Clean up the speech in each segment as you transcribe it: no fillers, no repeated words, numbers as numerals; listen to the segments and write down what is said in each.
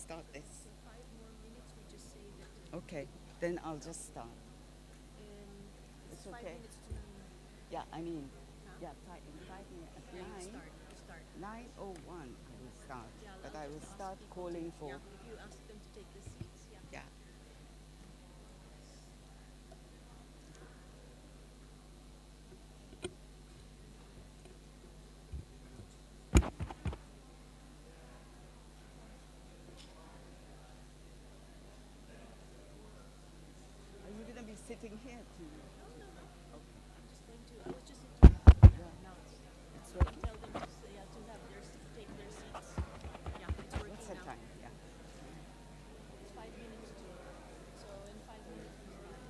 start this? So 5 more minutes, we just say that. Okay, then I'll just start. It's It's five okay. minutes to 9. Yeah, I mean, Huh? yeah, in 5 minutes at Yeah, you 9, start. You start. 9:01 I will start. Yeah, But I'll I will just ask start people to. calling for, Yeah, if you ask them to take the seats. Yeah. yeah. Are you going to be sitting here too? No, no, no. Okay. I'm just going to. I was just to announce. It's So ready? tell them to say, to have their take their seats. Yeah, it's What's working the now. time? Yeah. It's 5 minutes to. So in 5 minutes we start.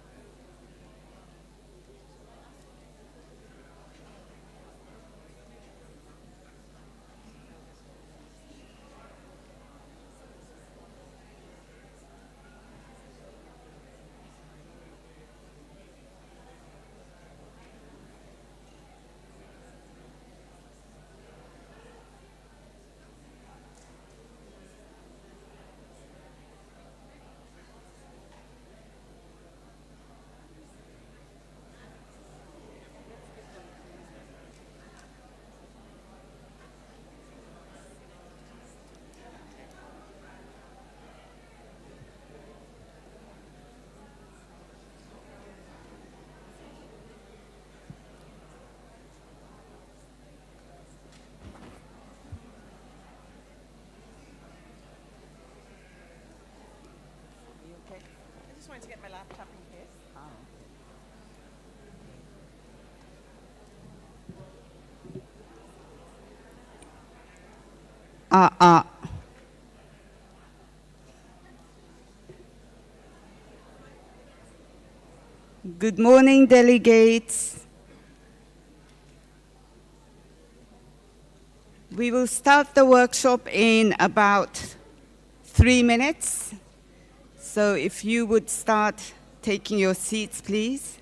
Are you okay? I just wanted to get my laptop in case. Ah, okay. Good morning, delegates. We will start the workshop in about 3 minutes. So if you would start taking your seats, please.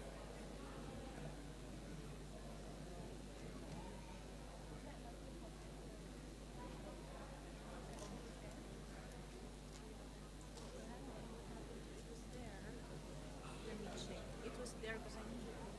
Let me check. It was there because I needed it.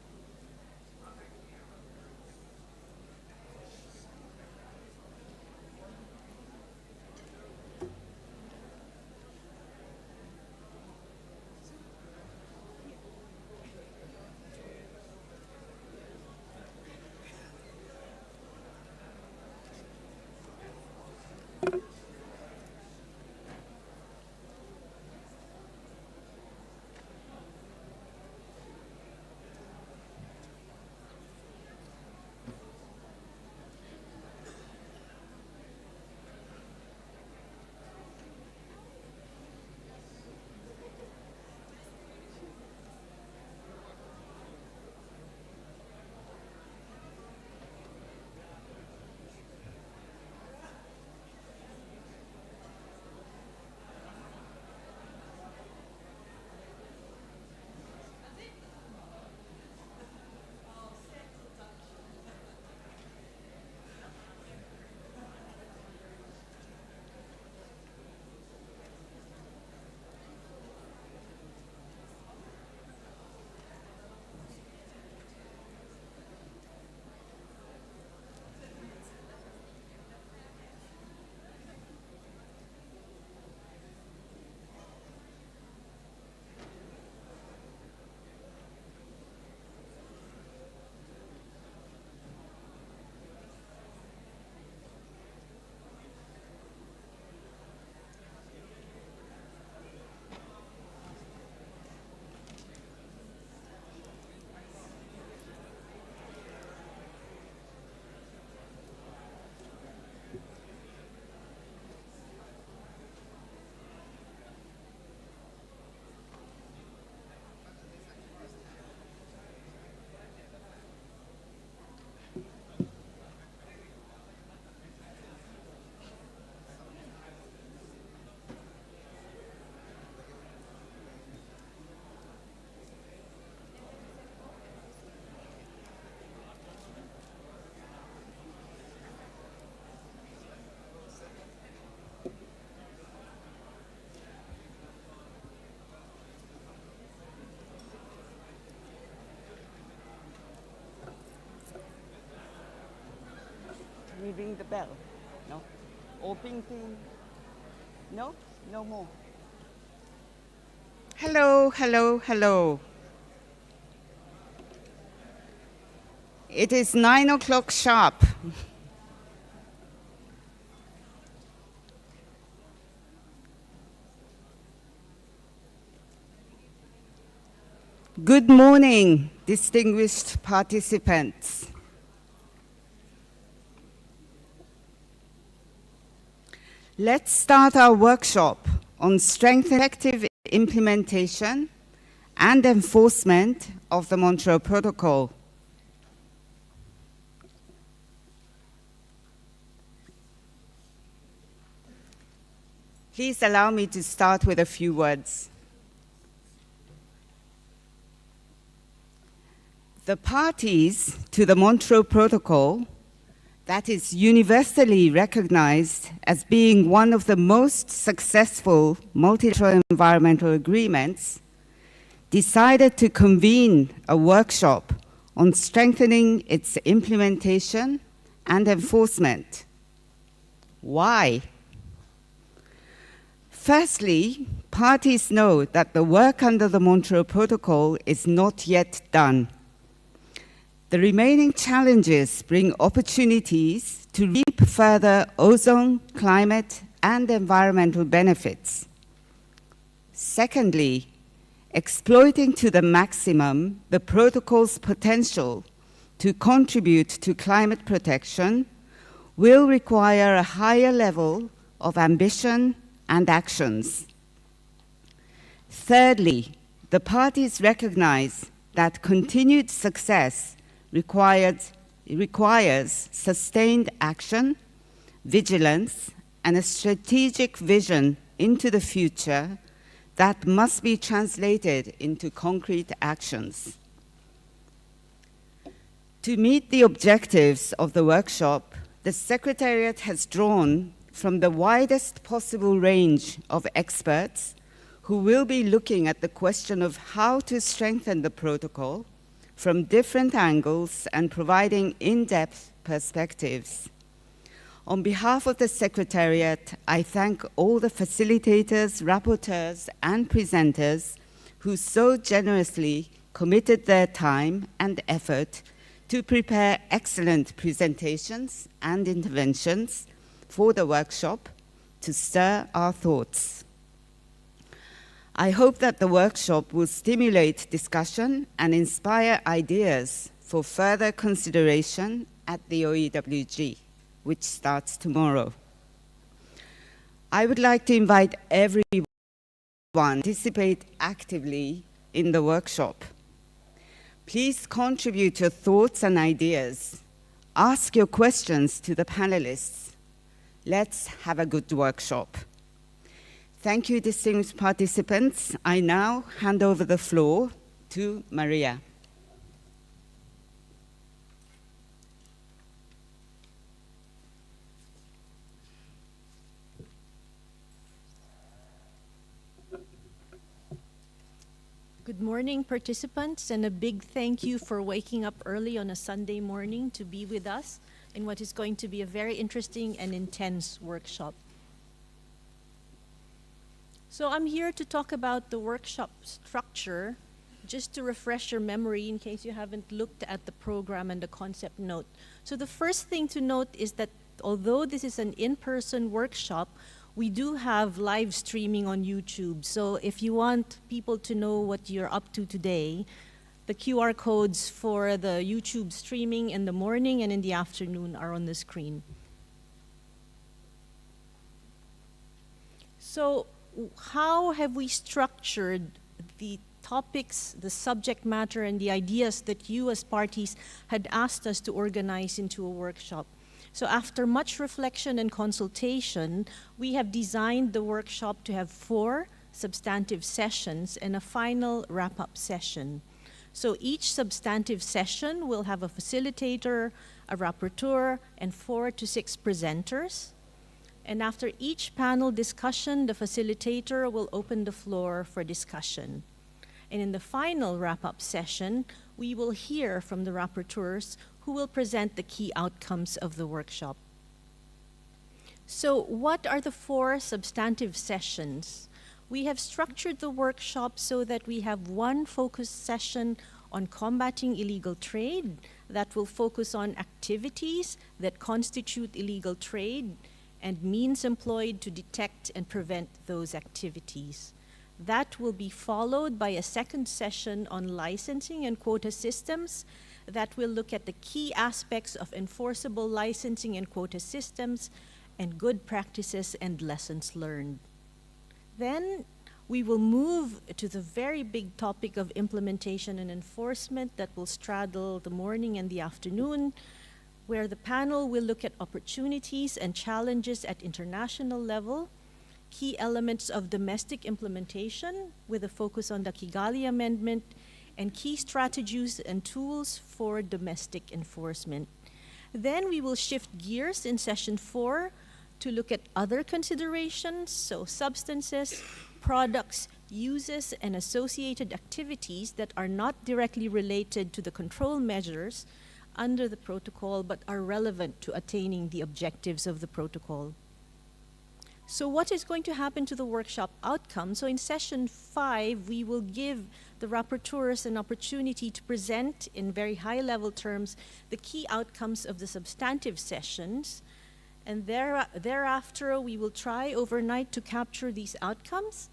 we ring the bell? No? Or ping ping? No? No more. Hello, hello, hello. It is 9 o'clock sharp. Good morning, distinguished participants. Let's start our workshop on strengthening effective implementation and enforcement of the Montreal Protocol. Please allow me to start with a few words. The parties to the Montreal Protocol, that is universally recognized as being one of the most successful multilateral environmental agreements, decided to convene a workshop on strengthening its implementation and enforcement. Why? Firstly, parties know that the work under the Montreal Protocol is not yet done. The remaining challenges bring opportunities to reap further ozone, climate, and environmental benefits. Secondly, exploiting to the maximum the protocol's potential to contribute to climate protection will require a higher level of ambition and actions. Thirdly, the parties recognize that continued success requires sustained action, vigilance, and a strategic vision into the future that must be translated into concrete actions. To meet the objectives of the workshop, the Secretariat has drawn from the widest possible range of experts who will be looking at the question of how to strengthen the protocol from different angles and providing in-depth perspectives. On behalf of the Secretariat, I thank all the facilitators, rapporteurs, and presenters who so generously committed their time and effort to prepare excellent presentations and interventions for the workshop to stir our thoughts. I hope that the workshop will stimulate discussion and inspire ideas for further consideration at the OEWG, which starts tomorrow. I would like to invite everyone to participate actively in the workshop. Please contribute your thoughts and ideas. Ask your questions to the panelists. Let's have a good workshop. Thank you, distinguished participants. I now hand over the floor to Maria. Good morning, participants, and a big thank you for waking up early on a Sunday morning to be with us in what is going to be a very interesting and intense workshop. So I'm here to talk about the workshop structure, just to refresh your memory in case you haven't looked at the program and the concept note. So the first thing to note is that although this is an in-person workshop, we do have live streaming on YouTube. So if you want people to know what you're up to today, the QR codes for the YouTube streaming in the morning and in the afternoon are on the screen. So how have we structured the topics, the subject matter, and the ideas that you as parties had asked us to organize into a workshop? So after much reflection and consultation, we have designed the workshop to have 4 substantive sessions and a final wrap-up session. So each substantive session will have a facilitator, a rapporteur, and 4 to 6 presenters. And after each panel discussion, the facilitator will open the floor for discussion. And in the final wrap-up session, we will hear from the rapporteurs who will present the key outcomes of the workshop. So what are the 4 substantive sessions? We have structured the workshop so that we have one focused session on combating illegal trade that will focus on activities that constitute illegal trade and means employed to detect and prevent those activities. That will be followed by a second session on licensing and quota systems that will look at the key aspects of enforceable licensing and quota systems and good practices and lessons learned. Then we will move to the very big topic of implementation and enforcement that will straddle the morning and the afternoon, where the panel will look at opportunities and challenges at international level, key elements of domestic implementation with a focus on the Kigali Amendment, and key strategies and tools for domestic enforcement. Then we will shift gears in session 4 to look at other considerations, so substances, products, uses, and associated activities that are not directly related to the control measures under the protocol but are relevant to attaining the objectives of the protocol. So what is going to happen to the workshop outcome? So in session 5, we will give the rapporteurs an opportunity to present in very high-level terms the key outcomes of the substantive sessions. And thereafter, we will try overnight to capture these outcomes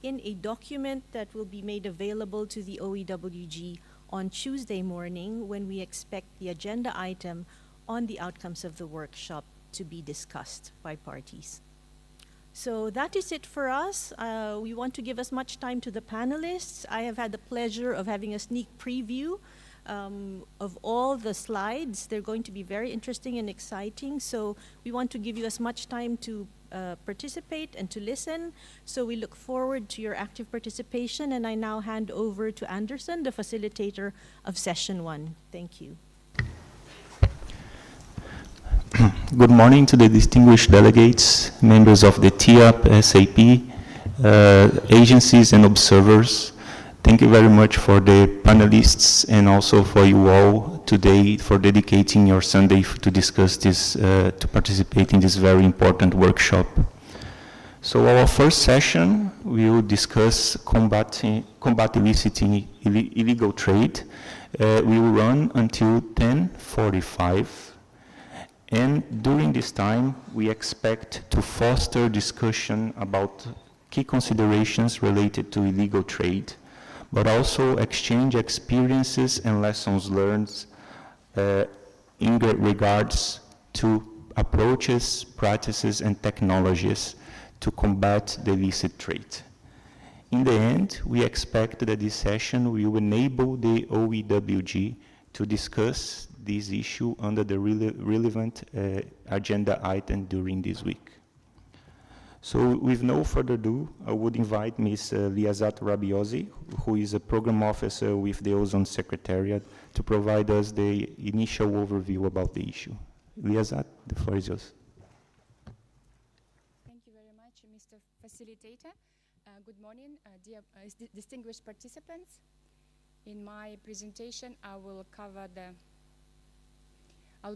in a document that will be made available to the OEWG on Tuesday morning, when we expect the agenda item on the outcomes of the workshop to be discussed by parties. So that is it for us. We want to give as much time to the panelists. I have had the pleasure of having a sneak preview of all the slides. They're going to be very interesting and exciting. So we want to give you as much time to participate and to listen. So we look forward to your active participation. And I now hand over to Anderson, the facilitator of session 1. Thank you. Good morning to the distinguished delegates, members of the TIAP, SAP, agencies and observers. Thank you very much for the panelists and also for you all today for dedicating your Sunday to discuss this, to participate in this very important workshop. So our first session, we will discuss combat illicit illegal trade. We will run until 10:45. And during this time, we expect to foster discussion about key considerations related to illegal trade, but also exchange experiences and lessons learned in regards to approaches, practices, and technologies to combat the illicit trade. In the end, we expect that this session will enable the OEWG to discuss this issue under the relevant agenda item during this week. So with no further ado, I would invite Ms. Liazat Rabiosi, who is a program officer with the Ozone Secretariat, to provide us the initial overview about the issue. Liazat, the floor is yours. Thank you very much, Mr. Facilitator. Good morning, dear distinguished participants. In my presentation, I'll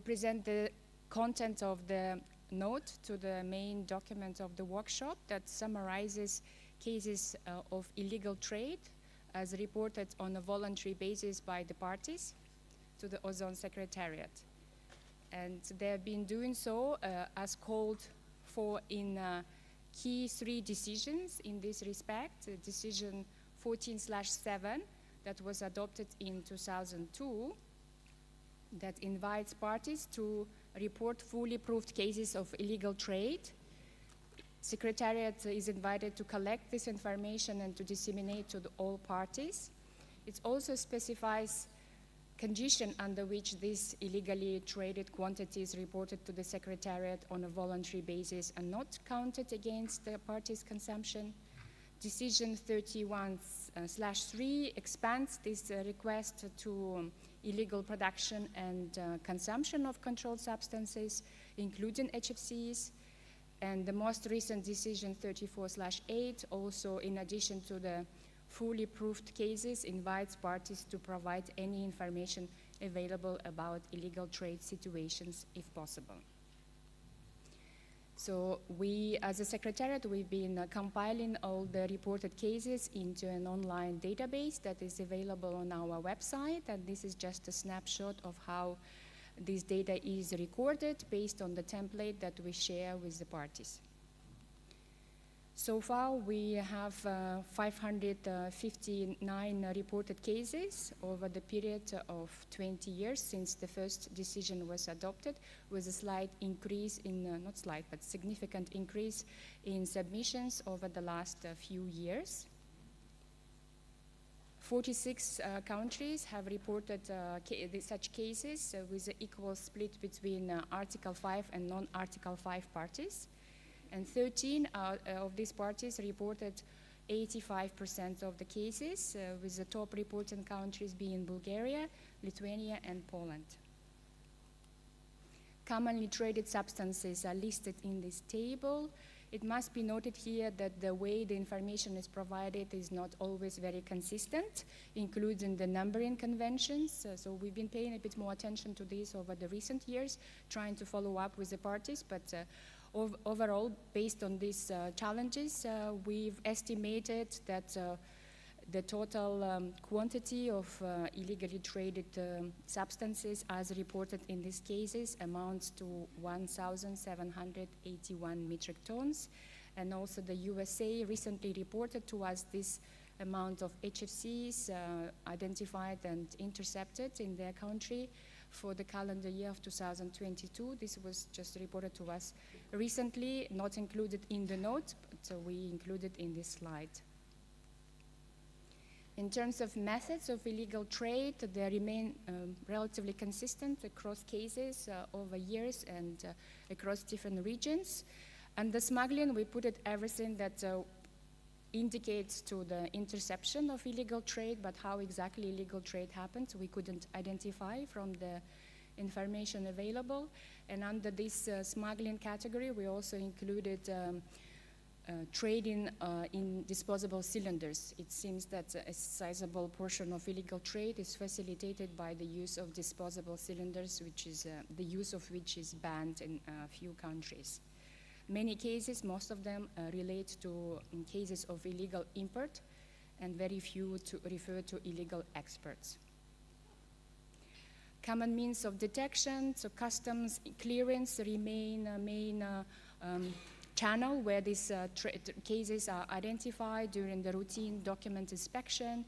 present the content of the note to the main document of the workshop that summarizes cases of illegal trade as reported on a voluntary basis by the parties to the Ozone Secretariat. And they have been doing so as called for in key 3 decisions in this respect. Decision 14/7 that was adopted in 2002 that invites parties to report fully proved cases of illegal trade. Secretariat is invited to collect this information and to disseminate to all parties. It also specifies condition under which these illegally traded quantities reported to the Secretariat on a voluntary basis are not counted against the parties' consumption. Decision 31/3 expands this request to illegal production and consumption of controlled substances, including HFCs. And the most recent decision 34/8 also, in addition to the fully proved cases, invites parties to provide any information available about illegal trade situations if possible. So we, as a secretariat, we've been compiling all the reported cases into an online database that is available on our website, and this is just a snapshot of how this data is recorded based on the template that we share with the parties. So far, we have 559 reported cases over the period of 20 years since the first decision was adopted, with a slight increase in, not slight, but significant increase in submissions over the last few years. 46 countries have reported such cases with an equal split between Article 5 and non-Article 5 parties. And 13 of these parties reported 85% of the cases, with the top reporting countries being Bulgaria, Lithuania, and Poland. Commonly traded substances are listed in this table. It must be noted here that the way the information is provided is not always very consistent, including the numbering conventions. So we've been paying a bit more attention to this over the recent years, trying to follow up with the parties, but overall, based on these challenges, we've estimated that the total quantity of illegally traded substances as reported in these cases amounts to 1,781 metric tons. And also the USA recently reported to us this amount of HFCs identified and intercepted in their country for the calendar year of 2022. This was just reported to us recently, not included in the note, but we included in this slide. In terms of methods of illegal trade, they remain relatively consistent across cases over years and across different regions. And the smuggling, we put it everything that indicates to the interception of illegal trade, but how exactly illegal trade happens, we couldn't identify from the information available. And under this smuggling category, we also included trading in disposable cylinders. It seems that a sizable portion of illegal trade is facilitated by the use of disposable cylinders, which is the use of which is banned in a few countries. Many cases, most of them relate to cases of illegal import, and very few refer to illegal exports. Common means of detection, so customs clearance remain a main channel where these cases are identified during the routine document inspection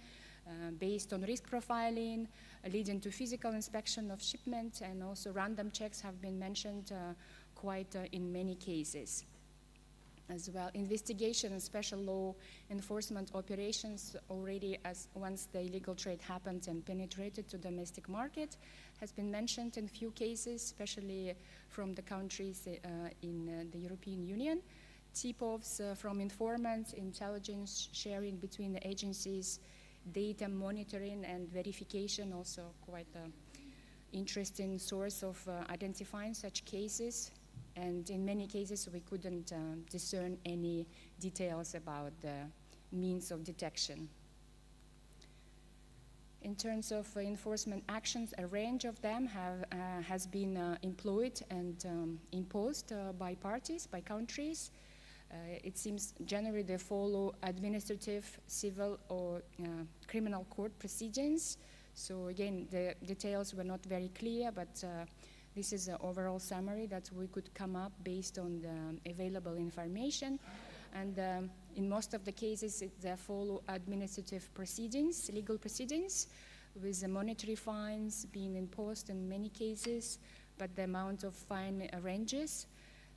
based on risk profiling, leading to physical inspection of shipment, and also random checks have been mentioned quite in many cases. As well, investigation and special law enforcement operations already, as once the illegal trade happened and penetrated to domestic market, has been mentioned in few cases, especially from the countries in the European Union. Tip-offs from informants, intelligence sharing between the agencies, data monitoring and verification, also quite an interesting source of identifying such cases. And in many cases, we couldn't discern any details about the means of detection. In terms of enforcement actions, a range of them has been employed and imposed by parties, by countries. It seems generally they follow administrative, civil, or criminal court proceedings. So again, the details were not very clear, but this is an overall summary that we could come up based on the available information. And in most of the cases, they follow administrative proceedings, legal proceedings, with the monetary fines being imposed in many cases, but the amount of fine ranges,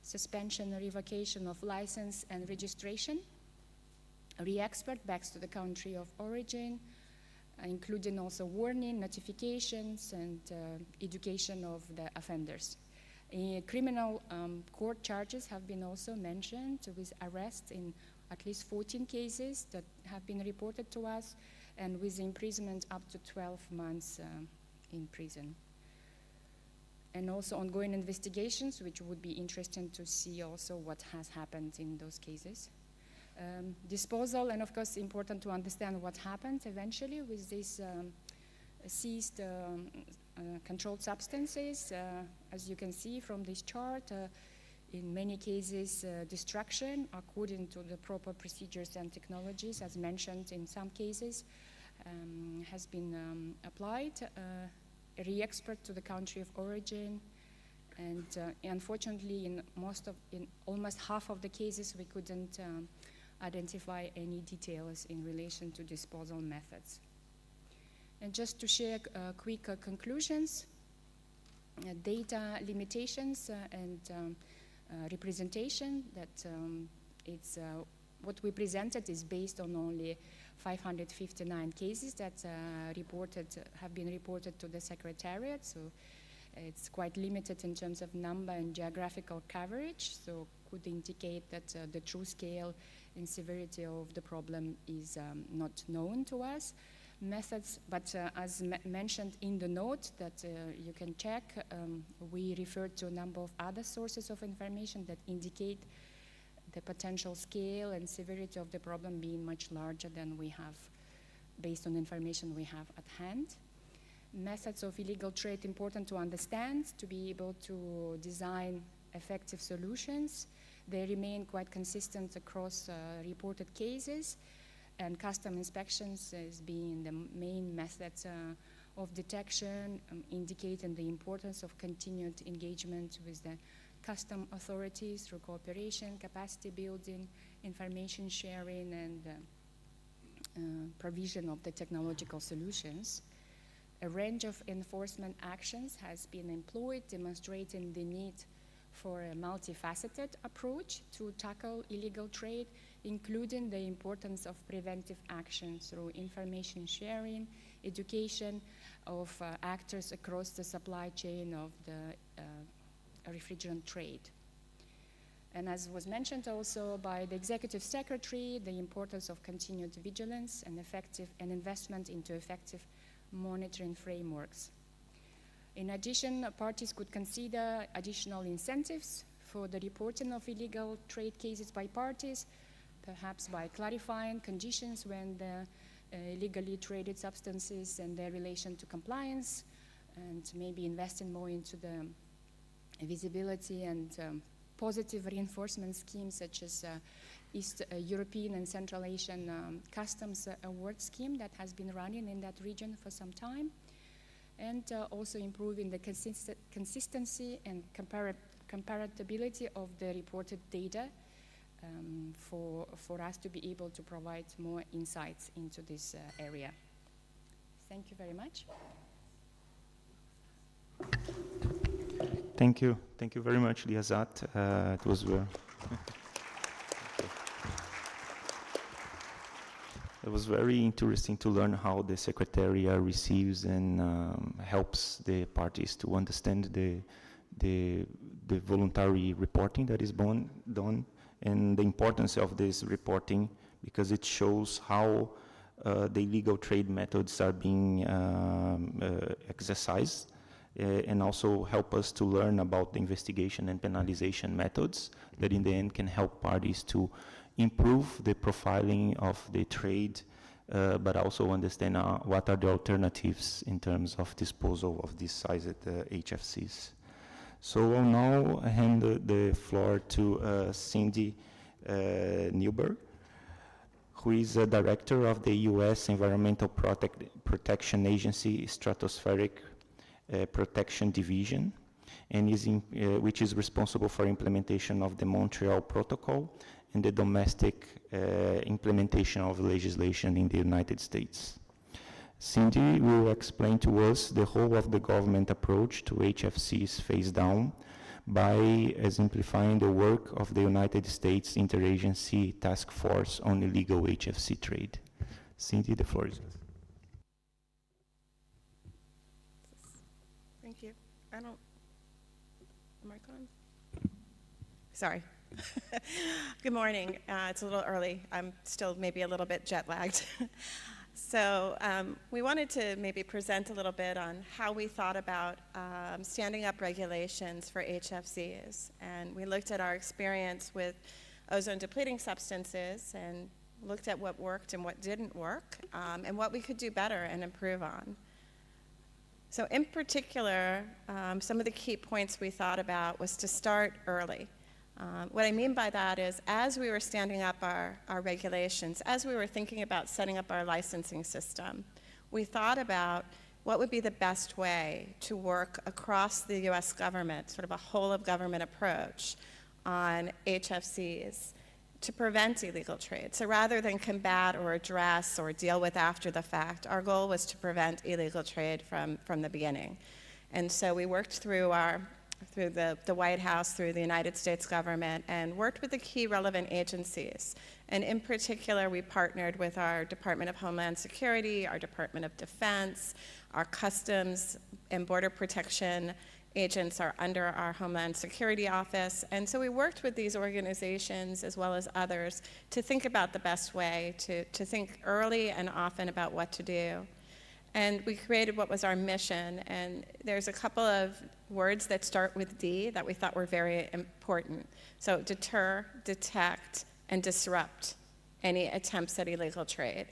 suspension or revocation of license and registration, re-export back to the country of origin, including also warning, notifications, and education of the offenders. Criminal court charges have been also mentioned, with arrests in at least 14 cases that have been reported to us, and with imprisonment up to 12 months in prison. And also ongoing investigations, which would be interesting to see also what has happened in those cases. Disposal, and of course important to understand what happened eventually with these seized controlled substances. As you can see from this chart, in many cases, destruction according to the proper procedures and technologies, as mentioned in some cases, has been applied, re-export to the country of origin, and unfortunately, in almost half of the cases, we couldn't identify any details in relation to disposal methods. And just to share quick conclusions, data limitations and representation, that it's what we presented is based on only 559 cases that have been reported to the Secretariat, so it's quite limited in terms of number and geographical coverage, so could indicate that the true scale and severity of the problem is not known to us. Methods, but as mentioned in the note that you can check, we referred to a number of other sources of information that indicate the potential scale and severity of the problem being much larger than we have, based on information we have at hand. Methods of illegal trade important to understand, to be able to design effective solutions. They remain quite consistent across reported cases, and custom inspections as being the main methods of detection, indicating the importance of continued engagement with the custom authorities through cooperation, capacity building, information sharing, and provision of the technological solutions. A range of enforcement actions has been employed, demonstrating the need for a multifaceted approach to tackle illegal trade, including the importance of preventive action through information sharing, education of actors across the supply chain of the refrigerant trade. And as was mentioned also by the Executive Secretary, the importance of continued vigilance and investment into effective monitoring frameworks. In addition, parties could consider additional incentives for the reporting of illegal trade cases by parties, perhaps by clarifying conditions when the illegally traded substances and their relation to compliance, and maybe investing more into the visibility and positive reinforcement schemes such as East European and Central Asian Customs Award Scheme that has been running in that region for some time, and also improving the consistency and comparability of the reported data for us to be able to provide more insights into this area. Thank you very much. Thank you. Thank you very much, Liazat. It was it was very interesting to learn how the Secretariat receives and helps the parties to understand the voluntary reporting that is done, and the importance of this reporting, because it shows how the illegal trade methods are being exercised, and also help us to learn about the investigation and penalization methods that in the end can help parties to improve the profiling of the trade, but also understand what are the alternatives in terms of disposal of these sized HFCs. So I'll now hand the floor to Cindy Newberg, who is a director of the U.S. Environmental Protection Agency Stratospheric Protection Division, and which is responsible for implementation of the Montreal Protocol and the domestic implementation of legislation in the United States. Cindy will explain to us the whole of the government approach to HFCs phase down by exemplifying the work of the United States Interagency Task Force on Illegal HFC Trade. Cindy, the floor is yours. Thank you. Am I on? Sorry. Good morning. It's a little early. I'm still maybe a little bit jet lagged. So we wanted to maybe present a little bit on how we thought about standing up regulations for HFCs. And we looked at our experience with ozone depleting substances and looked at what worked and what didn't work, and what we could do better and improve on. So in particular, some of the key points we thought about was to start early. What I mean by that is, as we were standing up our regulations, as we were thinking about setting up our licensing system, we thought about what would be the best way to work across the US government, sort of a whole of government approach on HFCs to prevent illegal trade. So rather than combat or address or deal with after the fact, our goal was to prevent illegal trade from the beginning. And so we worked through the White House, through the United States government, and worked with the key relevant agencies. And in particular, we partnered with our Department of Homeland Security, our Department of Defense, our Customs and Border Protection agents are under our Homeland Security Office. And so we worked with these organizations as well as others to think about the best way to think early and often about what to do. And we created what was our mission, and there's a couple of words that start with D that we thought were very important. So deter, detect, and disrupt any attempts at illegal trade.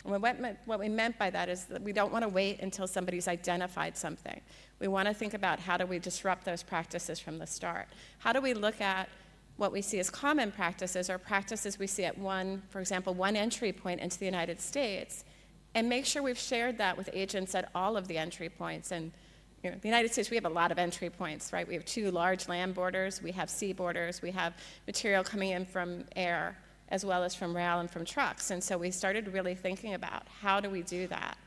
And what we meant by that is that we don't want to wait until somebody's identified something. We want to think about how do we disrupt those practices from the start. How do we look at what we see as common practices or practices we see at for example, one entry point into the United States, and make sure we've shared that with agents at all of the entry points. And the United States, we have a lot of entry points, right? We have 2 large land borders, we have sea borders, we have material coming in from air, as well as from rail and from trucks. And so we started really thinking about how do we do that?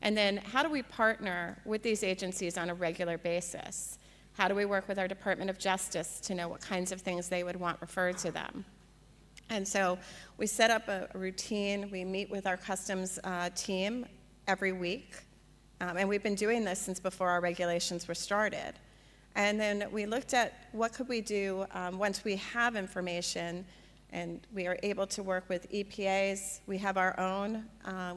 And then how do we partner with these agencies on a regular basis? How do we work with our Department of Justice to know what kinds of things they would want referred to them? And so we set up a routine. We meet with our customs team every week. And we've been doing this since before our regulations were started. And then we looked at what could we do once we have information, and we are able to work with EPAs. We have our own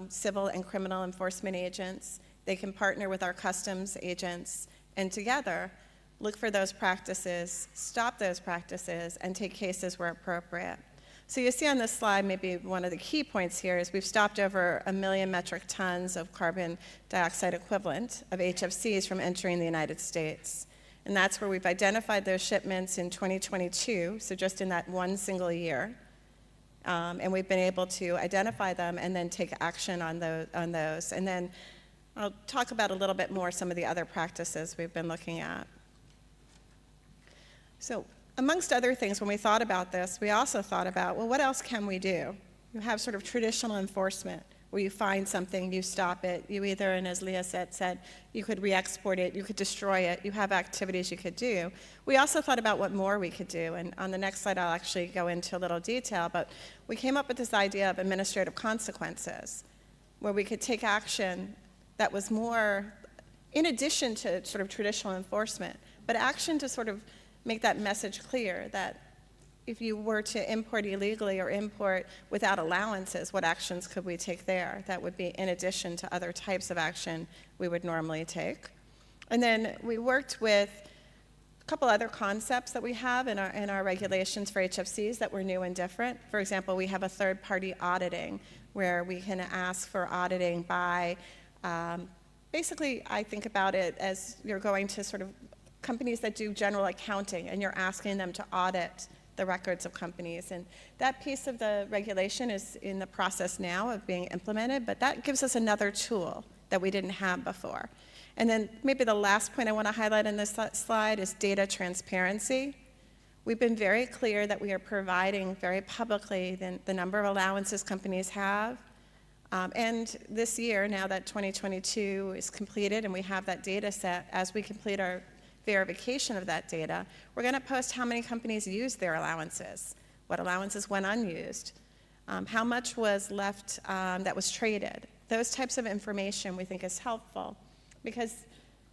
civil and criminal enforcement agents. They can partner with our customs agents, and together look for those practices, stop those practices, and take cases where appropriate. So you see on this slide, maybe one of the key points here is we've stopped over 1 million metric tons of carbon dioxide equivalent of HFCs from entering the United States. And that's where we've identified those shipments in 2022, so just in that one single year. And we've been able to identify them and then take action on those. And then I'll talk about a little bit more some of the other practices we've been looking at. So amongst other things, when we thought about this, we also thought about, well, what else can we do? You have sort of traditional enforcement, where you find something, you stop it. You either, and as Leah said, you could re-export it, you could destroy it, you have activities you could do. We also thought about what more we could do, and on the next slide I'll actually go into a little detail, but we came up with this idea of administrative consequences, where we could take action that was more, in addition to sort of traditional enforcement, but action to sort of make that message clear that if you were to import illegally or import without allowances, what actions could we take there? That would be in addition to other types of action we would normally take. And then we worked with a couple other concepts that we have in our regulations for HFCs that were new and different. For example, we have a third-party auditing where we can ask for auditing by, basically I think about it as you're going to sort of companies that do general accounting and you're asking them to audit the records of companies. And that piece of the regulation is in the process now of being implemented, but that gives us another tool that we didn't have before. And then maybe the last point I want to highlight in this slide is data transparency. We've been very clear that we are providing very publicly the number of allowances companies have. And this year, now that 2022 is completed and we have that data set, as we complete our verification of that data, we're going to post how many companies used their allowances, what allowances went unused, how much was left that was traded. Those types of information we think is helpful because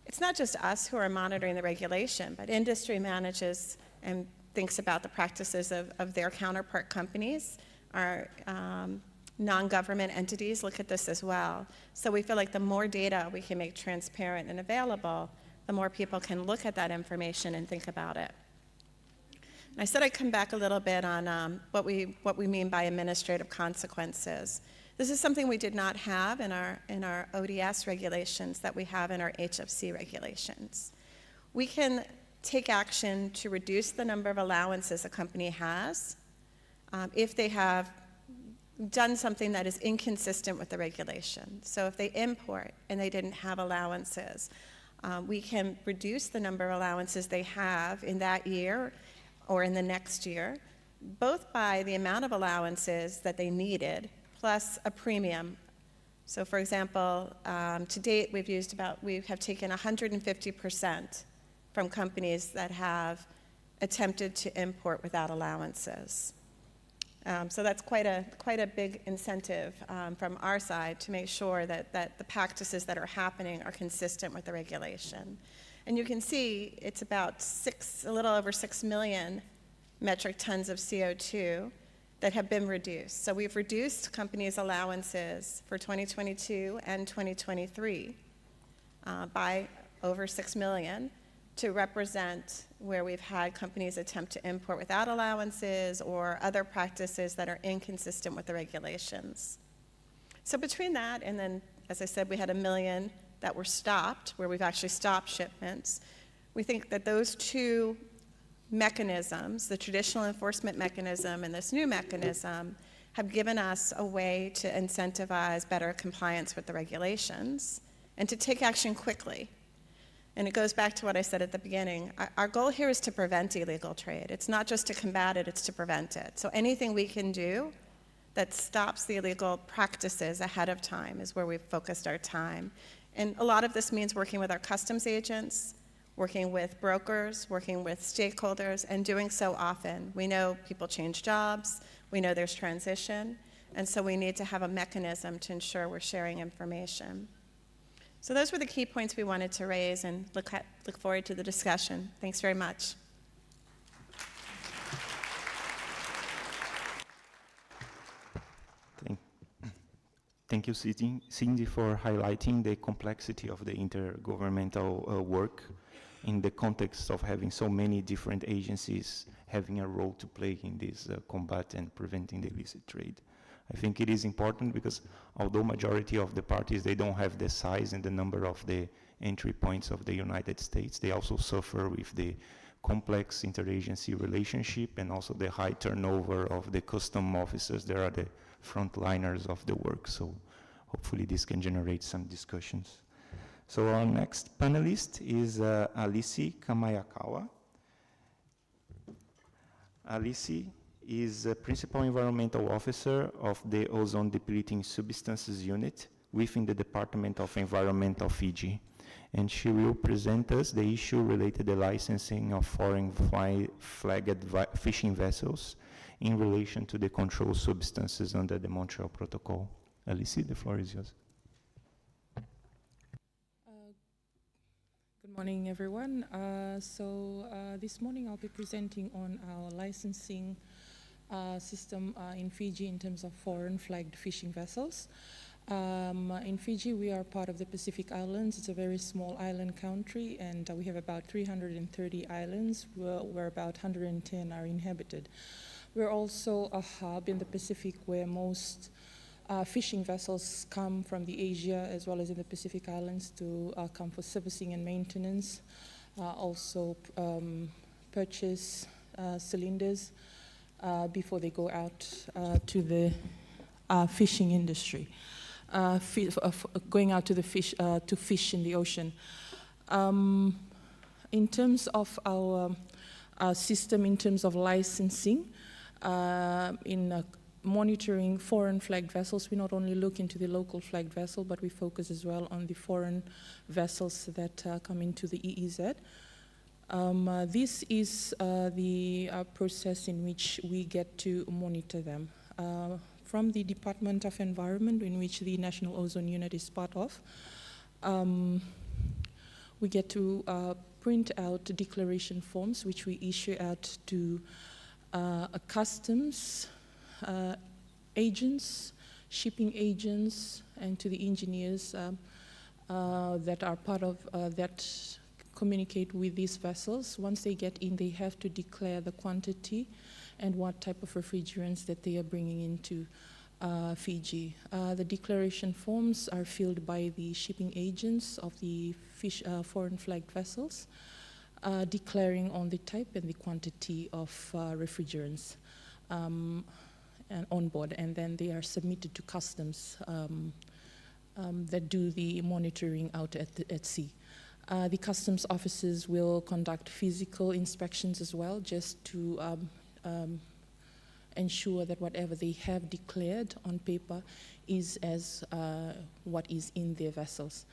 it's not just us who are monitoring the regulation, but industry manages and thinks about the practices of their counterpart companies. Our non-government entities look at this as well. So we feel like the more data we can make transparent and available, the more people can look at that information and think about it. And I said I'd come back a little bit on what we mean by administrative consequences. This is something we did not have in our ODS regulations that we have in our HFC regulations. We can take action to reduce the number of allowances a company has if they have done something that is inconsistent with the regulation. So if they import and they didn't have allowances, we can reduce the number of allowances they have in that year or in the next year, both by the amount of allowances that they needed plus a premium. So for example, to date we have taken 150% from companies that have attempted to import without allowances. So that's quite a big incentive from our side to make sure that the practices that are happening are consistent with the regulation. And you can see it's about a little over 6 million metric tons of CO2 that have been reduced. So we've reduced companies' allowances for 2022 and 2023 by over 6 million to represent where we've had companies attempt to import without allowances or other practices that are inconsistent with the regulations. So between that and then, as I said, we had 1 million that were stopped, where we've actually stopped shipments. We think that those two mechanisms, the traditional enforcement mechanism and this new mechanism, have given us a way to incentivize better compliance with the regulations and to take action quickly. And it goes back to what I said at the beginning. Our goal here is to prevent illegal trade. It's not just to combat it, it's to prevent it. So anything we can do that stops the illegal practices ahead of time is where we've focused our time. And a lot of this means working with our customs agents, working with brokers, working with stakeholders, and doing so often. We know people change jobs, we know there's transition, and so we need to have a mechanism to ensure we're sharing information. So those were the key points we wanted to raise, and look forward to the discussion. Thanks very much. Thank you, Cindy, for highlighting the complexity of the intergovernmental work in the context of having so many different agencies having a role to play in this combat and preventing the illicit trade. I think it is important because although majority of the parties, they don't have the size and the number of the entry points of the United States, they also suffer with the complex interagency relationship and also the high turnover of the custom officers. They are the frontliners of the work, so hopefully this can generate some discussions. So our next panelist is Alice Kamayakawa. Alice is a Principal Environmental Officer of the Ozone Depleting Substances Unit within the Department of Environment of Fiji. And she will present us the issue related to the licensing of foreign flagged fishing vessels in relation to the controlled substances under the Montreal Protocol. Alice, the floor is yours. Good morning, everyone. This morning I'll be presenting on our licensing system in Fiji in terms of foreign flagged fishing vessels. In Fiji, we are part of the Pacific Islands. It's a very small island country, and we have about 330 islands, where about 110 are inhabited. We're also a hub in the Pacific where most fishing vessels come from the Asia as well as in the Pacific Islands to come for servicing and maintenance, also purchase cylinders before they go out to the fishing industry, going out to the fish to fish in the ocean. In terms of our system, in terms of licensing, in monitoring foreign flagged vessels, we not only look into the local flagged vessel, but we focus as well on the foreign vessels that come into the EEZ. This is the process in which we get to monitor them. From the Department of Environment, in which the National Ozone Unit is part of, we get to print out declaration forms which we issue out to customs agents, shipping agents, and to the engineers that are part of that communicate with these vessels. Once they get in, they have to declare the quantity and what type of refrigerants that they are bringing into Fiji. The declaration forms are filled by the shipping agents of the foreign flagged vessels. declaring on the type and the quantity of refrigerants and on board, and then they are submitted to customs that do the monitoring out at sea. The customs officers will conduct physical inspections as well, just to ensure that whatever they have declared on paper is as what is in their vessels.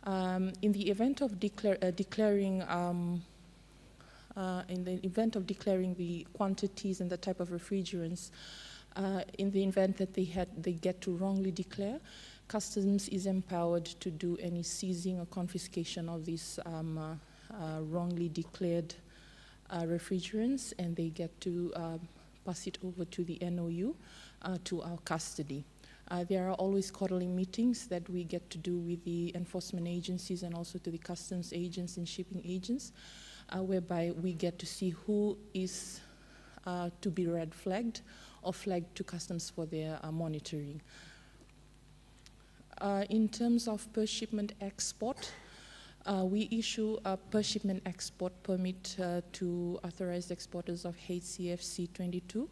In the event of declaring the quantities and the type of refrigerants, in the event that they get to wrongly declare, customs is empowered to do any seizing or confiscation of these wrongly declared refrigerants, and they get to pass it over to the NOU to our custody. There are always quarterly meetings that we get to do with the enforcement agencies and also to the customs agents and shipping agents, whereby we get to see who is to be red flagged or flagged to customs for their monitoring. In terms of per shipment export, we issue a per shipment export permit to authorized exporters of HCFC 22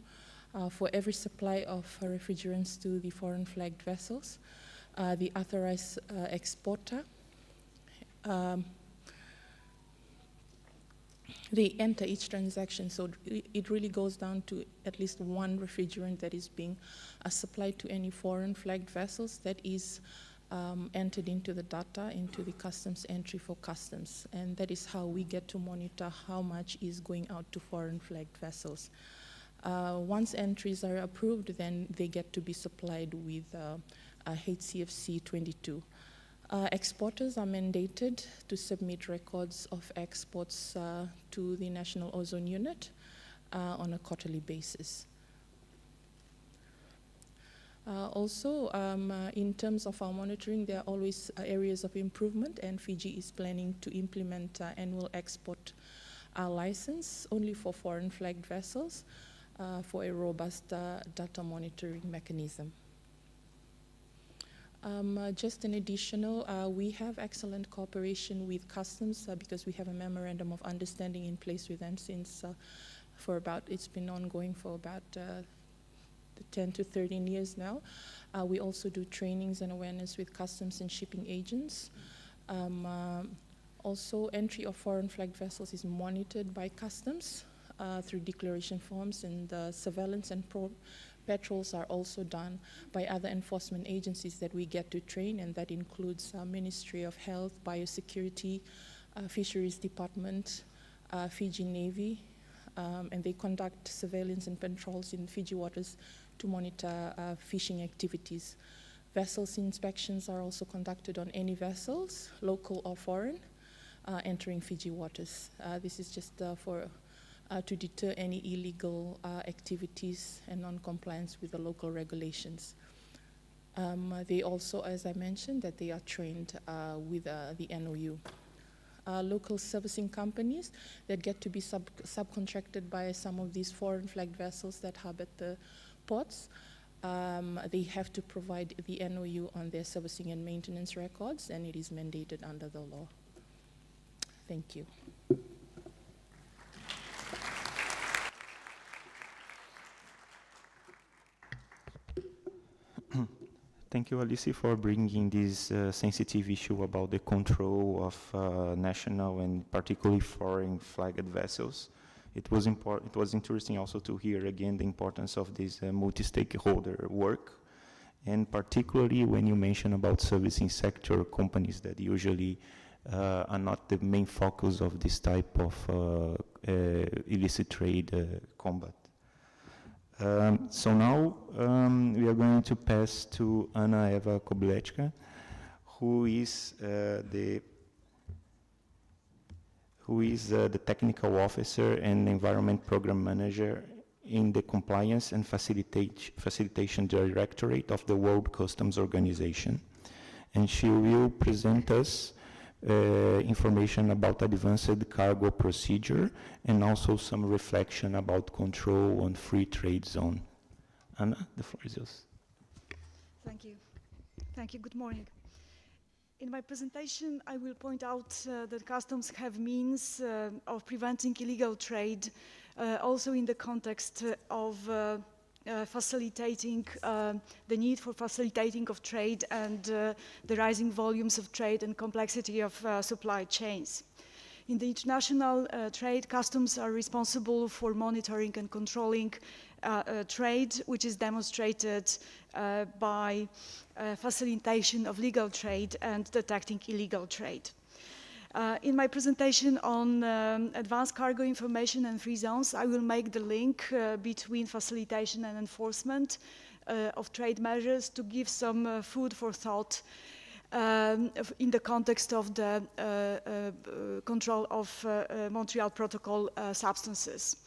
for every supply of refrigerants to the foreign flagged vessels. The authorized exporter, they enter each transaction, so it really goes down to at least one refrigerant that is being supplied to any foreign flagged vessels that is entered into the data, into the customs entry for customs, and that is how we get to monitor how much is going out to foreign flagged vessels. Once entries are approved, then they get to be supplied with HCFC 22. Exporters are mandated to submit records of exports to the National Ozone Unit on a quarterly basis. Also, in terms of our monitoring, there are always areas of improvement, and Fiji is planning to implement annual export license only for foreign flagged vessels for a robust data monitoring mechanism. Just an additional, we have excellent cooperation with customs because we have a memorandum of understanding in place with them since it's been ongoing for about 10 to 13 years now. We also do trainings and awareness with customs and shipping agents. Also, entry of foreign flagged vessels is monitored by customs through declaration forms, and surveillance and patrols are also done by other enforcement agencies that we get to train, and that includes Ministry of Health, Biosecurity, Fisheries Department, Fiji Navy, and they conduct surveillance and patrols in Fiji waters to monitor fishing activities. Vessels inspections are also conducted on any vessels, local or foreign, entering Fiji waters. This is just to deter any illegal activities and non-compliance with the local regulations. They also, as I mentioned, that they are trained with the NOU. Local servicing companies that get to be subcontracted by some of these foreign flagged vessels that harbor at the ports, they have to provide the NOU on their servicing and maintenance records, and it is mandated under the law. Thank you. Thank you, Alice, for bringing this sensitive issue about the control of national and particularly foreign flagged vessels. It was important. It was interesting also to hear again the importance of this multi-stakeholder work, and particularly when you mention about servicing sector companies that usually are not the main focus of this type of illicit trade combat. So now we are going to pass to Anna Eva Koblecka, who is the technical officer and environment program manager in the Compliance and Facilitation Directorate of the World Customs Organization. And she will present us information about advanced cargo procedure and also some reflection about control on free trade zone. Anna, the floor is yours. Thank you. Thank you. Good morning. In my presentation, I will point out that customs have means of preventing illegal trade, also in the context of facilitating the need for facilitating of trade and the rising volumes of trade and complexity of supply chains. In the international trade, customs are responsible for monitoring and controlling trade, which is demonstrated by facilitation of legal trade and detecting illegal trade. In my presentation on advanced cargo information and free zones, I will make the link between facilitation and enforcement of trade measures to give some food for thought in the context of the control of Montreal Protocol substances.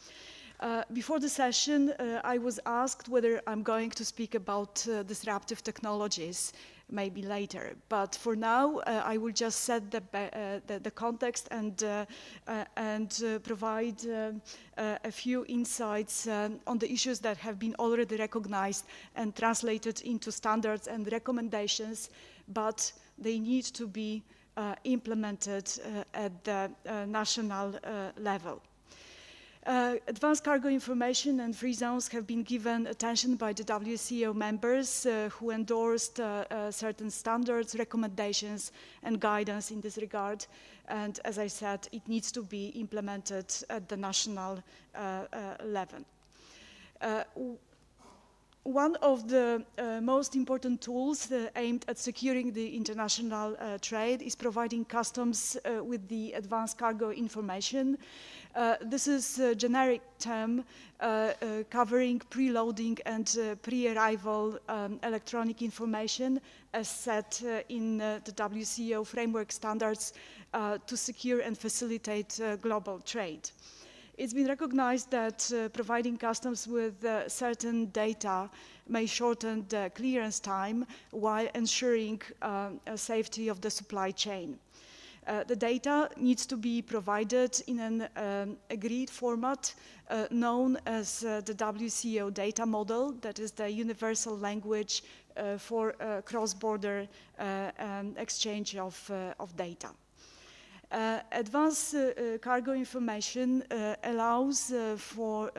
Before the session, I was asked whether I'm going to speak about disruptive technologies, maybe later. But for now, I will just set the context and provide a few insights on the issues that have been already recognized and translated into standards and recommendations, but they need to be implemented at the national level. Advanced cargo information and free zones have been given attention by the WCO members who endorsed certain standards, recommendations, and guidance in this regard. And as I said, it needs to be implemented at the national level. One of the most important tools aimed at securing the international trade is providing customs with the advanced cargo information. This is a generic term covering preloading and pre-arrival electronic information as set in the WCO framework standards to secure and facilitate global trade. It's been recognized that providing customs with certain data may shorten the clearance time while ensuring safety of the supply chain. The data needs to be provided in an agreed format known as the WCO data model, that is the universal language for cross-border exchange of data. Advanced cargo information allows for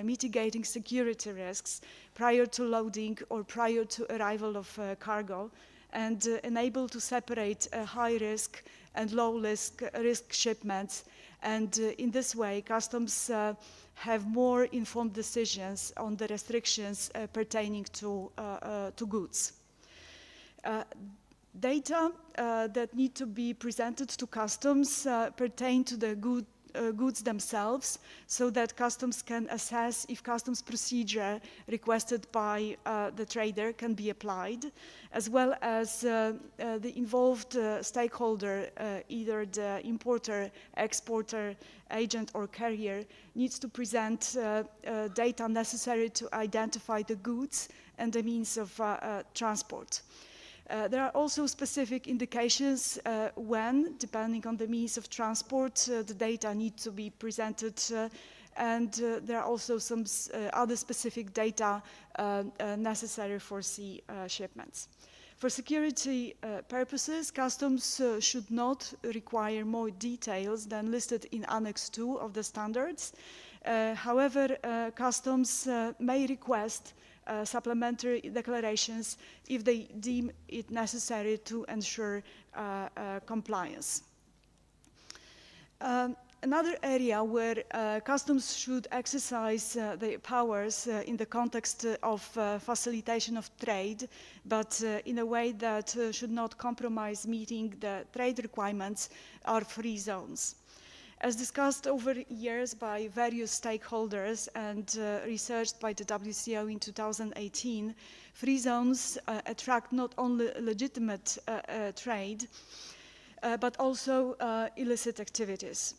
mitigating security risks prior to loading or prior to arrival of cargo, and enable to separate high risk and low risk shipments. And in this way, customs have more informed decisions on the restrictions pertaining to goods. Data that need to be presented to customs pertain to the goods themselves, so that customs can assess if customs procedure requested by the trader can be applied, as well as the involved stakeholder, either the importer, exporter, agent, or carrier, needs to present data necessary to identify the goods and the means of transport. There are also specific indications when, depending on the means of transport, the data need to be presented, and there are also some other specific data necessary for sea shipments. For security purposes, customs should not require more details than listed in Annex 2 of the standards. However, customs may request supplementary declarations if they deem it necessary to ensure compliance. Another area where customs should exercise their powers in the context of facilitation of trade, but in a way that should not compromise meeting the trade requirements, are free zones. As discussed over years by various stakeholders and researched by the WCO in 2018, free zones attract not only legitimate trade, but also illicit activities.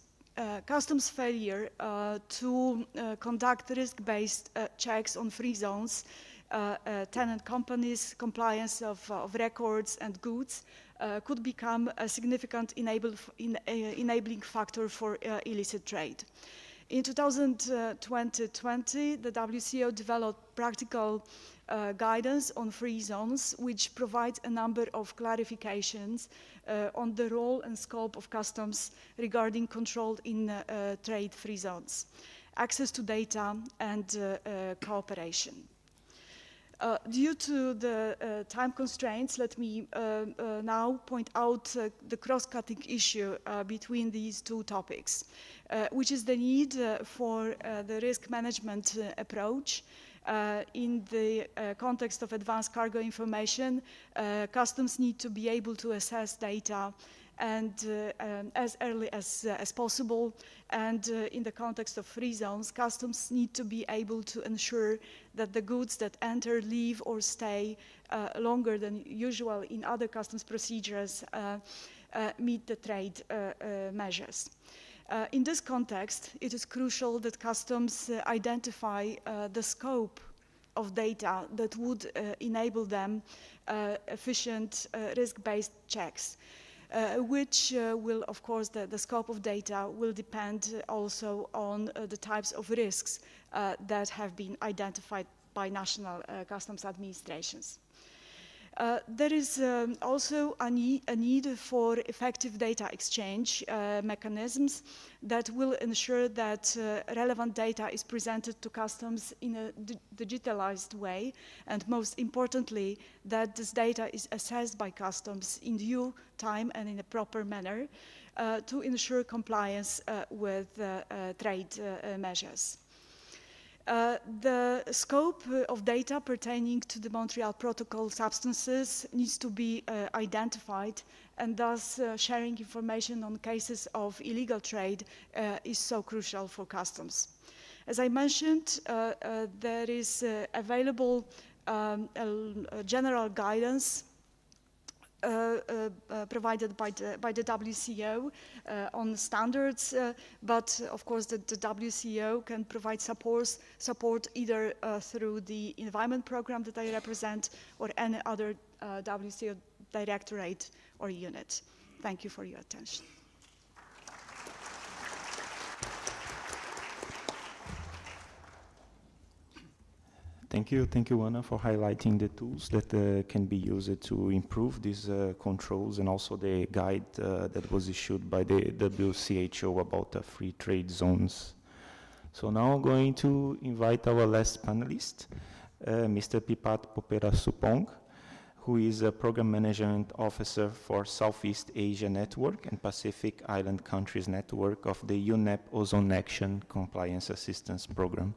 Customs failure to conduct risk-based checks on free zones, tenant companies' compliance of records and goods could become a significant enabling factor for illicit trade. In 2020, the WCO developed practical guidance on free zones, which provides a number of clarifications on the role and scope of customs regarding controlled in-trade free zones, access to data, and cooperation. Due to the time constraints, let me now point out the cross-cutting issue between these two topics, which is the need for the risk management approach. In the context of advanced cargo information, customs need to be able to assess data and as early as possible. And in the context of free zones, customs need to be able to ensure that the goods that enter, leave, or stay longer than usual in other customs procedures meet the trade measures. In this context, it is crucial that customs identify the scope of data that would enable them efficient risk-based checks. Which will, of course, the scope of data will depend also on the types of risks that have been identified by national customs administrations. There is also a need for effective data exchange mechanisms that will ensure that relevant data is presented to customs in a digitalized way, and most importantly, that this data is assessed by customs in due time and in a proper manner to ensure compliance with trade measures. The scope of data pertaining to the Montreal Protocol substances needs to be identified, and thus sharing information on cases of illegal trade is so crucial for customs. As I mentioned, there is available general guidance provided by the WCO on standards, but of course the WCO can provide support either through the environment program that I represent or any other WCO directorate or unit. Thank you for your attention. Thank you, Anna, for highlighting the tools that can be used to improve these controls, and also the guide that was issued by the WCHO about free trade zones. So now I'm going to invite our last panelist, Mr. Pipat Popera-Supong, who is a Program Management Officer for Southeast Asia Network and Pacific Island Countries Network of the UNEP Ozone Action Compliance Assistance Program.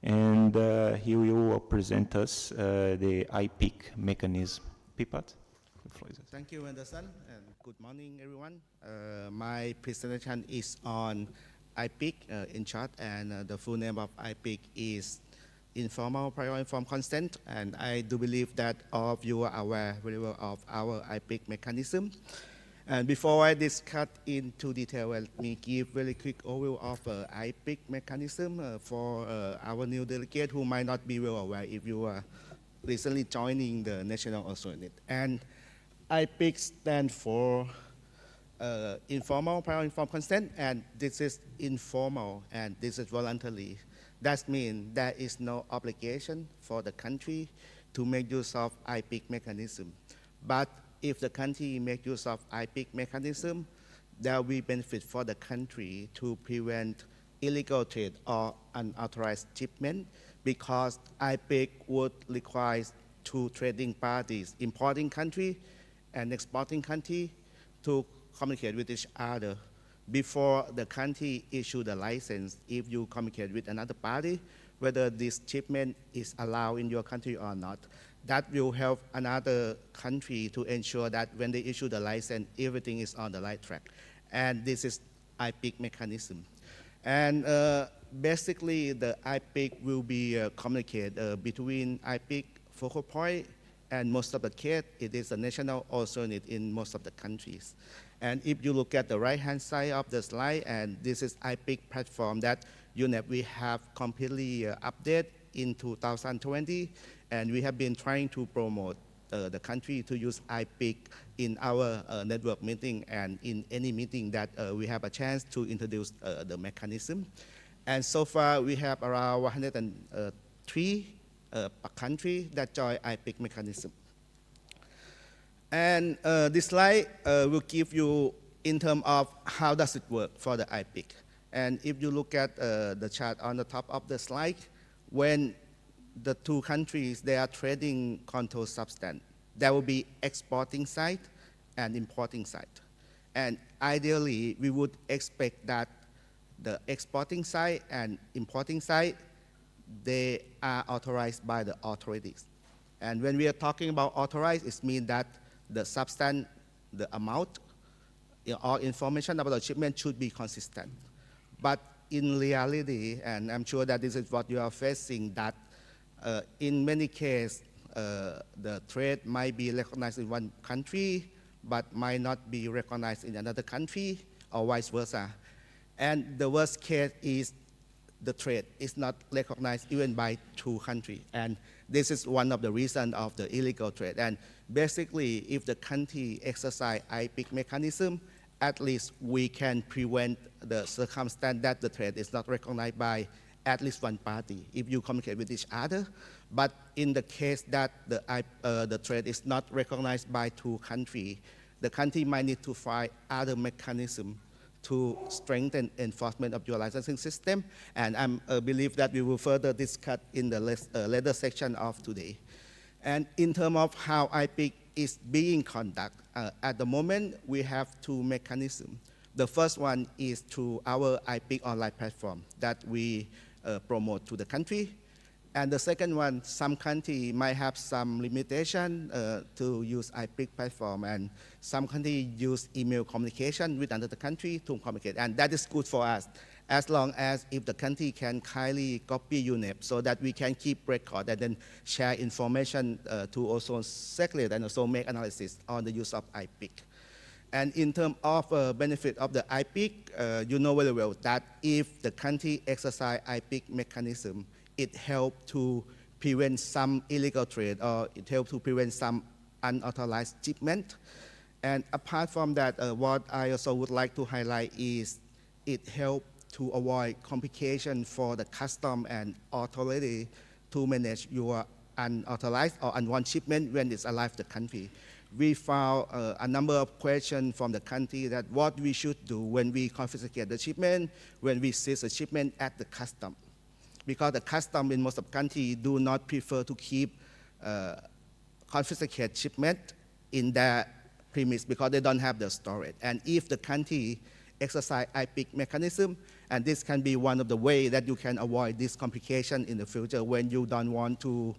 And he will present us the IPIC mechanism. Pipat, the floor is yours. Thank you, Anderson, and good morning, everyone. My presentation is on IPIC in short, and the full name of IPIC is Informal Prior Informed Consent, and I do believe that all of you are aware very well of our IPIC mechanism. And before I discuss into detail, let me give very quick overview of IPIC mechanism for our new delegate who might not be well aware if you are recently joining the National Ozone Unit. And IPIC stands for Informal Prior Informed Consent, and this is informal and this is voluntary. That means there is no obligation for the country to make use of IPIC mechanism. But if the country make use of IPIC mechanism, there will be benefit for the country to prevent illegal trade or unauthorized shipment, because IPIC would require two trading parties, importing country and exporting country, to communicate with each other before the country issue the license. If you communicate with another party, whether this shipment is allowed in your country or not, that will help another country to ensure that when they issue the license, everything is on the right track. And this is IPIC mechanism. And basically, the IPIC will be communicated between IPIC focal point, and most of the case, it is a national ozone unit in most of the countries. And if you look at the right-hand side of the slide, and this is IPIC platform that UNEP we have completely updated in 2020, and we have been trying to promote the country to use IPIC in our network meeting and in any meeting that we have a chance to introduce the mechanism. And so far, we have around 103 per country that join IPIC mechanism. And this slide will give you in terms of how does it work for the IPIC. And if you look at the chart on the top of the slide, when the two countries, they are trading controlled substance, there will be exporting side and importing side. And ideally, we would expect that the exporting side and importing side, they are authorized by the authorities. And when we are talking about authorized, it means that the substance, the amount, all information about the shipment should be consistent. But in reality, and I'm sure that this is what you are facing, that in many cases, the trade might be recognized in one country, but might not be recognized in another country, or vice versa. And the worst case is the trade is not recognized even by two countries. And this is one of the reasons of the illegal trade. And basically, if the country exercise IPIC mechanism, at least we can prevent the circumstance that the trade is not recognized by at least one party if you communicate with each other. But in the case that the trade is not recognized by two countries, the country might need to find other mechanisms to strengthen enforcement of your licensing system. And I believe that we will further discuss in the later section of today. And in terms of how IPIC is being conducted, at the moment, we have two mechanisms. The first one is through our IPIC online platform that we promote to the country. And the second one, some country might have some limitation to use IPIC platform, and some country use email communication with another country to communicate. And that is good for us, as long as if the country can kindly copy UNEP so that we can keep record and then share information to also circulate and also make analysis on the use of IPIC. And in terms of benefit of the IPIC, you know very well that if the country exercise IPIC mechanism, it helps to prevent some illegal trade, or it helps to prevent some unauthorized shipment. And apart from that, what I also would like to highlight is it helps to avoid complication for the custom and authority to manage your unauthorized or unwanted shipment when it's arrived the country. We found a number of questions from the country that what we should do when we confiscate the shipment, when we seize the shipment at the custom. Because the custom in most of countries do not prefer to keep confiscated shipment in their premise because they don't have the storage. And if the country exercise IPIC mechanism, and this can be one of the ways that you can avoid this complication in the future when you don't want to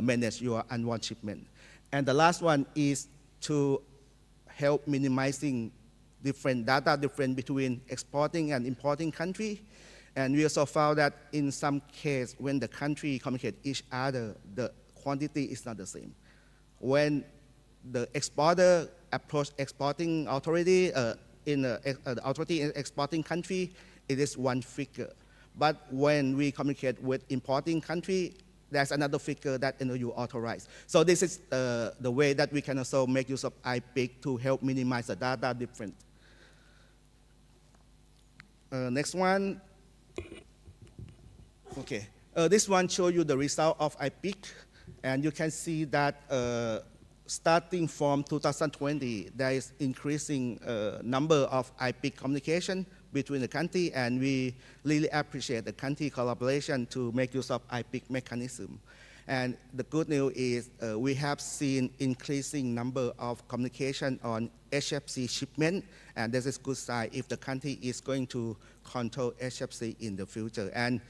manage your unwanted shipment. And the last one is to help minimizing different data difference between exporting and importing country. And we also found that in some cases, when the country communicate each other, the quantity is not the same. When the exporter approach exporting authority in the authority in exporting country, it is one figure. But when we communicate with importing country, there's another figure that you authorize. So this is the way that we can also make use of IPIC to help minimize the data difference. Next one. Okay, this one shows you the result of IPIC, and you can see that starting from 2020, there is increasing number of IPIC communication between the country, and we really appreciate the country collaboration to make use of IPIC mechanism. And the good news is we have seen increasing number of communication on HFC shipment, and this is good sign if the country is going to control HFC in the future. And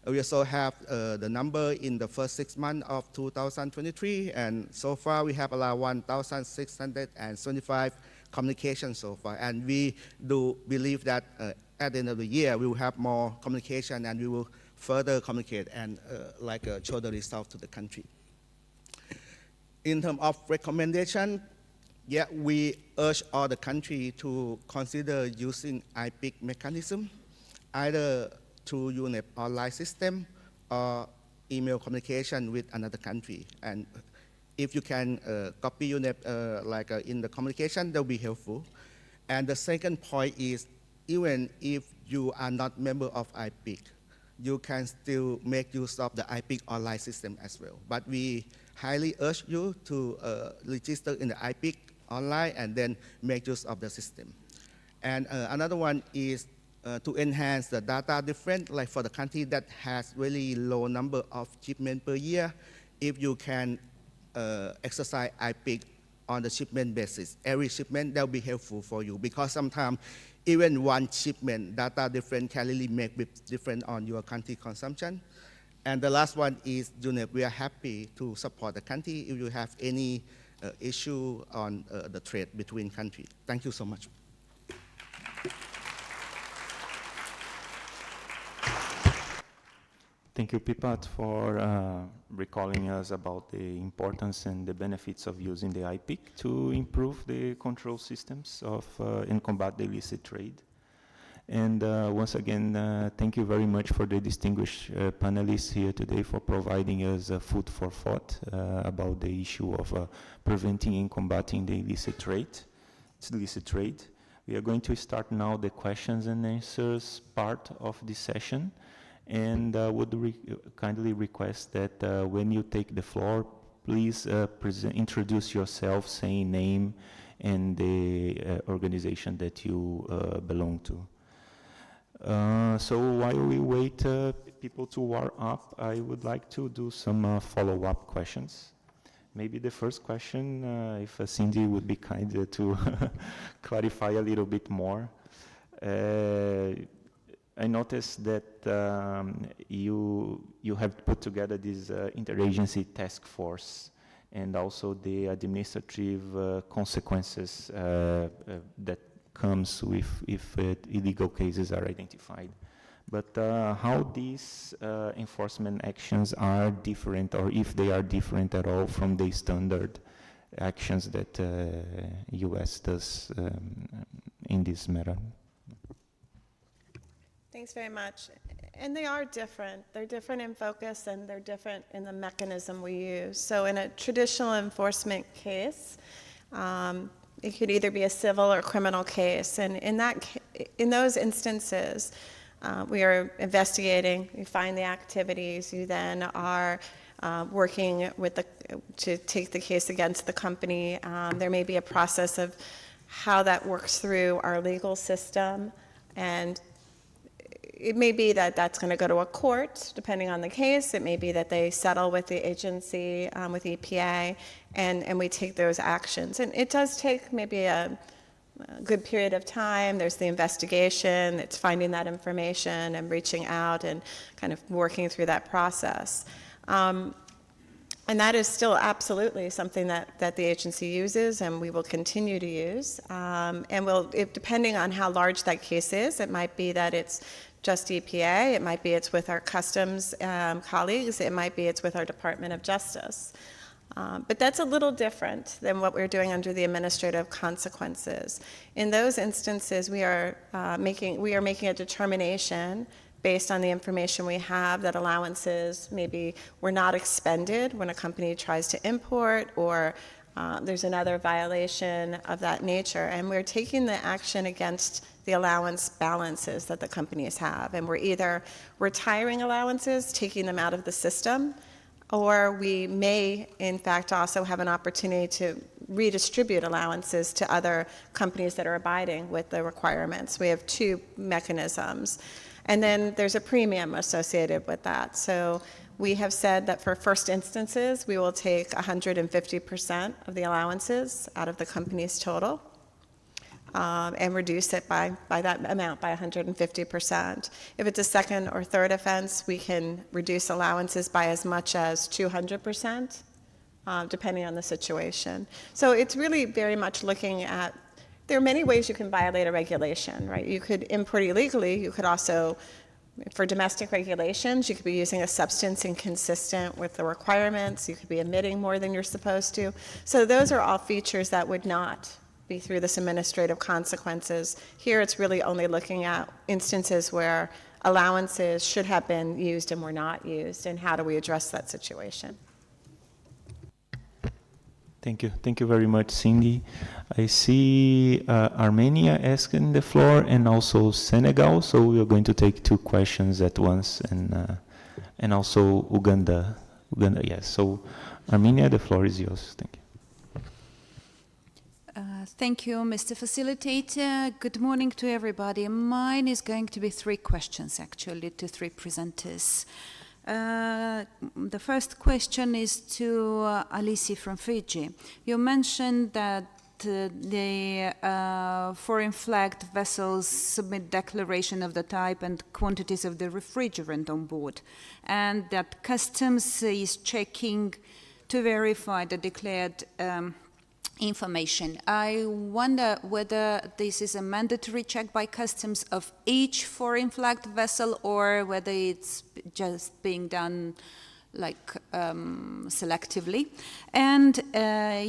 we also have the number in the first 6 months of 2023, and so far we have around 1,675 communications so far. And we do believe that at the end of the year we will have more communication, and we will further communicate and show the result to the country. In terms of recommendation, yeah, we urge all the country to consider using IPIC mechanism, either through UNEP online system or email communication with another country. And if you can copy UNEP in the communication, that will be helpful. And the second point is, even if you are not member of IPIC, you can still make use of the IPIC online system as well. But we highly urge you to register in the IPIC online and then make use of the system. And another one is to enhance the data difference, like for the country that has really low number of shipments per year, if you can exercise IPIC on the shipment basis. Every shipment, that will be helpful for you, because sometimes even one shipment, data difference can really make big difference on your country consumption. And the last one is, UNEP, we are happy to support the country if you have any issue on the trade between countries. Thank you so much. Thank you, Pipat, for recalling us about the importance and the benefits of using the IPIC to improve the control systems of and combat the illicit trade. And once again, thank you very much for the distinguished panelists here today for providing us food for thought about the issue of preventing and combating the illicit trade. We are going to start now the questions and answers part of this session. And would kindly request that when you take the floor, please introduce yourself, saying name and the organization that you belong to. So while we wait people to warm up, I would like to do some follow-up questions. Maybe the first question, if Cindy would be kind to clarify a little bit more. I noticed that you have put together this interagency task force and also the administrative consequences that comes with if illegal cases are identified. But how these enforcement actions are different, or if they are different at all from the standard actions that US does in this matter? Thanks very much. And they are different. They're different in focus, and they're different in the mechanism we use. So in a traditional enforcement case, it could either be a civil or criminal case. And in those instances, we are investigating, you find the activities, you then are working with to take the case against the company. There may be a process of how that works through our legal system, and it may be that that's going to go to a court, depending on the case. It may be that they settle with the agency, with EPA, and we take those actions. And it does take maybe a good period of time. There's the investigation, it's finding that information and reaching out and kind of working through that process. And that is still absolutely something that the agency uses, and we will continue to use. And depending on how large that case is, it might be that it's just EPA, it might be it's with our customs colleagues, it might be it's with our Department of Justice. But that's a little different than what we're doing under the administrative consequences. In those instances, we are making a determination based on the information we have that allowances maybe were not expended when a company tries to import, or there's another violation of that nature. And we're taking the action against the allowance balances that the companies have. And we're either retiring allowances, taking them out of the system, or we may, in fact, also have an opportunity to redistribute allowances to other companies that are abiding with the requirements. We have two mechanisms. And then there's a premium associated with that. So we have said that for first instances, we will take 150% of the allowances out of the company's total and reduce it by that amount, by 150%. If it's a second or third offense, we can reduce allowances by as much as 200%, depending on the situation. So it's really very much looking at, there are many ways you can violate a regulation, right? You could import illegally. You could also, for domestic regulations, you could be using a substance inconsistent with the requirements. You could be emitting more than you're supposed to. So those are all features that would not be through this administrative consequences. Here it's really only looking at instances where allowances should have been used and were not used, and how do we address that situation. Thank you. Thank you very much, Cindy. I see Armenia asking the floor and also Senegal, so we are going to take two questions at once, and also Uganda. Uganda, yes. So Armenia, the floor is yours. Thank you. Thank you, Mr. Facilitator. Good morning to everybody. Mine is going to be three questions, actually, to three presenters. The first question is to Alice from Fiji. You mentioned that the foreign flagged vessels submit declaration of the type and quantities of the refrigerant on board, and that customs is checking to verify the declared information. I wonder whether this is a mandatory check by customs of each foreign flagged vessel, or whether it's just being done like selectively. And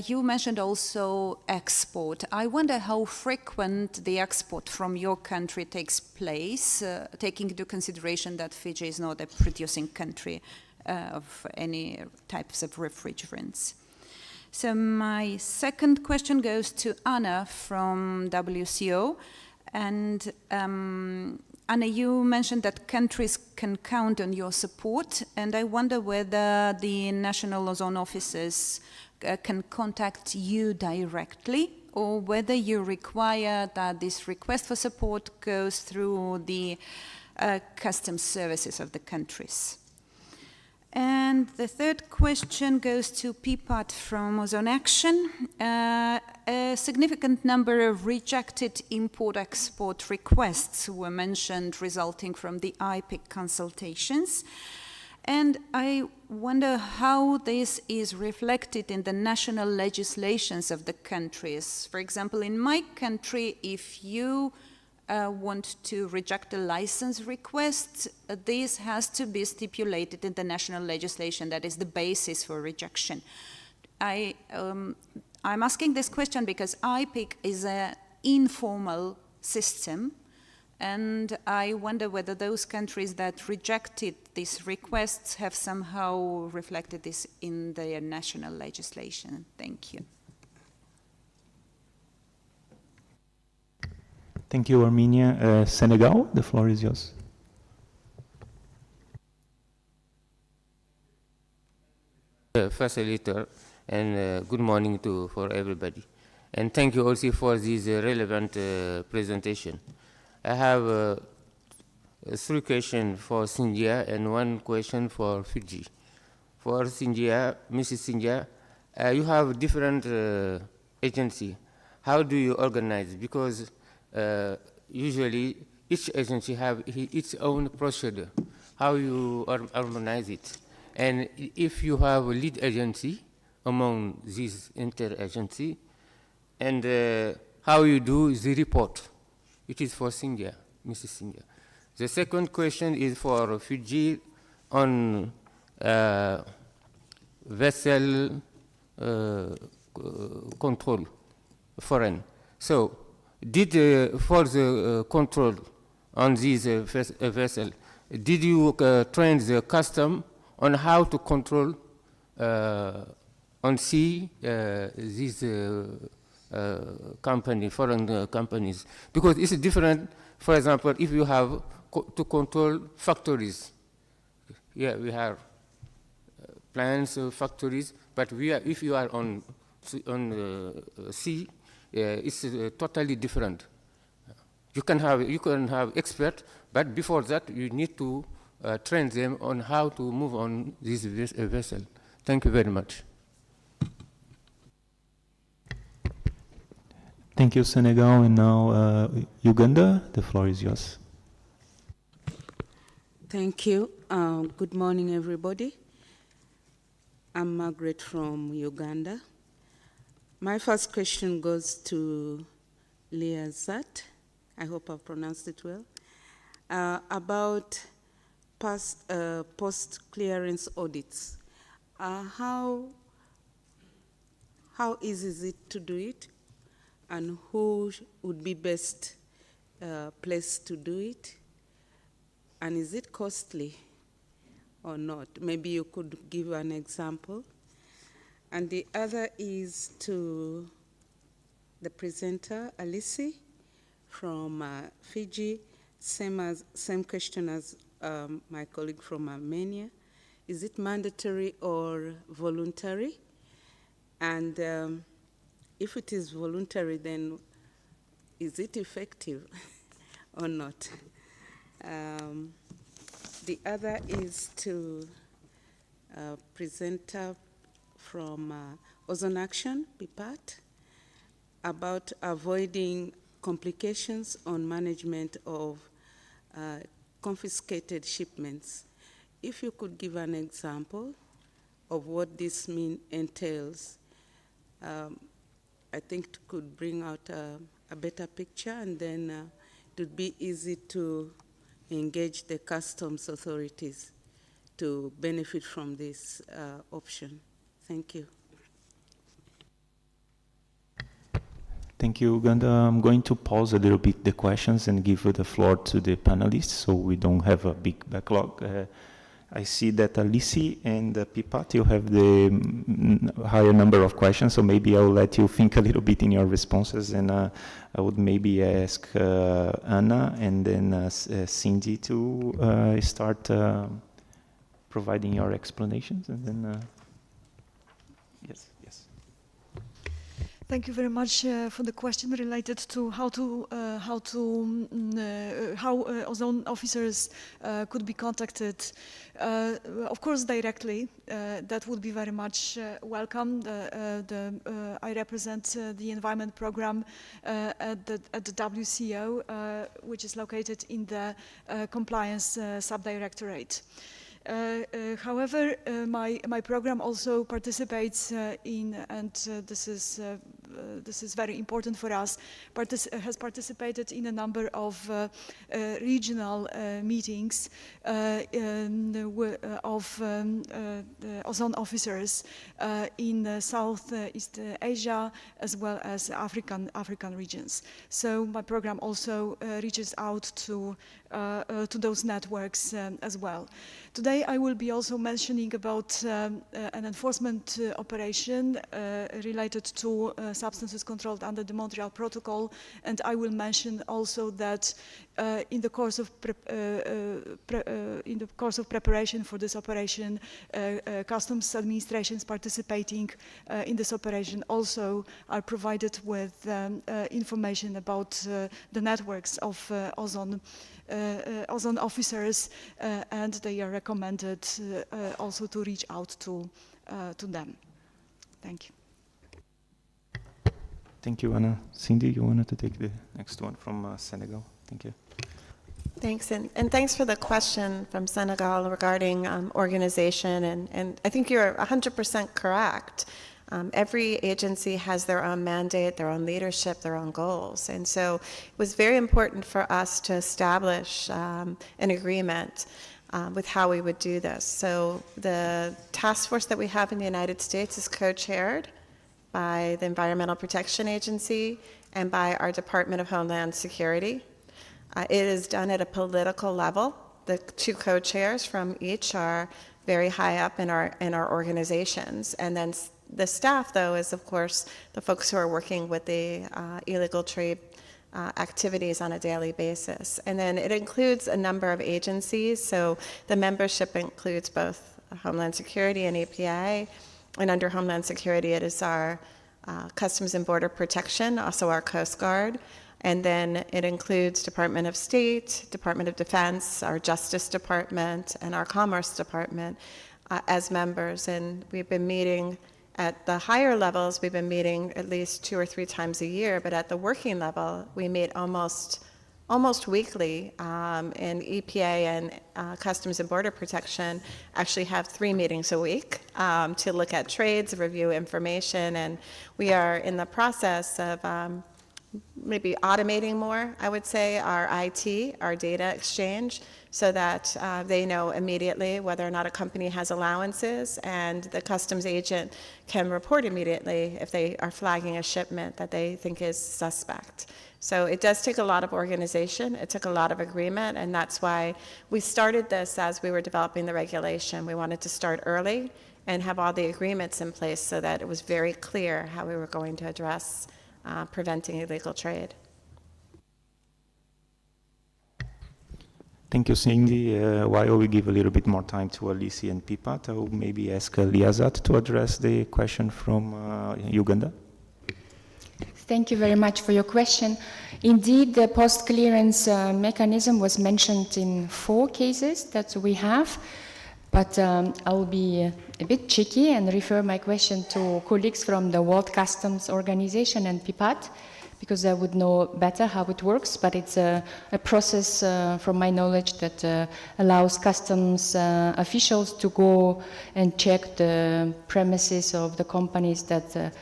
you mentioned also export. I wonder how frequent the export from your country takes place, taking into consideration that Fiji is not a producing country of any types of refrigerants. So my second question goes to Anna from WCO. And Anna, you mentioned that countries can count on your support, and I wonder whether the national ozone officers can contact you directly, or whether you require that this request for support goes through the customs services of the countries. And the third question goes to PPAT from Ozone Action. A significant number of rejected import-export requests were mentioned resulting from the IPIC consultations. And I wonder how this is reflected in the national legislations of the countries. For example, in my country, if you want to reject a license request, this has to be stipulated in the national legislation. That is the basis for rejection. I'm asking this question because IPIC is an informal system, and I wonder whether those countries that rejected these requests have somehow reflected this in their national legislation. Thank you. Thank you, Armenia. Senegal, the floor is yours. Facilitator, and good morning for everybody. And thank you also for this relevant presentation. I have three questions for Cynthia and one question for Fiji. For Cynthia, Mrs. Cynthia, you have different agencies. How do you organize? Because usually each agency have its own procedure, how you harmonize it. And if you have a lead agency among these inter-agency, and how you do the report. It is for Cynthia, Mrs. Cynthia. The second question is for Fiji on vessel control, foreign. So, for the control on this vessel, did you train the custom on how to control on sea these foreign companies? Because it's different, for example, if you have to control factories. Yeah, we have plants, factories, but if you are on sea, it's totally different. You can have experts, but before that you need to train them on how to move on this vessel. Thank you very much. Thank you, Senegal, and now Uganda. The floor is yours. Thank you. Good morning, everybody. I'm Margaret from Uganda. My first question goes to Liazat. I hope I've pronounced it well. About post-clearance audits. How easy is it to do it? And who would be best placed to do it? And is it costly or not? Maybe you could give an example. And the other is to the presenter, Alisi, from Fiji. Same question as my colleague from Armenia. Is it mandatory or voluntary? And if it is voluntary, then is it effective or not? The other is to presenter from Ozone Action, PIPAT, about avoiding complications on management of confiscated shipments. If you could give an example of what this entails, I think it could bring out a better picture, and then it would be easy to engage the customs authorities to benefit from this option. Thank you. Thank you, Uganda. I'm going to pause a little bit the questions and give the floor to the panelists so we don't have a big backlog. I see that Alisi and Pipat, you have the higher number of questions, so maybe I'll let you think a little bit in your responses, and I would maybe ask Anna and then Cindy to start providing your explanations, and then yes. Thank you very much for the question related to how ozone officers could be contacted. Of course, directly. That would be very much welcome. I represent the environment program at the WCO, which is located in the compliance subdirectorate. However, my program also participates in, and this is very important for us, has participated in a number of regional meetings of ozone officers in Southeast Asia as well as African regions. So my program also reaches out to those networks as well. Today I will be also mentioning about an enforcement operation related to substances controlled under the Montreal Protocol, and I will mention also that in the course of preparation for this operation, customs administrations participating in this operation also are provided with information about the networks of ozone officers, and they are recommended also to reach out to them. Thank you. Thank you, Anna. Cindy, you wanted to take the next one from Senegal? Thank you. Thanks, and thanks for the question from Senegal regarding organization, and I think you're 100% correct. Every agency has their own mandate, their own leadership, their own goals, and so it was very important for us to establish an agreement with how we would do this. So the task force that we have in the United States is co-chaired by the Environmental Protection Agency and by our Department of Homeland Security. It is done at a political level. The two co-chairs from each are very high up in our organizations, and then the staff, though, is of course the folks who are working with the illegal trade activities on a daily basis. And then it includes a number of agencies, so the membership includes both Homeland Security and EPA, and under Homeland Security it is our Customs and Border Protection, also our Coast Guard, and then it includes Department of State, Department of Defense, our Justice Department, and our Commerce Department as members, and we've been meeting at the higher levels, we've been meeting at least 2 or 3 times a year, but at the working level, we meet almost weekly, and EPA and Customs and Border Protection actually have 3 meetings a week to look at trades, review information, and we are in the process of maybe automating more, I would say, our IT, our data exchange, so that they know immediately whether or not a company has allowances, and the customs agent can report immediately if they are flagging a shipment that they think is suspect. So it does take a lot of organization, it took a lot of agreement, and that's why we started this as we were developing the regulation. We wanted to start early and have all the agreements in place so that it was very clear how we were going to address preventing illegal trade. Thank you, Cindy. While we give a little bit more time to Alicia and Pipat, I will maybe ask Liazat to address the question from Uganda. Thank you very much for your question. Indeed, the post-clearance mechanism was mentioned in 4 cases that we have, but I will be a bit cheeky and refer my question to colleagues from the World Customs Organization and PIPAT, because I would know better how it works, but it's a process, from my knowledge, that allows customs officials to go and check the premises of the companies that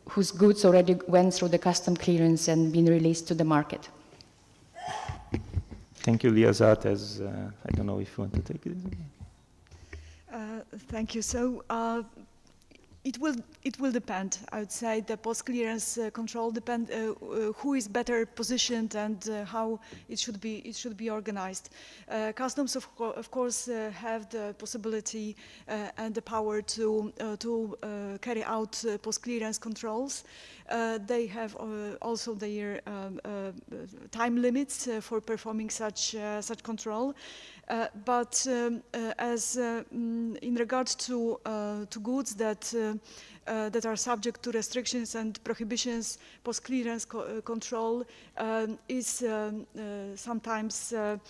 whose goods already went through the custom clearance and been released to the market. Thank you, Liazat. As I don't know if you want to take it. Thank you. So it will depend. I would say the post-clearance control depend who is better positioned and how it should be organized. Customs, of course, have the possibility and the power to carry out post-clearance controls. They have also their time limits for performing such control. But as in regards to goods that are subject to restrictions and prohibitions, post-clearance control is sometimes a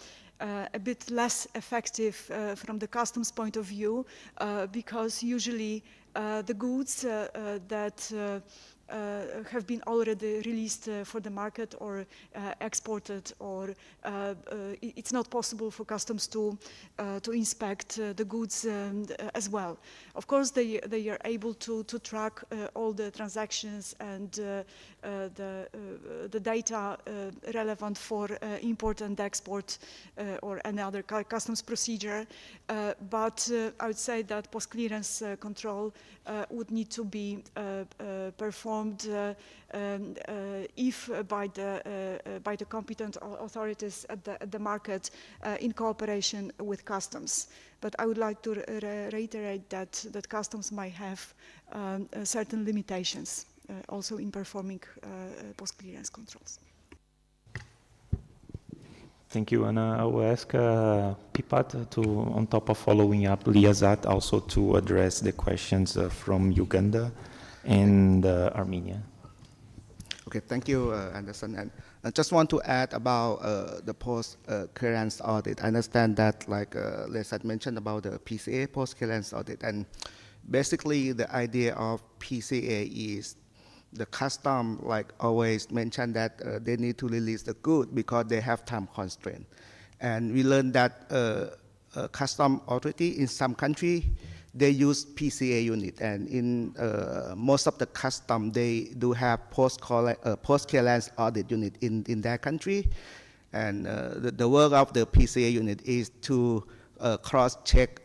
bit less effective from the customs point of view, because usually the goods that have been already released for the market or exported, or it's not possible for customs to inspect the goods as well. Of course, they are able to track all the transactions and the data relevant for import and export or any other customs procedure, but I would say that post-clearance control would need to be performed if by the competent authorities at the market in cooperation with customs. But I would like to reiterate that customs might have certain limitations also in performing post-clearance controls. Thank you, Anna. I will ask Pipat to, on top of following up, Liazat also to address the questions from Uganda and Armenia. Okay, thank you, Anderson. And I just want to add about the post-clearance audit. I understand that, like Les had mentioned about the PCA post-clearance audit, and basically the idea of PCA is the custom, like always mentioned, that they need to release the good because they have time constraint. And we learned that custom authority in some country, they use PCA unit, and in most of the custom, they do have post-clearance audit unit in their country. And the work of the PCA unit is to cross-check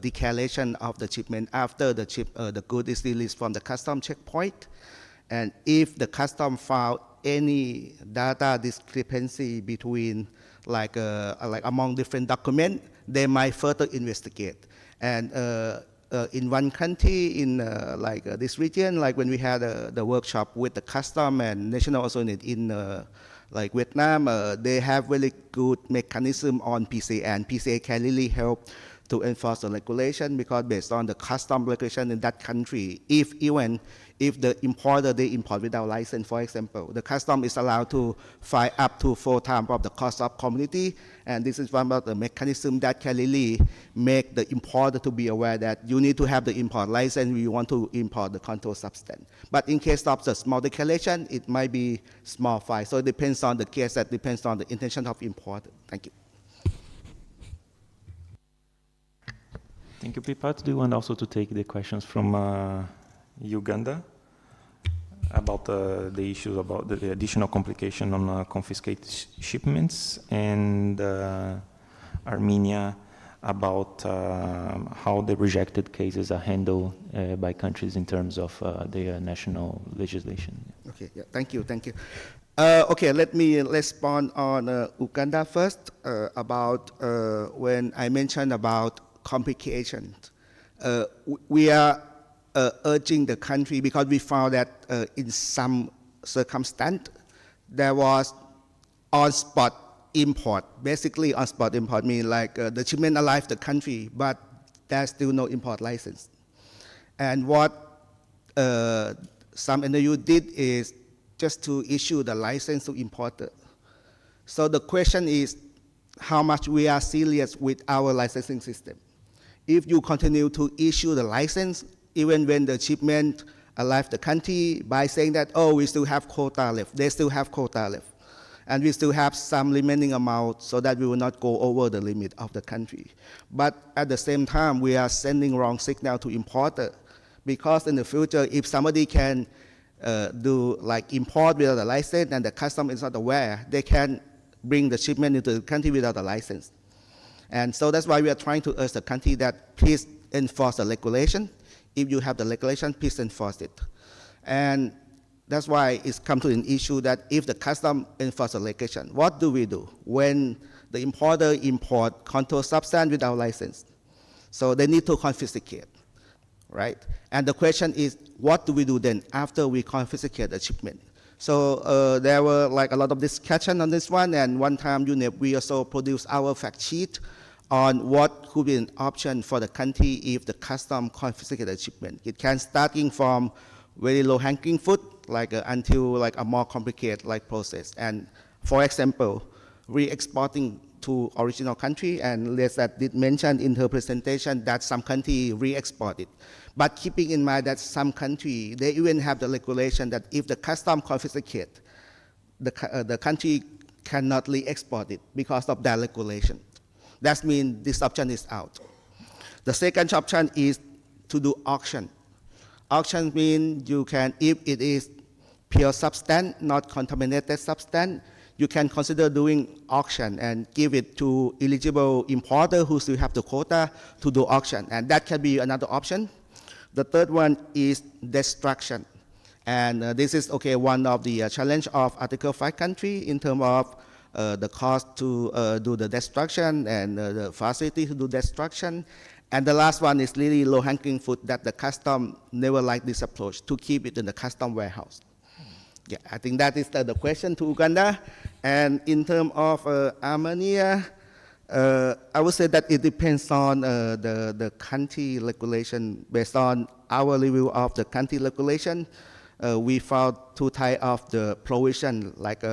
declaration of the shipment after the good is released from the custom checkpoint. And if the custom found any data discrepancy between like among different documents, they might further investigate. And in one country in this region, like when we had the workshop with the custom and national authority in like Vietnam, they have really good mechanism on PCA, and PCA can really help to enforce the regulation, because based on the custom regulation in that country, even if the importer, they import without license, for example, the custom is allowed to fine up to 4 times of the cost of commodity. And this is one of the mechanisms that can really make the importer to be aware that you need to have the import license if you want to import the controlled substance. But in case of the small declaration, it might be small fine. So it depends on the case, that depends on the intention of importer. Thank you. Thank you, Pipat. Do you want also to take the questions from Uganda? about the issues about the additional complication on confiscated shipments, and Armenia about how the rejected cases are handled by countries in terms of their national legislation. Okay, yeah, thank you. Okay, let me respond on Uganda first about when I mentioned about complications. We are urging the country because we found that in some circumstance there was on-spot import. Basically, on-spot import means like the shipment arrived the country, but there's still no import license. And what some NAU did is just to issue the license to importer. So the question is how much we are serious with our licensing system. If you continue to issue the license, even when the shipment arrives the country by saying that, oh, we still have quota left, they still have quota left, and we still have some remaining amount so that we will not go over the limit of the country. But at the same time, we are sending wrong signal to importer, because in the future, if somebody can do like import without a license and the custom is not aware, they can bring the shipment into the country without a license. And so that's why we are trying to urge the country that please enforce the regulation. If you have the regulation, please enforce it. And that's why it's come to an issue that if the custom enforce the regulation, what do we do when the importer import controlled substance without license? So they need to confiscate, right? And the question is, what do we do then after we confiscate the shipment? So there were like a lot of discussion on this one, and one time UNEP, we also produced our fact sheet on what could be an option for the country if the custom confiscated the shipment. It can starting from very low-hanging fruit, like until like a more complicated like process. And for example, re-exporting to original country, and Lisa did mention in her presentation that some country re-exported. But keeping in mind that some country, they even have the regulation that if the custom confiscate, the country cannot re-export it because of that regulation. That means this option is out. The second option is to do auction. Auction means you can, if it is pure substance, not contaminated substance, you can consider doing auction and give it to eligible importer who still have the quota to do auction. And that can be another option. The third one is destruction. And this is one of the challenge of Article 5 country in terms of the cost to do the destruction and the facility to do destruction. And the last one is really low-hanging fruit that the custom never liked this approach, to keep it in the custom warehouse. Yeah, I think that is the question to Uganda. And in terms of Armenia, I would say that it depends on the country regulation. Based on our review of the country regulation, we found two types of the provision. Like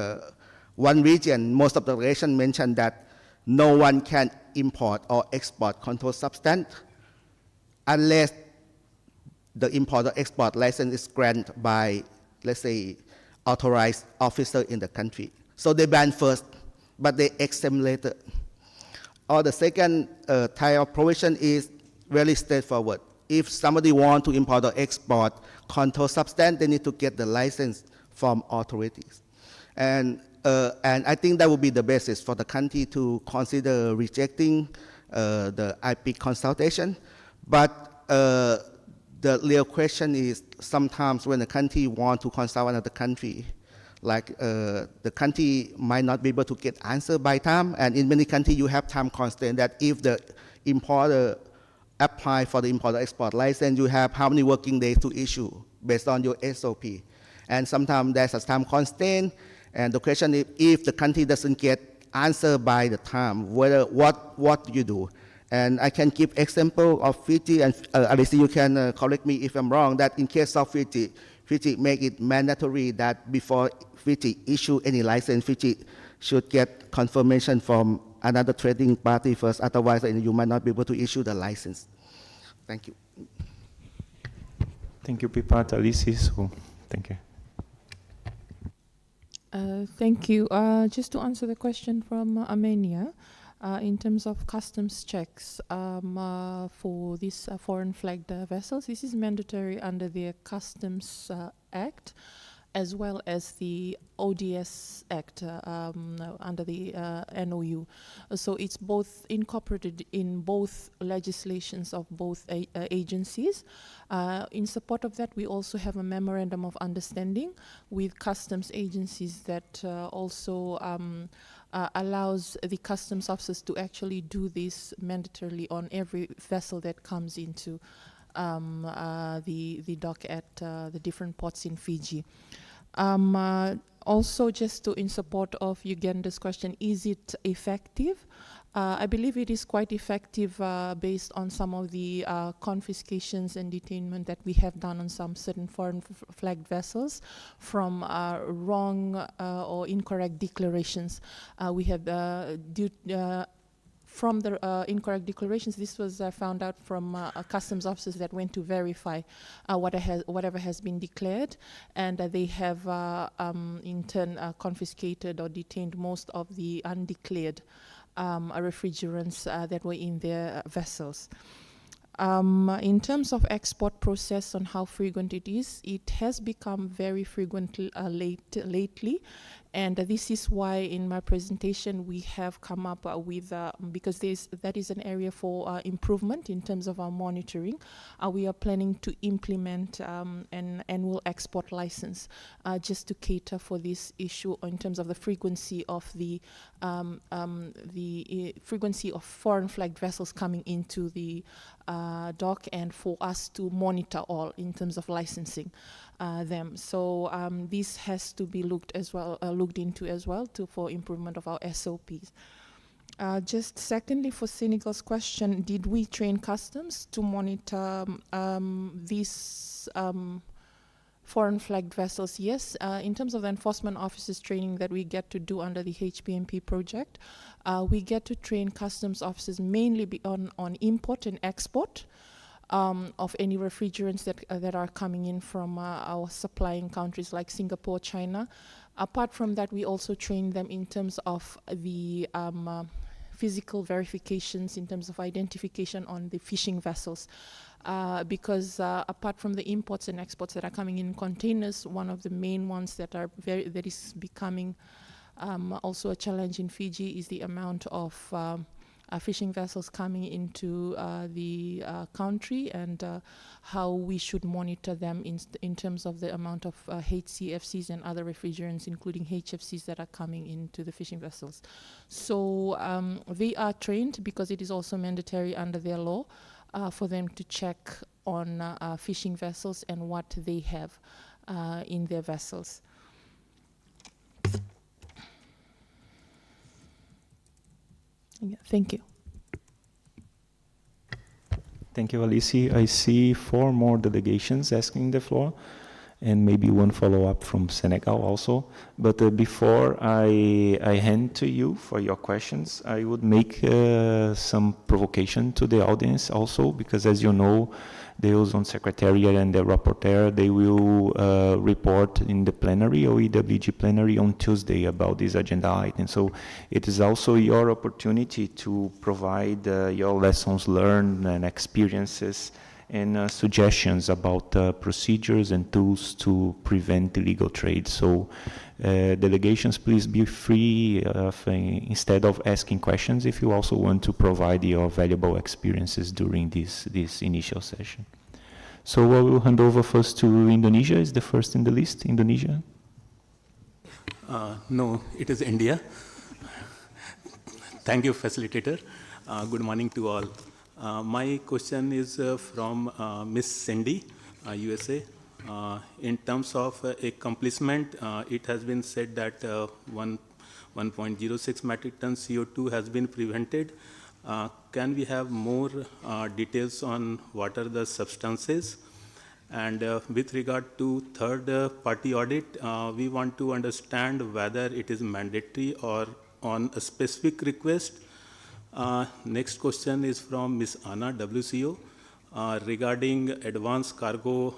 one region, most of the regulation mentioned that no one can import or export controlled substance unless the import or export license is granted by, let's say, authorized officer in the country. So they ban first, but they exempt later. Or the second type of provision is very straightforward. If somebody wants to import or export controlled substance, they need to get the license from authorities. And I think that would be the basis for the country to consider rejecting the IP consultation. But the real question is sometimes when the country wants to consult another country, like the country might not be able to get answer by time, and in many countries you have time constraint that if the importer apply for the import-export license, you have how many working days to issue based on your SOP. And sometimes there's a time constraint, and the question is if the country doesn't get answer by the time, what do you do? And I can give example of Fiji, and Alicia, you can correct me if I'm wrong, that in case of Fiji make it mandatory that before Fiji issue any license, Fiji should get confirmation from another trading party first, otherwise you might not be able to issue the license. Thank you. Thank you, Pipat. Alicia, so thank you. Thank you. Just to answer the question from Armenia, in terms of customs checks for these foreign flagged vessels, this is mandatory under the Customs Act. as well as the ODS Act under the NOU. So it's both incorporated in both legislations of both agencies. In support of that, we also have a memorandum of understanding with customs agencies that also allows the customs officers to actually do this mandatorily on every vessel that comes into the dock at the different ports in Fiji. Also, just to in support of Uganda's question, is it effective? I believe it is quite effective based on some of the confiscations and detainment that we have done on some certain foreign flagged vessels from wrong or incorrect declarations. We have from the incorrect declarations, this was found out from customs officers that went to verify whatever has been declared, and they have in turn confiscated or detained most of the undeclared refrigerants that were in their vessels. In terms of export process on how frequent it has become very frequent lately. And this is why in my presentation we have come up with, because that is an area for improvement in terms of our monitoring, we are planning to implement an annual export license just to cater for this issue in terms of the frequency of the frequency of foreign flagged vessels coming into the dock, and for us to monitor all in terms of licensing them. So this has to be looked into as well for improvement of our SOPs. Just secondly, for Senegal's question, did we train customs to monitor these foreign flagged vessels? Yes, in terms of the enforcement officers training that we get to do under the HPMP project, we get to train customs officers mainly on import and export of any refrigerants that are coming in from our supplying countries like Singapore, China. Apart from that, we also train them in terms of the physical verifications, in terms of identification on the fishing vessels. Because apart from the imports and exports that are coming in containers, one of the main ones that is becoming also a challenge in Fiji is the amount of fishing vessels coming into the country, and how we should monitor them in terms of the amount of HCFCs and other refrigerants, including HFCs, that are coming into the fishing vessels. So they are trained, because it is also mandatory under their law for them to check on fishing vessels and what they have in their vessels. Yeah, thank you. Thank you, Alice. I see 4 more delegations asking the floor, and maybe one follow-up from Senegal also. But before I hand to you for your questions, I would make some provocation to the audience also, because as you know, the Ozone Secretariat and the rapporteur, they will report in the plenary, OEWG plenary, on Tuesday about this agenda item. So it is also your opportunity to provide your lessons learned and experiences and suggestions about procedures and tools to prevent illegal trade. So delegations, please be free instead of asking questions, if you also want to provide your valuable experiences during this initial session. So I will hand over first to Indonesia. Is the first in the list, Indonesia? No, it is India. Thank you, facilitator. Good morning to all. My question is from Miss Cindy, USA. In terms of accomplishment, it has been said that 1.06 metric ton CO2 has been prevented. Can we have more details on what are the substances? And with regard to third-party audit, we want to understand whether it is mandatory or on a specific request. Next question is from Ms. Anna, WCO, regarding advanced cargo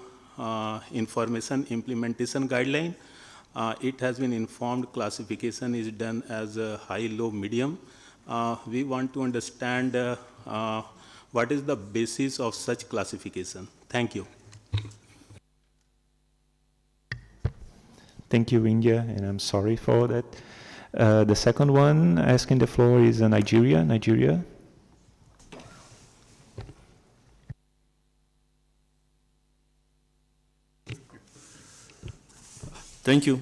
information implementation guideline. It has been informed classification is done as a high, low, medium. We want to understand what is the basis of such classification. Thank you. Thank you, India, and I'm sorry for that. The second one asking the floor is Nigeria. Nigeria. Thank you.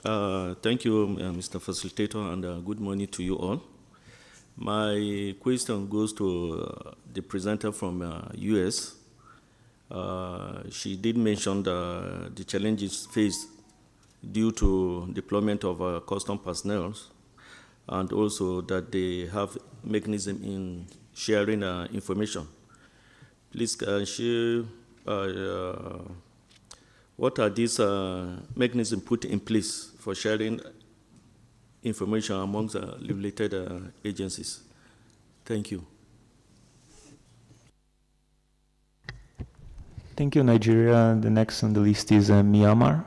Thank you, Mr. Facilitator, and good morning to you all. My question goes to the presenter from US. She did mention the challenges faced due to deployment of custom personnel, and also that they have mechanism in sharing information. Please share what are these mechanisms put in place for sharing information amongst related agencies? Thank you. Thank you, Nigeria. The next on the list is Myanmar.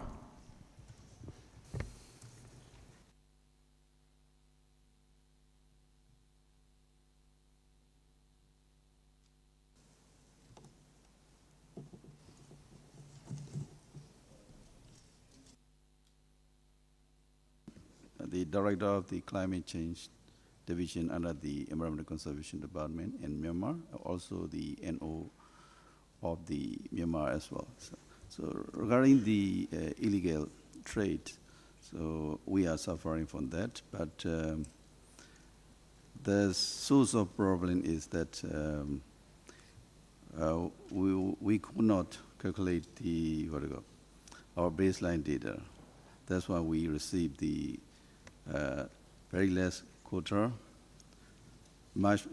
The Director of the Climate Change Division under the Environmental Conservation Department in Myanmar, also the NO of the Myanmar as well. So regarding the illegal trade, so we are suffering from that, but the source of problem is that we could not calculate our baseline data. That's why we received the very less quota, much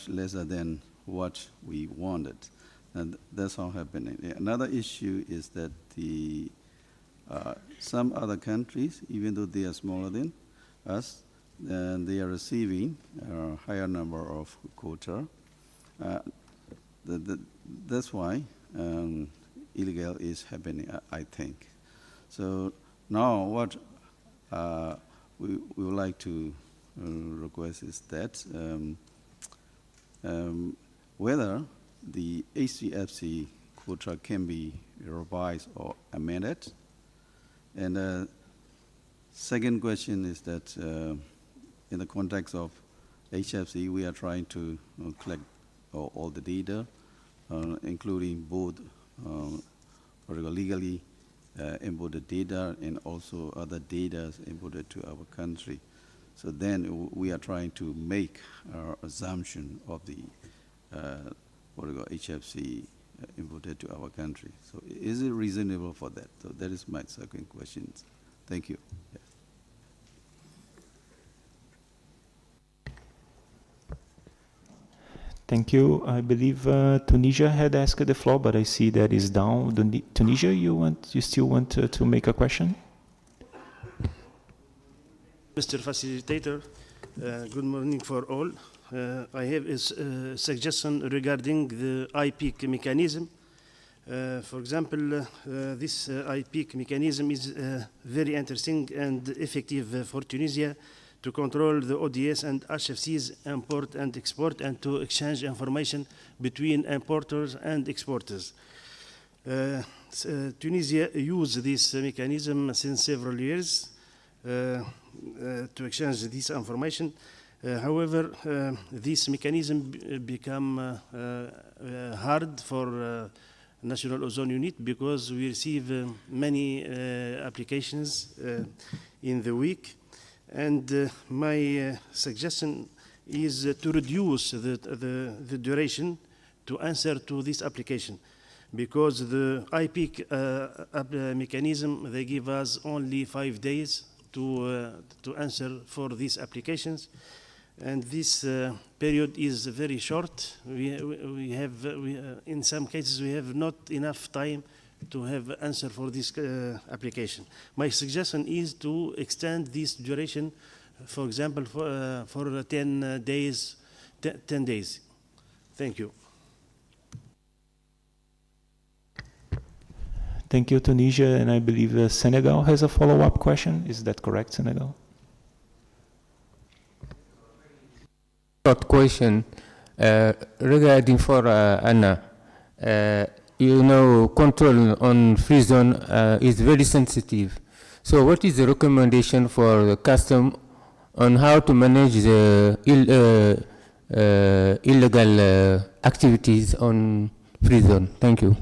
lesser than what we wanted. And that's all happening. Another issue is that the some other countries, even though they are smaller than us, they are receiving a higher number of quota. That's why illegal is happening, I think. So now what we would like to request is that whether the HCFC quota can be revised or amended. And second question is that in the context of HFC, we are trying to collect all the data, including both legally imported data and also other data imported to our country. So then we are trying to make our assumption of the HFC imported to our country. So is it reasonable for that? So that is my second question. Thank you. Yes. Thank you. I believe Tunisia had asked the floor, but I see that is down. Tunisia, you still want to make a question? Mr. Facilitator, good morning for all. I have a suggestion regarding the IPEC mechanism. For example, this IPEC mechanism is very interesting and effective for Tunisia to control the ODS and HFC's import and export and to exchange information between importers and exporters. Tunisia used this mechanism since several years to exchange this information. However, this mechanism become hard for National Ozone Unit because we receive many applications in the week. And my suggestion is to reduce the duration to answer to this application, because the IPEC mechanism, they give us only 5 days to answer for these applications, and this period is very short. We have in some cases we have not enough time to have answer for this application. My suggestion is to extend this duration, for example, for 10 days. 10 days. Thank you. Thank you, Tunisia, and I believe Senegal has a follow-up question. Is that correct, Senegal? Short question regarding for Anna. You know, control on free zone is very sensitive. So what is the recommendation for the custom on how to manage the illegal activities on free zone? Thank you.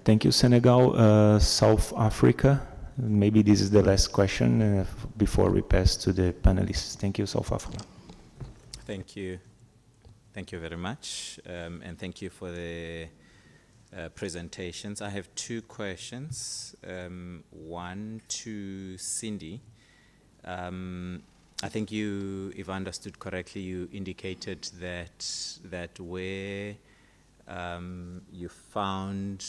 Thank you, Senegal. South Africa. Maybe this is the last question before we pass to the panelists. Thank you, South Africa. Thank you. Thank you very much. And thank you for the presentations. I have two questions. One to Cindy. I think you, if I understood correctly, you indicated that where you found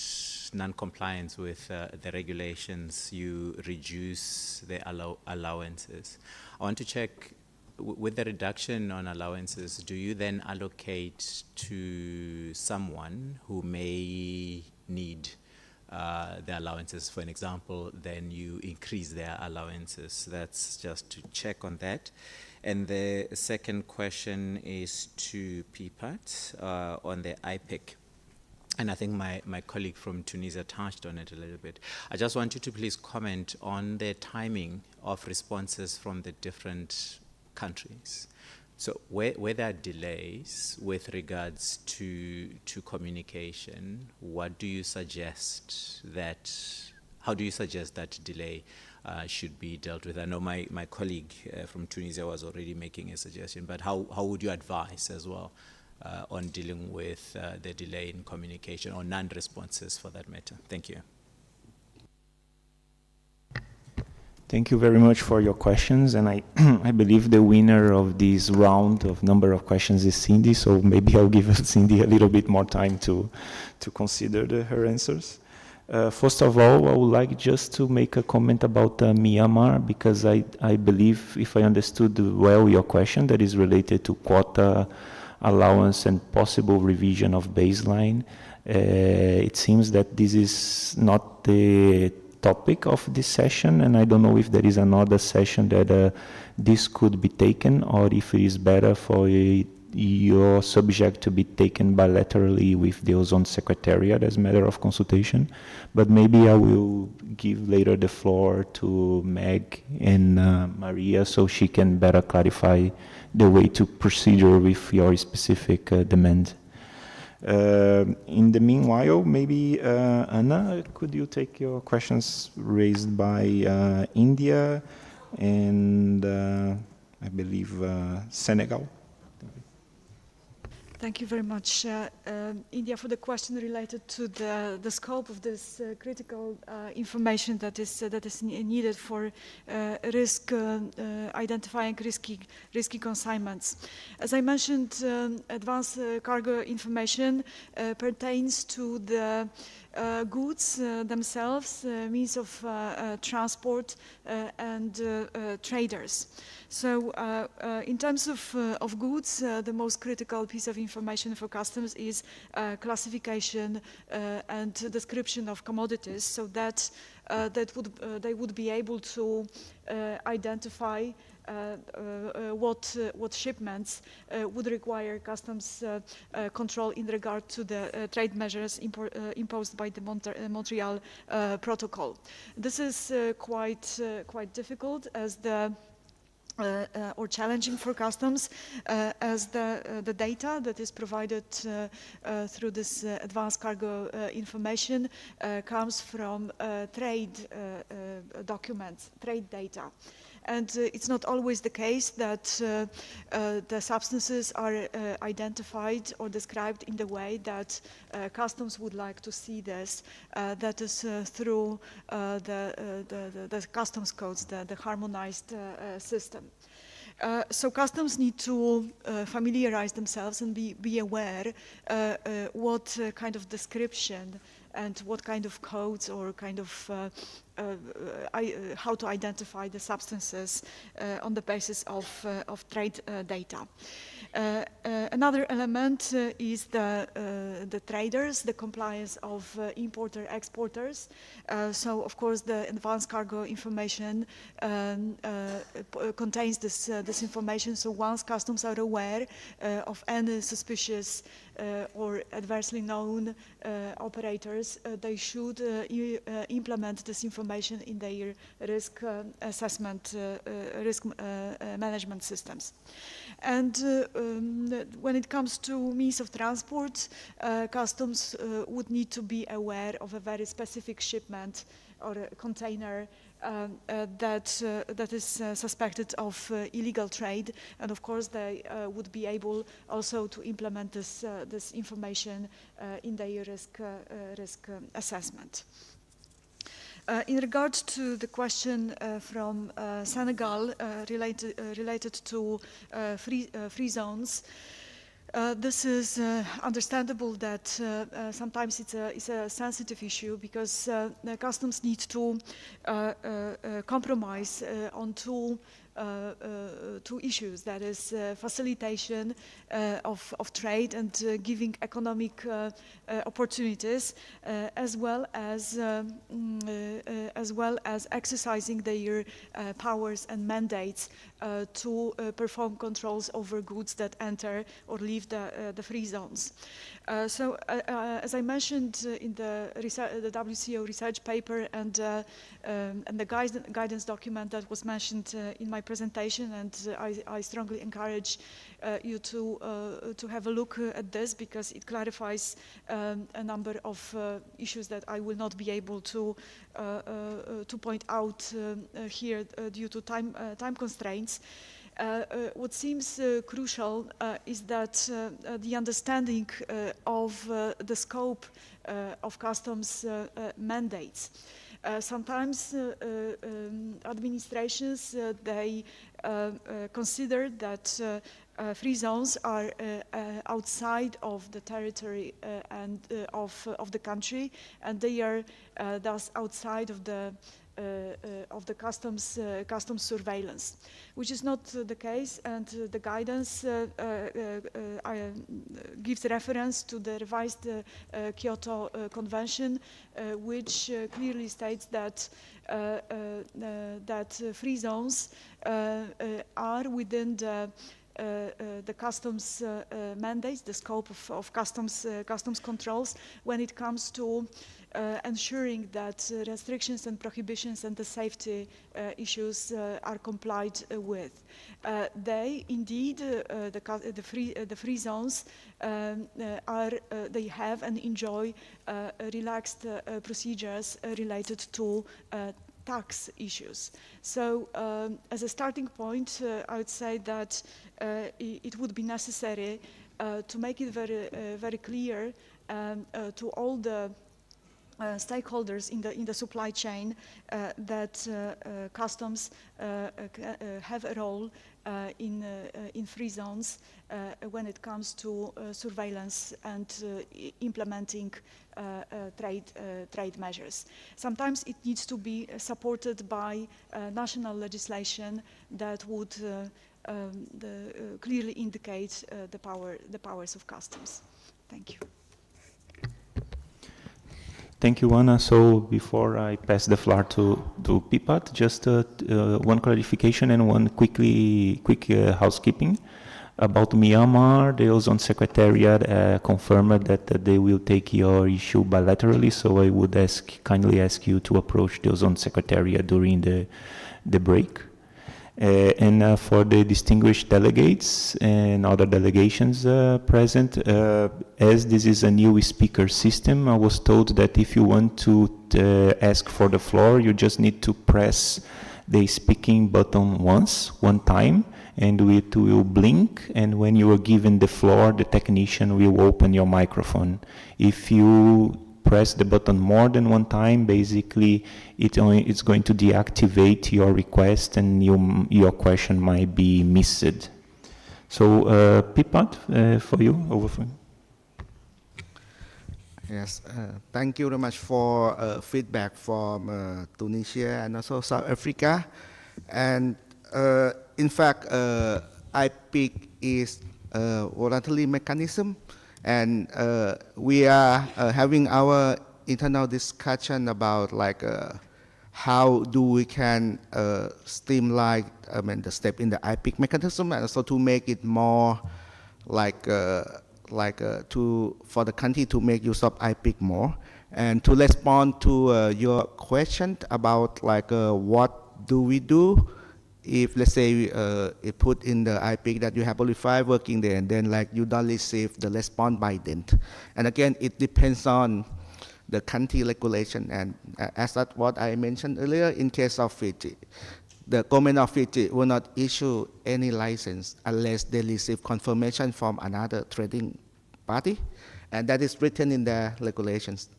non-compliance with the regulations, you reduce the allowances. I want to check, with the reduction on allowances, do you then allocate to someone who may need the allowances, for an example, then you increase their allowances? That's just to check on that. And the second question is to PPAT on the IPIC. And I think my colleague from Tunisia touched on it a little bit. I just want you to please comment on the timing of responses from the different countries. So where there are delays with regards to communication, what do you suggest that, how do you suggest that delay should be dealt with? I know my colleague from Tunisia was already making a suggestion, but how would you advise as well on dealing with the delay in communication or non-responses for that matter? Thank you. Thank you very much for your questions, and I believe the winner of this round of number of questions is Cindy, so maybe I'll give Cindy a little bit more time to consider her answers. First of all, I would like just to make a comment about Myanmar, because I believe, if I understood well your question, that is related to quota allowance and possible revision of baseline. It seems that this is not the topic of this session, and I don't know if there is another session that this could be taken, or if it is better for your subject to be taken bilaterally with the Ozone Secretariat as a matter of consultation. But maybe I will give later the floor to Meg and Maria, so she can better clarify the way to procedure with your specific demand. In the meanwhile, maybe Anna, could you take your questions raised by India and I believe Senegal? Thank you very much, India, for the question related to the scope of this critical information that is needed for identifying risky consignments. As I mentioned, advanced cargo information pertains to the goods themselves, means of transport, and traders. So in terms of goods, the most critical piece of information for customs is classification and description of commodities, so that they would be able to identify what shipments would require customs control in regard to the trade measures imposed by the Montreal Protocol. This is quite difficult as or challenging for customs, as the data that is provided through this advanced cargo information comes from trade documents, trade data. And it's not always the case that the substances are identified or described in the way that customs would like to see this. That is through the customs codes, the harmonized system. So customs need to familiarize themselves and be aware what kind of description and what kind of codes or kind of how to identify the substances on the basis of trade data. Another element is the traders, the compliance of importer-exporters. So, of course, the advanced cargo information contains this information. So once customs are aware of any suspicious or adversely known operators, they should implement this information in their risk assessment, risk management systems. And when it comes to means of transport, customs would need to be aware of a very specific shipment or a container that is suspected of illegal trade, and of course they would be able also to implement this information in their risk assessment. In regard to the question from Senegal related to free zones, this is understandable that sometimes it's a sensitive issue because the customs need to compromise on two issues, that is facilitation of trade and giving economic opportunities, as well as exercising their powers and mandates to perform controls over goods that enter or leave the free zones. So, as I mentioned in the WCO research paper and the guidance document that was mentioned in my presentation, and I strongly encourage you to have a look at this because it clarifies a number of issues that I will not be able to point out here due to time constraints. What seems crucial is that the understanding of the scope of customs mandates. Sometimes administrations they consider that free zones are outside of the territory and of the country, and they are thus outside of the customs surveillance, which is not the case, and the guidance gives reference to the revised Kyoto Convention, which clearly states that free zones are within the customs mandates, the scope of customs controls when it comes to ensuring that restrictions and prohibitions and the safety issues are complied with. They indeed, the free zones they have and enjoy relaxed procedures related to tax issues. So as a starting point, I would say that it would be necessary to make it very clear to all the stakeholders in the supply chain that customs have a role in free zones when it comes to surveillance and implementing trade measures. Sometimes it needs to be supported by national legislation that would clearly indicate the powers of customs. Thank you. Thank you, Anna. So before I pass the floor to Pipat, just one clarification and one quick housekeeping. About Myanmar, the Ozone Secretariat confirmed that they will take your issue bilaterally, so I would kindly ask you to approach the Ozone Secretariat during the break. And for the distinguished delegates and other delegations present, as this is a new speaker system, I was told that if you want to ask for the floor, you just need to press the speaking button one time, and it will blink, and when you are given the floor, the technician will open your microphone. If you press the button more than one time, basically it's going to deactivate your request and your question might be missed. So Pipat, for you, over for you. Yes, thank you very much for feedback from Tunisia and also South Africa. And in fact, IPIC is a voluntary mechanism, and we are having our internal discussion about like how do we can streamline the step in the IPIC mechanism, and also to make it more like for the country to make use of IPIC more. And to respond to your question about like what do we do if, let's say, it put in the IPIC that you have only 5 working there, and then like you don't receive the response by then. And again, it depends on the country regulation. And as that what I mentioned earlier, in case of Fiji, the government of Fiji will not issue any license unless they receive confirmation from another trading party, and that is written in the regulations.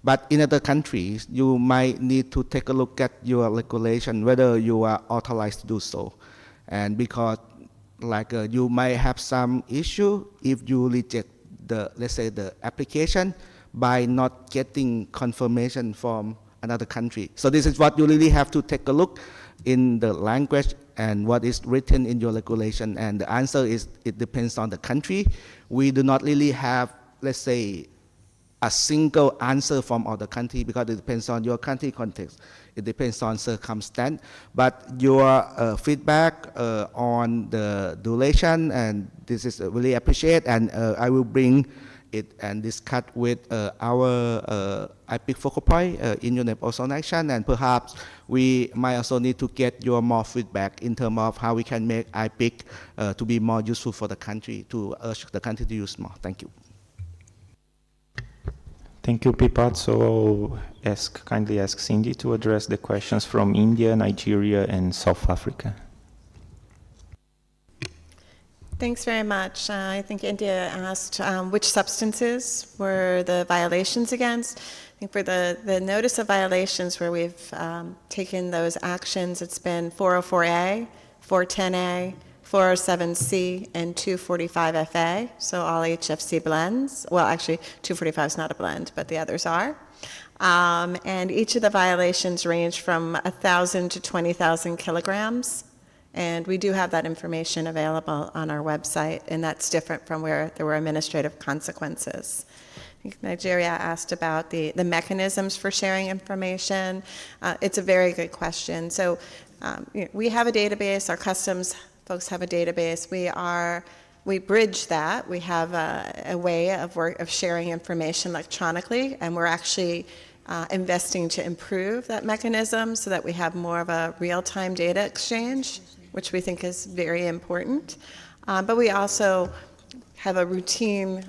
But in other countries, you might need to take a look at your regulation, whether you are authorized to do so. And because like you might have some issue if you reject the, let's say, the application by not getting confirmation from another country. So this is what you really have to take a look in the language and what is written in your regulation. And the answer is it depends on the country. We do not really have, let's say, a single answer from other country because it depends on your country context. It depends on circumstance. But your feedback on the duration, and this is really appreciated, and I will bring it and discuss with our IPIC focal point in UNEP also in action, and perhaps we might also need to get your more feedback in terms of how we can make IPIC to be more useful for the country, to urge the country to use more. Thank you. Thank you, Pipat. So kindly ask Cindy to address the questions from India, Nigeria, and South Africa. Thanks very much. I think India asked which substances were the violations against. I think for the notice of violations where we've taken those actions, it's been 404A, 410A, 407C, and 245FA, so all HFC blends. Well, actually, 245 is not a blend, but the others are. And each of the violations range from 1,000 to 20,000 kilograms. And we do have that information available on our website, and that's different from where there were administrative consequences. I think Nigeria asked about the mechanisms for sharing information. It's a very good question. So we have a database, our customs folks have a database. We bridge that. We have a way of sharing information electronically, and we're actually investing to improve that mechanism so that we have more of a real-time data exchange, which we think is very important. But we also have a routine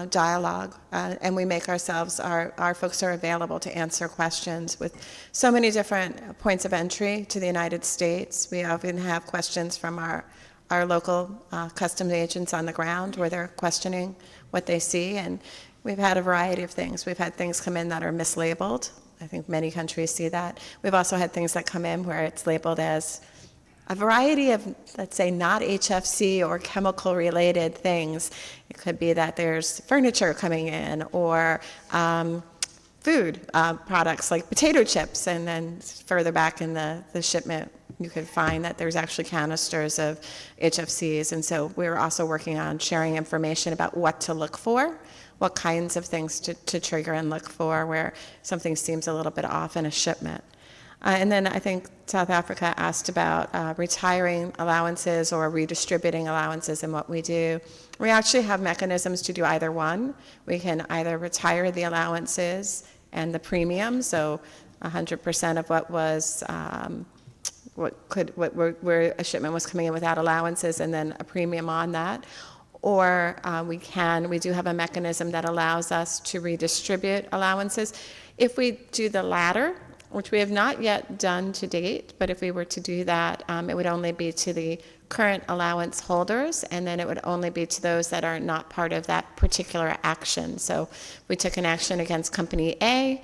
dialogue, and we make ourselves, our folks are available to answer questions with so many different points of entry to the United States. We often have questions from our local customs agents on the ground where they're questioning what they see, and we've had a variety of things. We've had things come in that are mislabeled. I think many countries see that. We've also had things that come in where it's labeled as a variety of, let's say, not HFC or chemical-related things. It could be that there's furniture coming in, or food products like potato chips, and then further back in the shipment, you could find that there's actually canisters of HFCs. And so we're also working on sharing information about what to look for, what kinds of things to trigger and look for where something seems a little bit off in a shipment. And then I think South Africa asked about retiring allowances or redistributing allowances and what we do. We actually have mechanisms to do either one. We can either retire the allowances and the premium, so 100% of what was where a shipment was coming in without allowances, and then a premium on that. Or we do have a mechanism that allows us to redistribute allowances. If we do the latter, which we have not yet done to date, but if we were to do that, it would only be to the current allowance holders, and then it would only be to those that are not part of that particular action. So if we took an action against company A,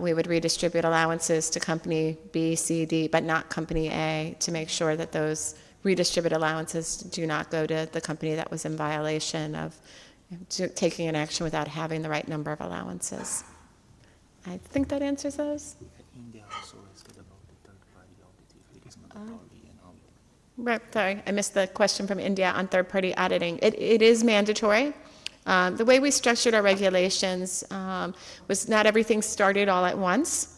we would redistribute allowances to company B, C, D, but not company A, to make sure that those redistributed allowances do not go to the company that was in violation of taking an action without having the right number of allowances. I think that answers those. India also asked about the third-party audit, if it is mandatory and how. Right, sorry, I missed the question from India on third-party auditing. It is mandatory. The way we structured our regulations was not everything started all at once.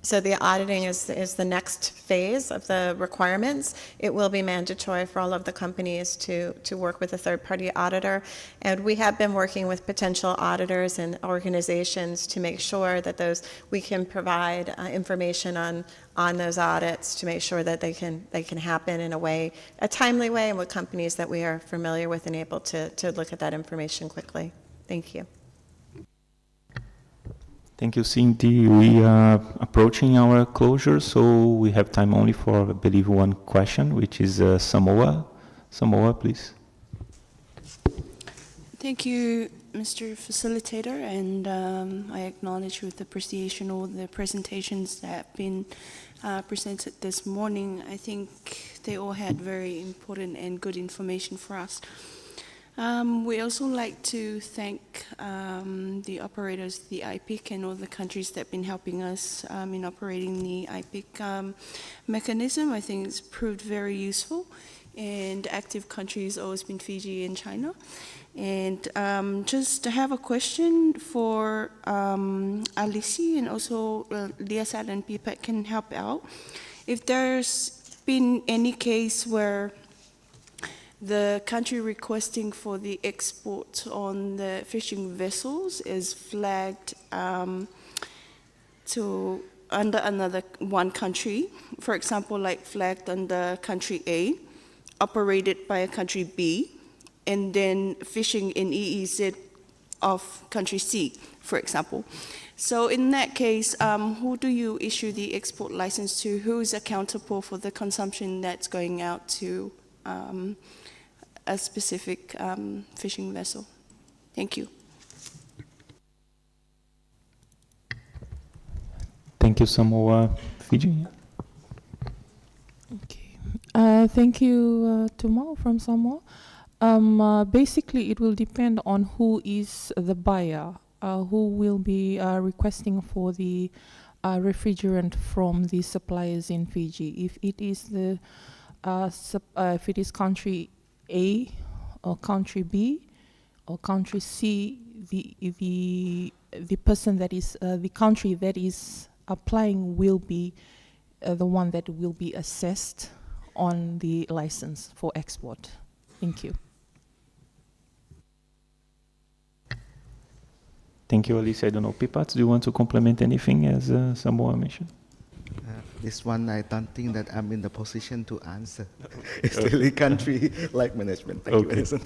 So the auditing is the next phase of the requirements. It will be mandatory for all of the companies to work with a third-party auditor. And we have been working with potential auditors and organizations to make sure that we can provide information on those audits to make sure that they can happen in a timely way, and with companies that we are familiar with and able to look at that information quickly. Thank you. Thank you, Cindy. We are approaching our closure, so we have time only for, I believe, one question, which is Samoa. Samoa, please. Thank you, Mr. Facilitator, and I acknowledge with appreciation all the presentations that have been presented this morning. I think they all had very important and good information for us. We also like to thank the operators, the IPIC, and all the countries that have been helping us in operating the IPIC mechanism. I think it's proved very useful, and active countries always been Fiji and China. And just to have a question for Alicia, and also Liasat and PPAC can help out. If there's been any case where the country requesting for the export on the fishing vessels is flagged to under another one country, for example, like flagged under country A, operated by a country B, and then fishing in EEZ of country C, for example. So in that case, who do you issue the export license to? Who is accountable for the consumption that's going out to a specific fishing vessel? Thank you. Thank you, Samoa. Fiji? Okay. Thank you, Tumal from Samoa. Basically, it will depend on who is the buyer, who will be requesting for the refrigerant from the suppliers in Fiji. If it is the if it is country A or country B or country C, the person that is the country that is applying will be the one that will be assessed on the license for export. Thank you. Thank you, Alicia. I don't know, Pipats, do you want to complement anything as Samoa mentioned? This one, I don't think that I'm in the position to answer. It's really country like management. Thank you, Edison.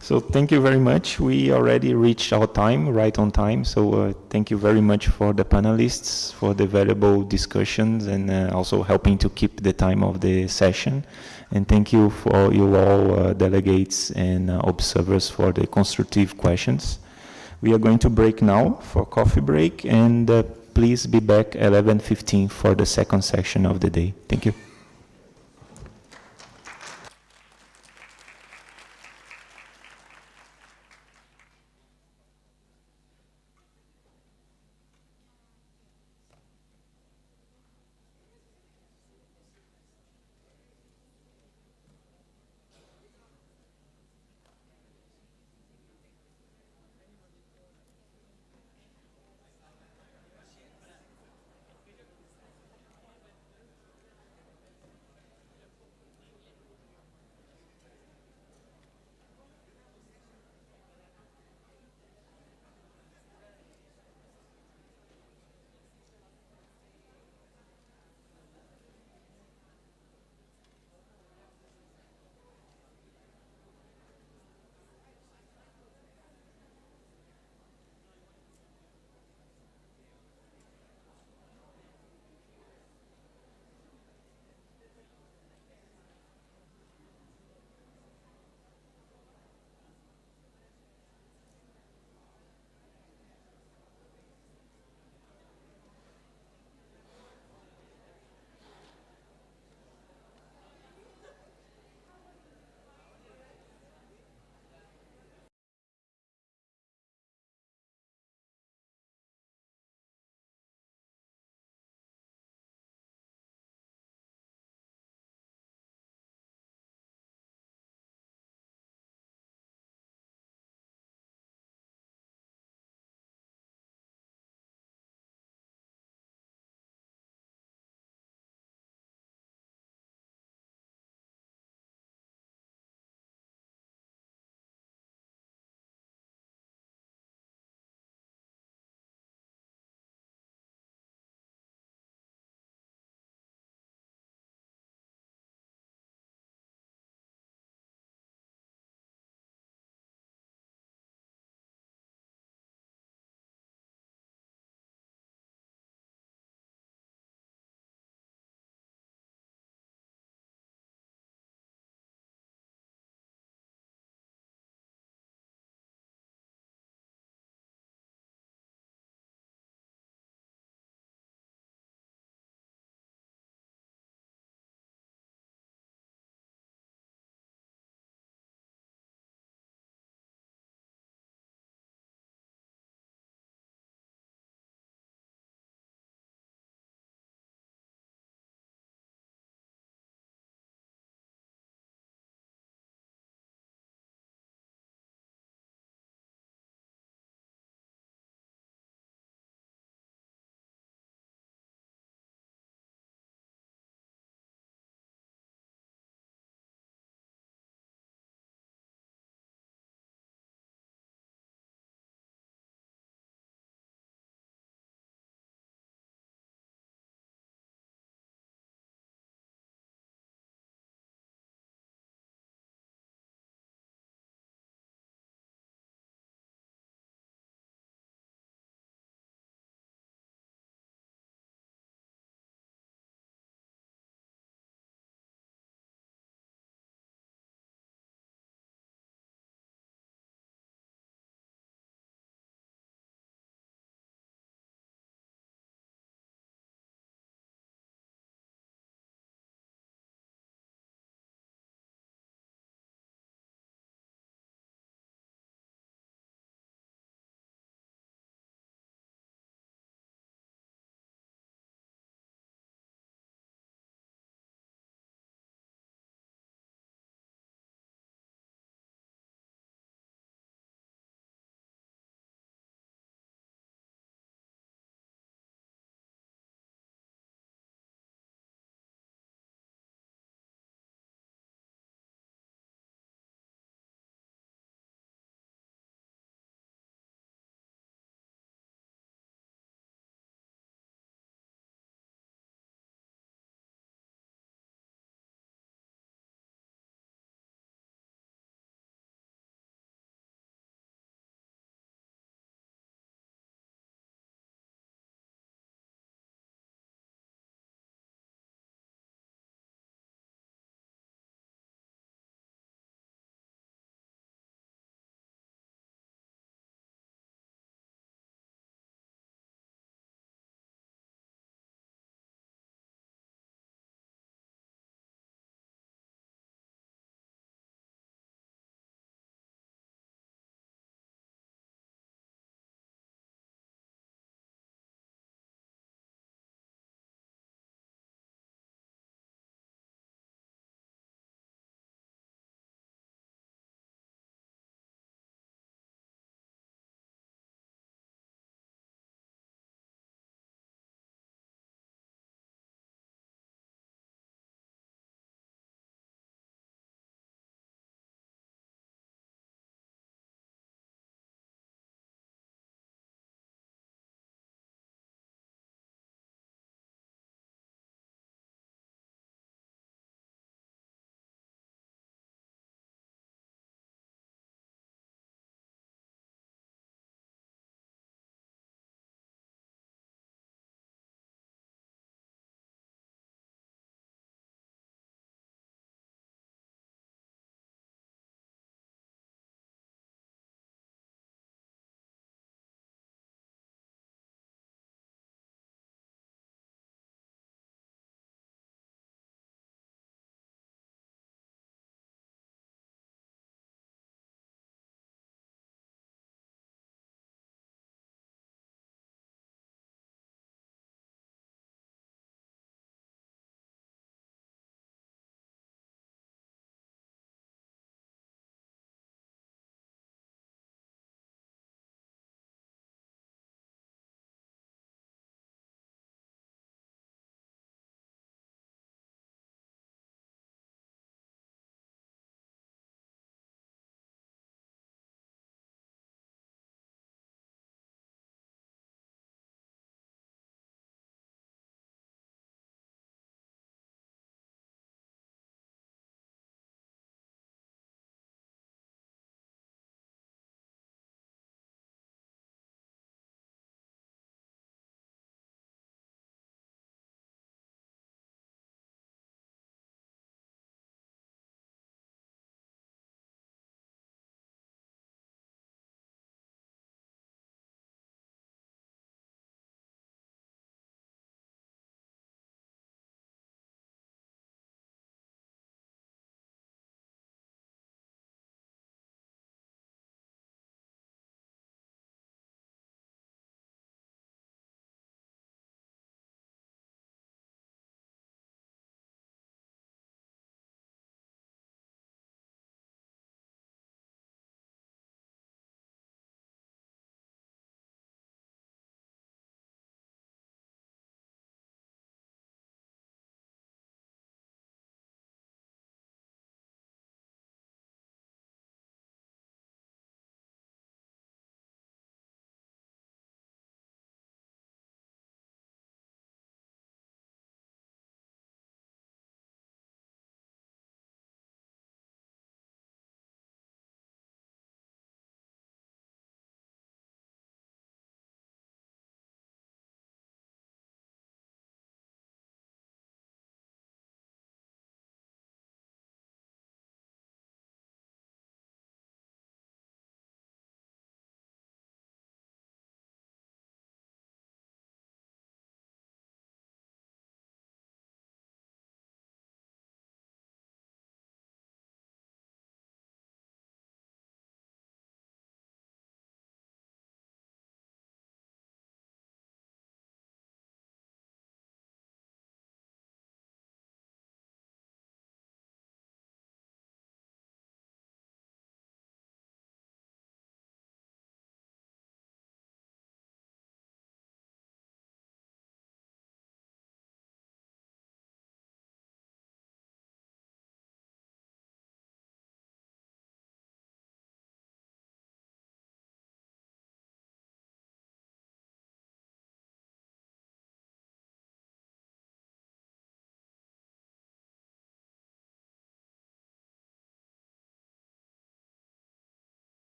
So thank you very much. We already reached our time, right on time. So thank you very much for the panelists, for the valuable discussions, and also helping to keep the time of the session. And thank you for you all delegates and observers for the constructive questions. We are going to break now for coffee break, and please be back 11:15 for the second section of the day. Thank you.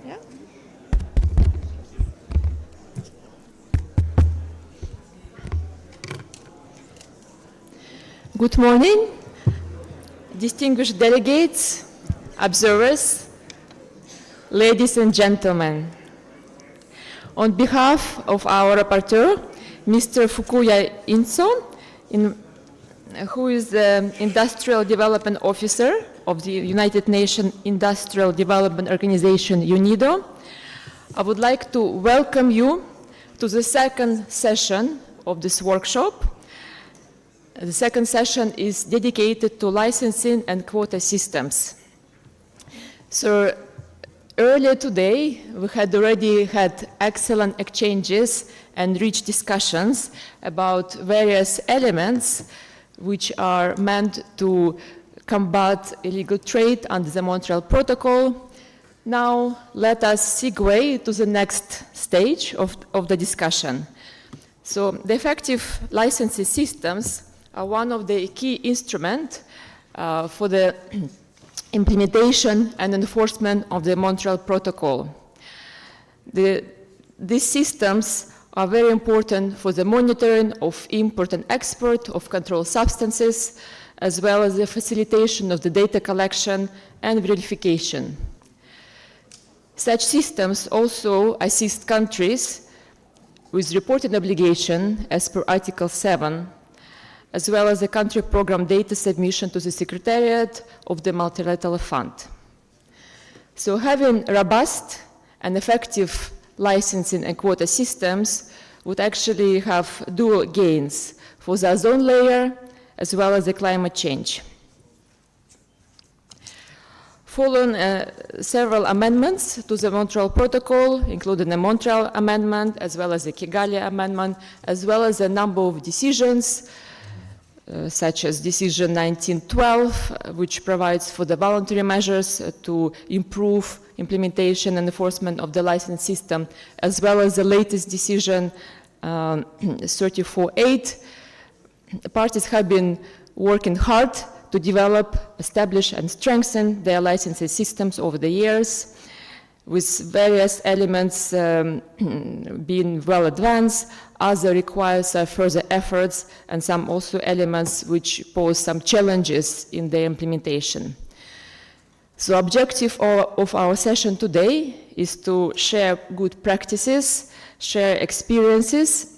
Yeah. Good morning, distinguished delegates, observers, ladies and gentlemen. On behalf of our rapporteur, Mr. Fukuya Inso, who is the Industrial Development Officer of the United Nations Industrial Development Organization, UNIDO, I would like to welcome you to the second session of this workshop. The second session is dedicated to licensing and quota systems. So earlier today, we had already had excellent exchanges and rich discussions about various elements which are meant to combat illegal trade under the Montreal Protocol. Now, let us segue to the next stage of the discussion. So, the effective licensing systems are one of the key instruments for the implementation and enforcement of the Montreal Protocol. These systems are very important for the monitoring of import and export of controlled substances, as well as the facilitation of the data collection and verification. Such systems also assist countries with reporting obligation as per Article 7, as well as the country program data submission to the Secretariat of the Multilateral Fund. So having robust and effective licensing and quota systems would actually have dual gains for the ozone layer as well as the climate change. Following several amendments to the Montreal Protocol, including the Montreal Amendment, as well as the Kigali Amendment, as well as a number of decisions, such as Decision 1912, which provides for the voluntary measures to improve implementation and enforcement of the license system, as well as the latest Decision 34.8. Parties have been working hard to develop, establish, and strengthen their licensing systems over the years, with various elements being well advanced. Other requires further efforts, and some also elements which pose some challenges in their implementation. So, objective of our session today is to share good practices, share experiences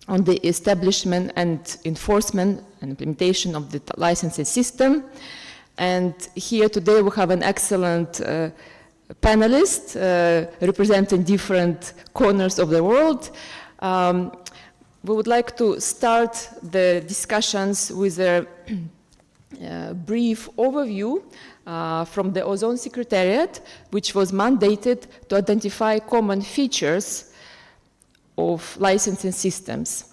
on the establishment and enforcement and implementation of the licensing system. And here today we have an excellent panelist representing different corners of the world. We would like to start the discussions with a brief overview from the Ozone Secretariat, which was mandated to identify common features of licensing systems.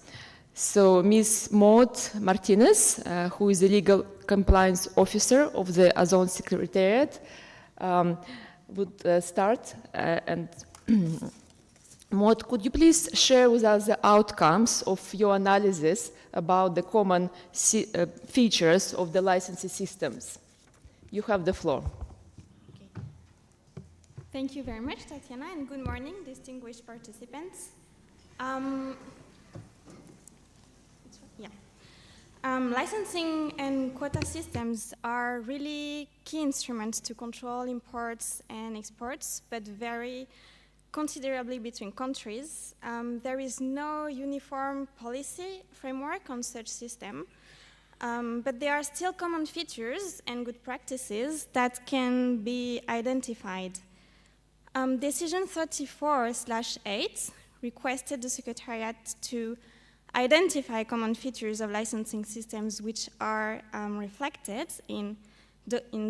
So Ms. Maud Martinez, who is the Legal Compliance Officer of the Ozone Secretariat, would start. And Maud, could you please share with us the outcomes of your analysis about the common features of the licensing systems? You have the floor. Okay. Thank you very much, Tatiana, and good morning, distinguished participants. Licensing and quota systems are really key instruments to control imports and exports, but vary considerably between countries. There is no uniform policy framework on such system, but there are still common features and good practices that can be identified. Decision 34/8 requested the Secretariat to identify common features of licensing systems which are reflected in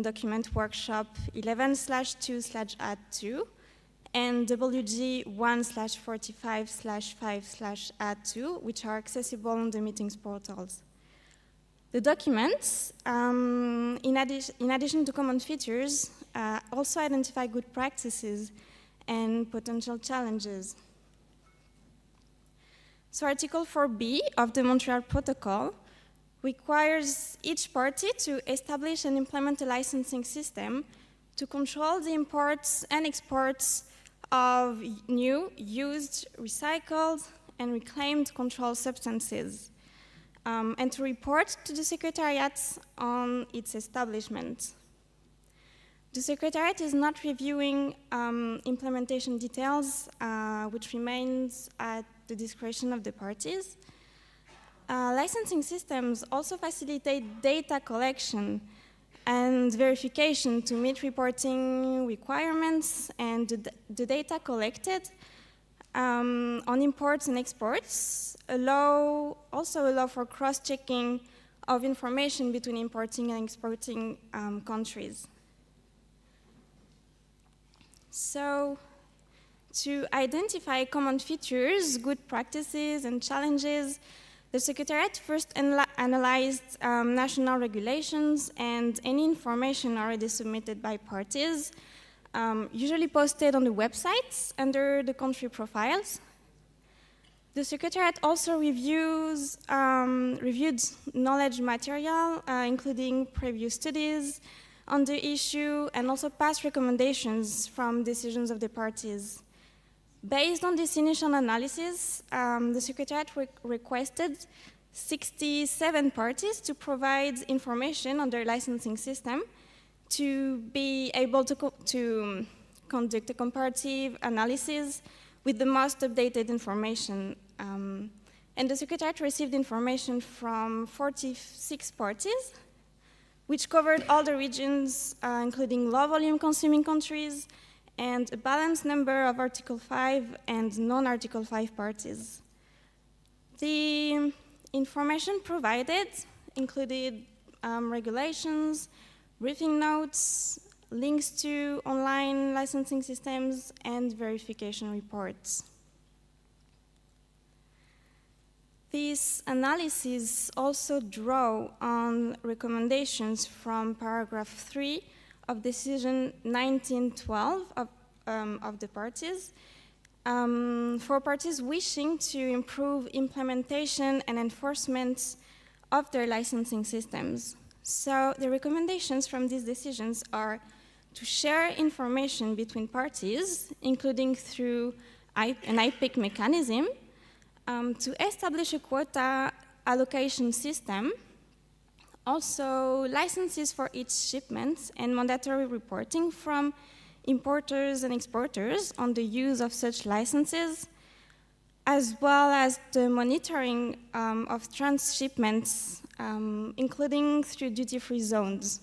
document workshop 11/2/add2 and WG 1/45/5/add2, which are accessible on the meetings portals. The documents, in addition to common features, also identify good practices and potential challenges. So Article 4B of the Montreal Protocol requires each party to establish and implement a licensing system to control the imports and exports of new, used, recycled, and reclaimed controlled substances, and to report to the Secretariat on its establishment. The Secretariat is not reviewing implementation details, which remains at the discretion of the parties. Licensing systems also facilitate data collection and verification to meet reporting requirements, and the data collected on imports and exports also allow for cross-checking of information between importing and exporting countries. So, to identify common features, good practices, and challenges, the Secretariat first analyzed national regulations and any information already submitted by parties, usually posted on the websites under the country profiles. The Secretariat also reviewed knowledge material, including previous studies on the issue, and also past recommendations from decisions of the parties. Based on this initial analysis, the Secretariat requested 67 parties to provide information on their licensing system to be able to conduct a comparative analysis with the most updated information. And the Secretariat received information from 46 parties, which covered all the regions, including low-volume consuming countries, and a balanced number of Article 5 and non-Article 5 parties. The information provided included regulations, briefing notes, links to online licensing systems, and verification reports. This analysis also drew on recommendations from paragraph 3 of Decision 1912 of the parties, for parties wishing to improve implementation and enforcement of their licensing systems. So the recommendations from these decisions are to share information between parties, including through an IPIC mechanism, to establish a quota allocation system, also licenses for each shipment, and mandatory reporting from importers and exporters on the use of such licenses, as well as the monitoring of transshipments, including through duty-free zones.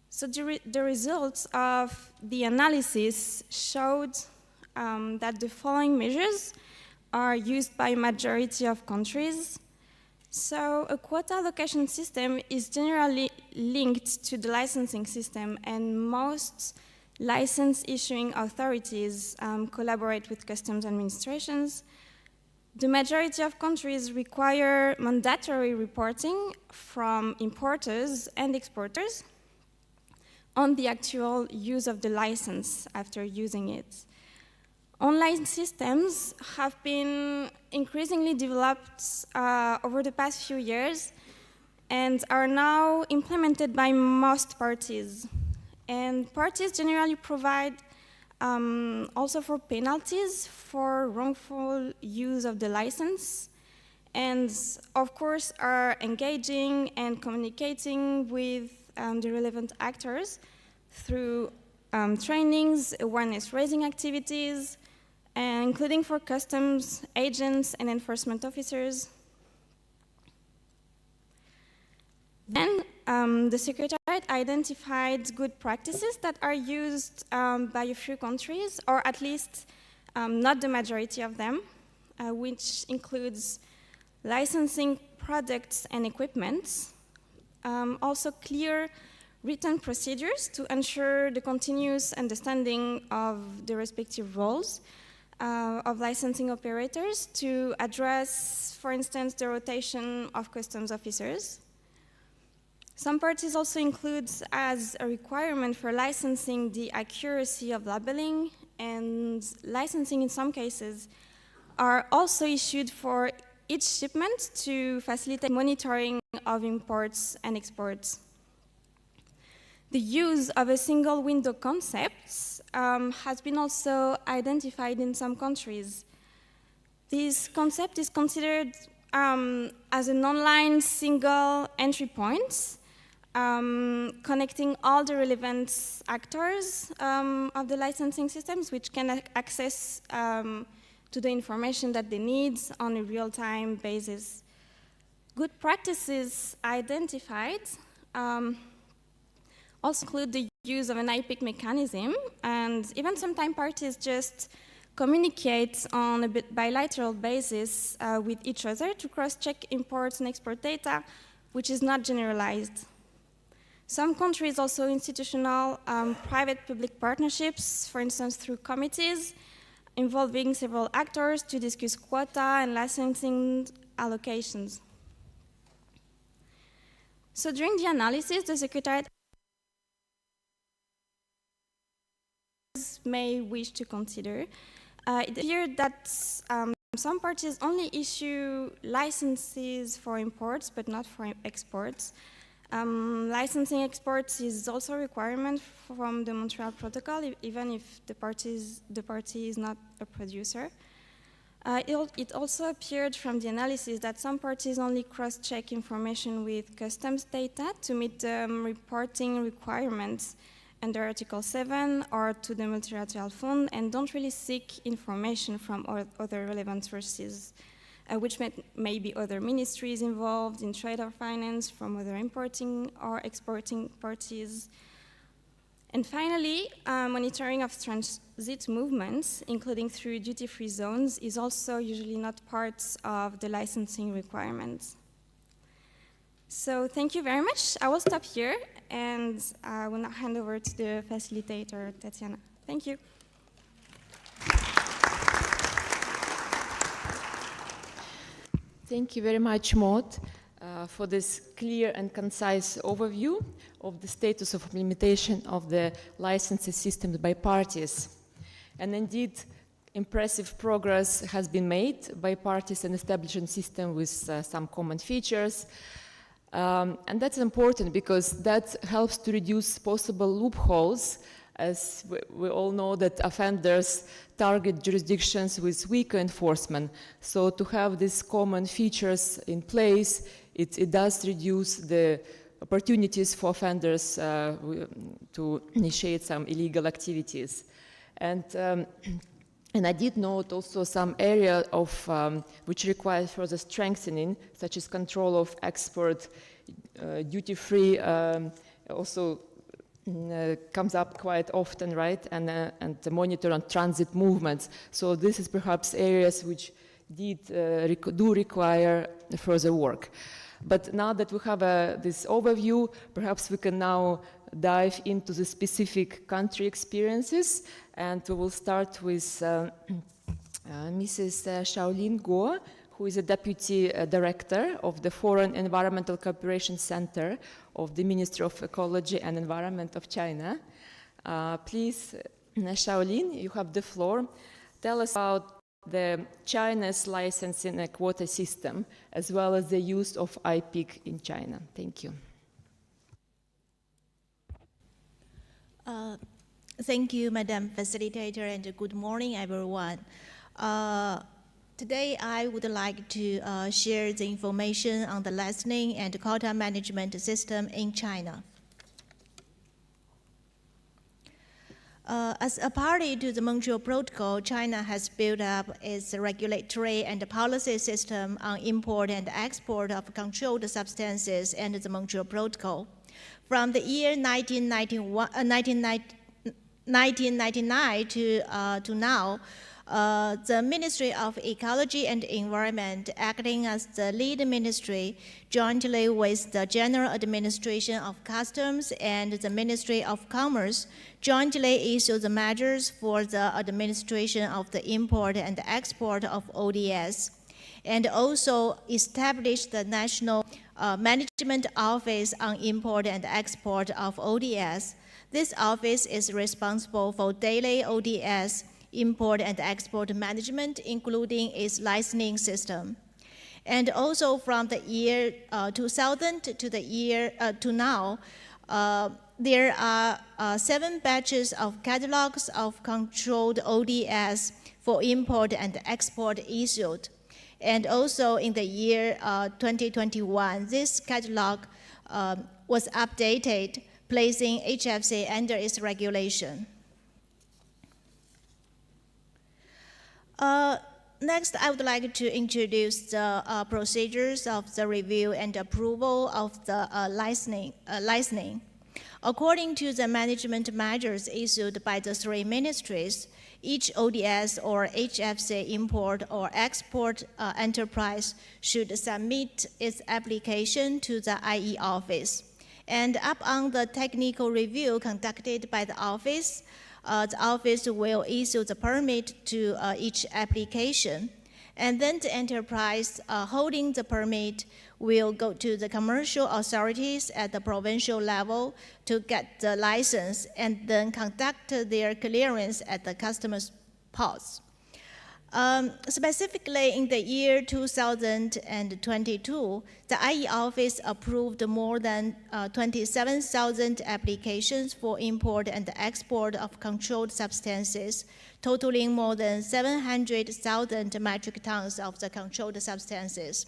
So the results of the analysis showed that the following measures are used by a majority of countries. So a quota allocation system is generally linked to the licensing system, and most license issuing authorities collaborate with customs administrations. The majority of countries require mandatory reporting from importers and exporters on the actual use of the license after using it. Online systems have been increasingly developed over the past few years and are now implemented by most parties. And parties generally provide also for penalties for wrongful use of the license, and of course are engaging and communicating with the relevant actors through trainings, awareness-raising activities, including for customs agents and enforcement officers. Then the Secretariat identified good practices that are used by a few countries, or at least not the majority of them, which includes licensing products and equipment, also clear written procedures to ensure the continuous understanding of the respective roles of licensing operators to address, for instance, the rotation of customs officers. Some parties also include as a requirement for licensing the accuracy of labeling, and licensing in some cases are also issued for each shipment to facilitate monitoring of imports and exports. The use of a single window concept has been also identified in some countries. This concept is considered as an online single entry point, connecting all the relevant actors of the licensing systems, which can access to the information that they need on a real-time basis. Good practices identified also include the use of an IPIC mechanism, and even sometimes parties just communicate on a bilateral basis with each other to cross-check imports and export data, which is not generalized. Some countries also institutional private-public partnerships, for instance, through committees involving several actors to discuss quota and licensing allocations. So during the analysis, the Secretariat may wish to consider. It appeared that some parties only issue licenses for imports, but not for exports. Licensing exports is also a requirement from the Montreal Protocol, even if the party is not a producer. It also appeared from the analysis that some parties only cross-check information with customs data to meet the reporting requirements under Article 7 or to the multilateral fund, and don't really seek information from other relevant sources, which may be other ministries involved in trade or finance, from other importing or exporting parties. And finally, monitoring of transit movements, including through duty-free zones, is also usually not part of the licensing requirements. So thank you very much. I will stop here, and I will now hand over to the facilitator, Tatiana. Thank you. Thank you very much, Maud, for this clear and concise overview of the status of implementation of the licensing systems by parties. And indeed, impressive progress has been made by parties in establishing system with some common features. And that's important because that helps to reduce possible loopholes, as we all know that offenders target jurisdictions with weaker enforcement. So to have these common features in place, it does reduce the opportunities for offenders to initiate some illegal activities. And I did note also some area of which require further strengthening, such as control of export, duty-free, also comes up quite often, right? And the monitor on transit movements. So this is perhaps areas which do require further work. But now that we have this overview, perhaps we can now dive into the specific country experiences, and we will start with Mrs. Shaolin Guo, who is a Deputy Director of the Foreign Environmental Cooperation Center of the Ministry of Ecology and Environment of China. Please, Shaolin, you have the floor. Tell us about the China's licensing quota system, as well as the use of IPIC in China. Thank you. Thank you, Madam Facilitator, and good morning, everyone. Today, I would like to share the information on the licensing and quota management system in China. As a party to the Montreal Protocol, China has built up its regulatory and policy system on import and export of controlled substances under the Montreal Protocol. From the year 1999 to now, the Ministry of Ecology and Environment, acting as the lead ministry, jointly with the General Administration of Customs and the Ministry of Commerce, jointly issue the measures for the administration of the import and export of ODS, and also establish the National Management Office on Import and Export of ODS. This office is responsible for daily ODS import and export management, including its licensing system. And also from the year 2000 to the year to now, there are 7 batches of catalogs of controlled ODS for import and export issued. And also in the year 2021, this catalog was updated, placing HFC under its regulation. Next, I would like to introduce the procedures of the review and approval of the licensing. According to the management measures issued by the 3 ministries, each ODS or HFC import or export enterprise should submit its application to the IE office. And upon the technical review conducted by the office will issue the permit to each application. And then the enterprise holding the permit will go to the commercial authorities at the provincial level to get the license and then conduct their clearance at the customs ports. Specifically, in the year 2022, the IE office approved more than 27,000 applications for import and export of controlled substances, totaling more than 700,000 metric tons of the controlled substances.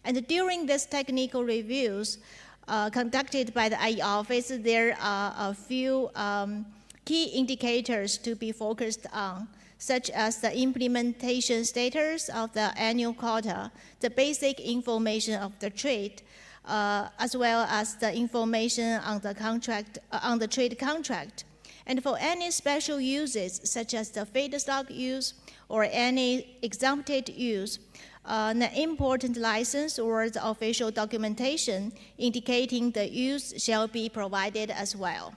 And during these technical reviews conducted by the IE office, there are a few key indicators to be focused on, such as the implementation status of the annual quota, the basic information of the trade, as well as the information on the contract, on the trade contract. And for any special uses, such as the feedstock use or any exempted use, an important license or the official documentation indicating the use shall be provided as well.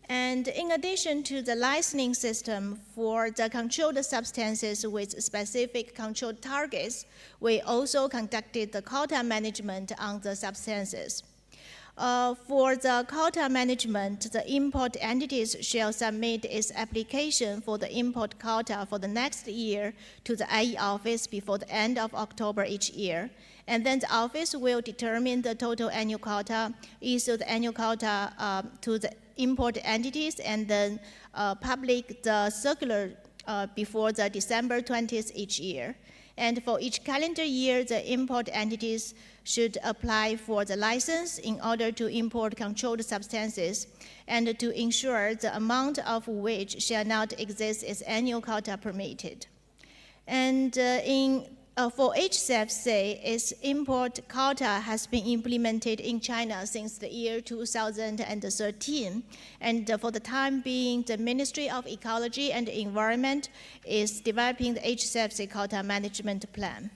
And in addition to the licensing system for the controlled substances with specific controlled targets, we also conducted the quota management on the substances. For the quota management, the import entities shall submit its application for the import quota for the next year to the IE office before the end of October each year. And then the office will determine the total annual quota, issue the annual quota to the import entities, and then publish the circular before the December 20th each year. And for each calendar year, the import entities should apply for the license in order to import controlled substances and to ensure the amount of which shall not exceed its annual quota permitted. And for HCFC, its import quota has been implemented in China since the year 2013. And for the time being, the Ministry of Ecology and Environment is developing the HCFC quota management plan.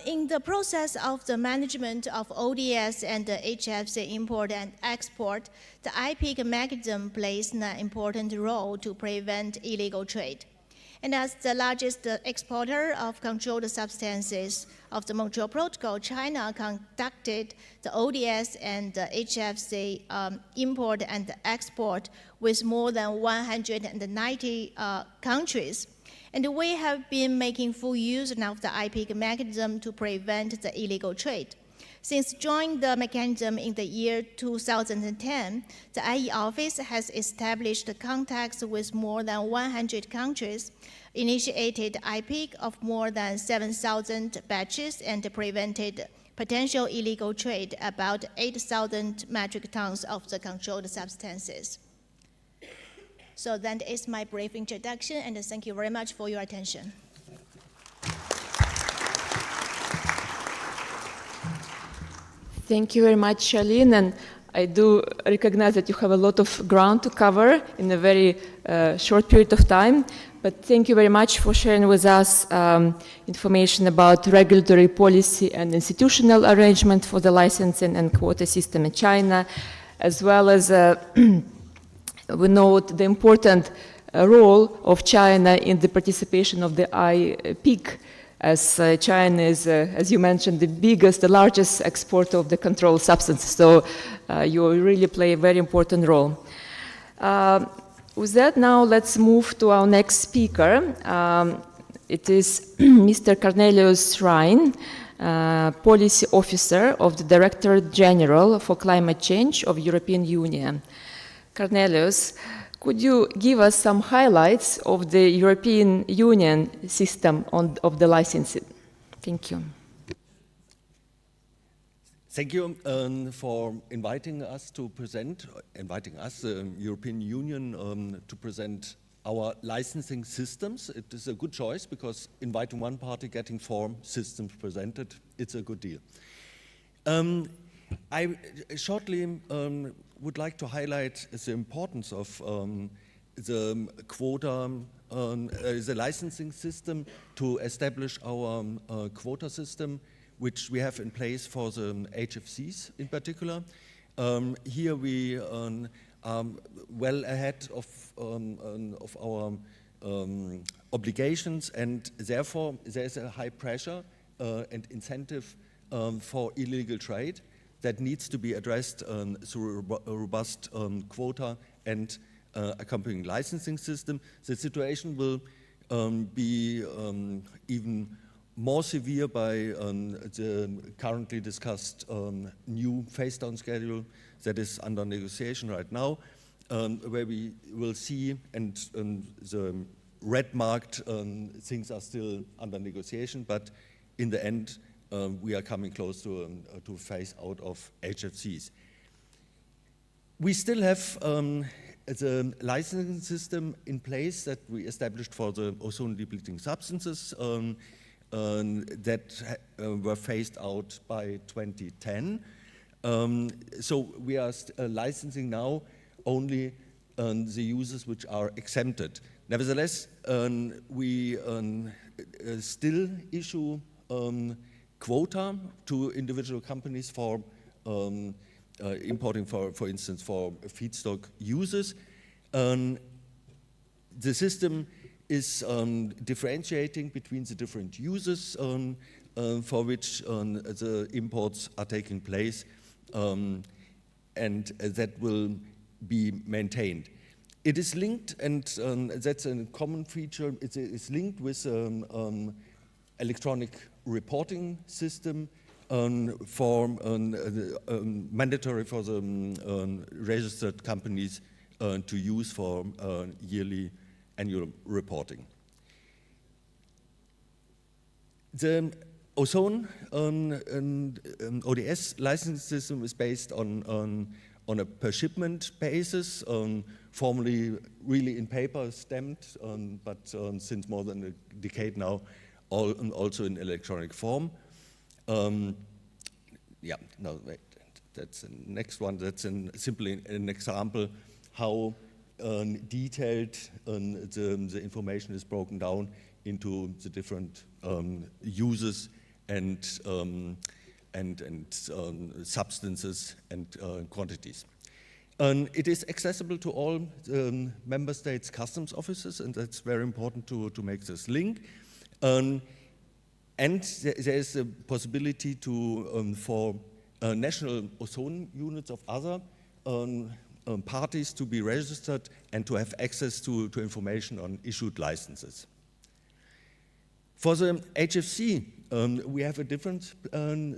In the process of the management of ODS and the HFC import and export, the IPIC mechanism plays an important role to prevent illegal trade. And as the largest exporter of controlled substances of the Montreal Protocol, China conducted the ODS and the HFC import and export with more than 190 countries. And we have been making full use of the IPIC mechanism to prevent the illegal trade. Since joining the mechanism in the year 2010, the IE office has established contacts with more than 100 countries, initiated IPIC of more than 7,000 batches, and prevented potential illegal trade about 8,000 metric tons of the controlled substances. So that is my brief introduction, and thank you very much for your attention. Thank you very much, Charlene, and I do recognize that you have a lot of ground to cover in a very short period of time, but thank you very much for sharing with us information about regulatory policy and institutional arrangement for the licensing and quota system in China, as well as we note the important role of China in the participation of the IPIC, as China is, as you mentioned, the largest exporter of the controlled substances. So you really play a very important role. With that, now let's move to our next speaker. It is Mr. Cornelius Rhine, Policy Officer of the Director General for Climate Change of European Union. Cornelius, could you give us some highlights of the European Union system of the licensing? Thank you. Thank you for inviting us, the European Union, to present our licensing systems. It is a good choice because inviting one party, getting 4 systems presented, it's a good deal. I shortly would like to highlight the importance of the quota, the licensing system to establish our quota system, which we have in place for the HFCs in particular. Here we are well ahead of our obligations, and therefore there's a high pressure and incentive for illegal trade that needs to be addressed through a robust quota and accompanying licensing system. The situation will be even more severe by the currently discussed new phase-down schedule that is under negotiation right now, where we will see, and the red-marked things are still under negotiation, but in the end, we are coming close to phase out of HFCs. We still have the licensing system in place that we established for the ozone-depleting substances that were phased out by 2010. So we are licensing now only the uses which are exempted. Nevertheless, we still issue quota to individual companies for importing, for instance, for feedstock uses. The system is differentiating between the different uses for which the imports are taking place, and that will be maintained. It is linked, and that's a common feature, it's linked with electronic reporting system mandatory for the registered companies to use for yearly annual reporting. The ozone ODS licensing system is based on a per shipment basis, formerly really in paper stamped, but since more than a decade now, also in electronic form. Yeah, no, wait, that's the next one. That's simply an example how detailed the information is broken down into the different uses and substances and quantities. It is accessible to all member states' customs offices, and that's very important to make this link. And there is a possibility to for national ozone units of other parties to be registered and to have access to information on issued licenses. For the HFC, we have a different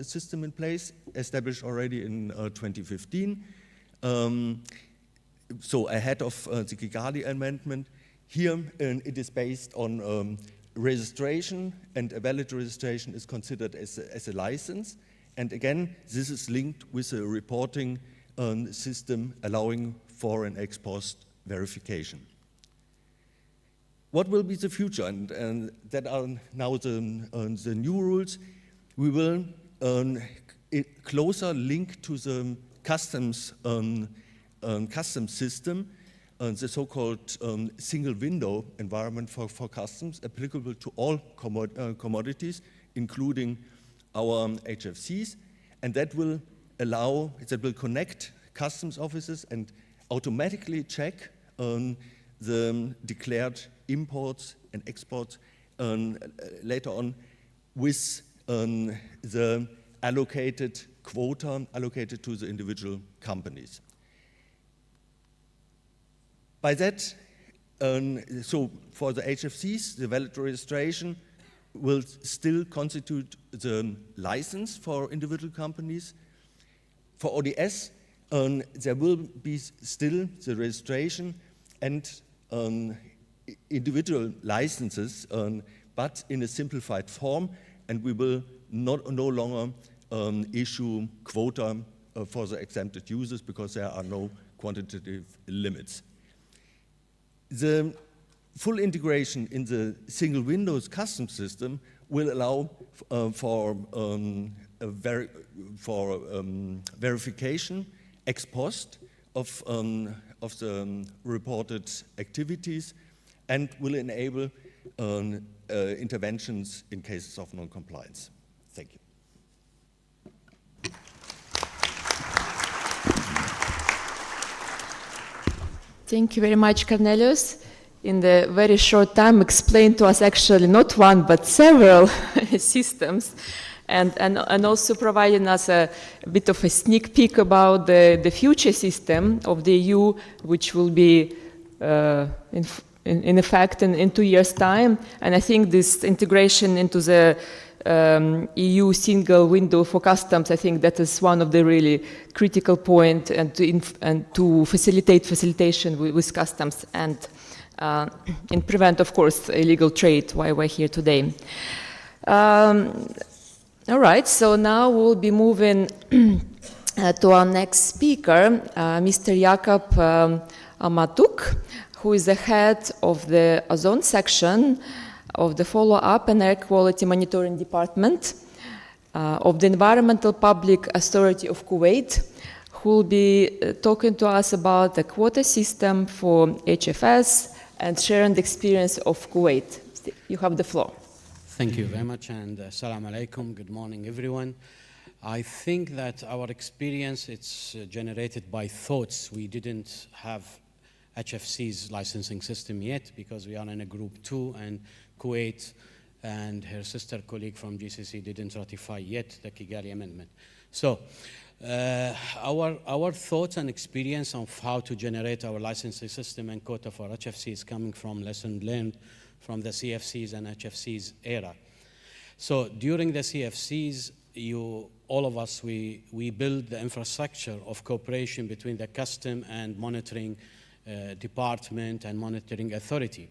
system in place, established already in 2015. So ahead of the Kigali Amendment. Here it is based on registration, and a valid registration is considered as a license. And again, this is linked with a reporting system allowing for an ex post verification. What will be the future? And that are now the new rules. We will closer link to the customs system, the so-called single window environment for customs, applicable to all commodities, including our HFCs, and that will connect customs offices and automatically check the declared imports and exports later on with the allocated quota allocated to the individual companies. By that, So for the HFCs, the valid registration will still constitute the license for individual companies. For ODS, there will be still the registration and individual licenses, but in a simplified form, and we will no longer issue quota for the exempted users because there are no quantitative limits. The full integration in the single Windows custom system will allow for verification ex post of the reported activities and will enable interventions in cases of non-compliance. Thank you. Thank you very much, Cornelius. In the very short time, explained to us actually not one, but several systems, and also providing us a bit of a sneak peek about the future system of the EU, which will be in effect in 2 years' time. And I think this integration into the EU single window for customs, I think that is one of the really critical points, and to facilitation with customs and prevent, of course, illegal trade, why we're here today. All right, so now we'll be moving to our next speaker, Mr. Jakub Amatuk, who is the head of the ozone section of the Follow-up and Air Quality Monitoring Department of the Environmental Public Authority of Kuwait, who will be talking to us about the quota system for HFS and sharing the experience of Kuwait. You have the floor. Thank you very much, and assalamu alaikum. Good morning, everyone. I think that our experience, it's generated by thoughts. We didn't have HFC's licensing system yet because we are in a group 2, and Kuwait and her sister colleague from GCC didn't ratify yet the Kigali Amendment. So our thoughts and experience of how to generate our licensing system and quota for HFC is coming from lessons learned from the CFCs and HFCs era. So during the CFCs, all of us, we build the infrastructure of cooperation between the custom and monitoring department and monitoring authority.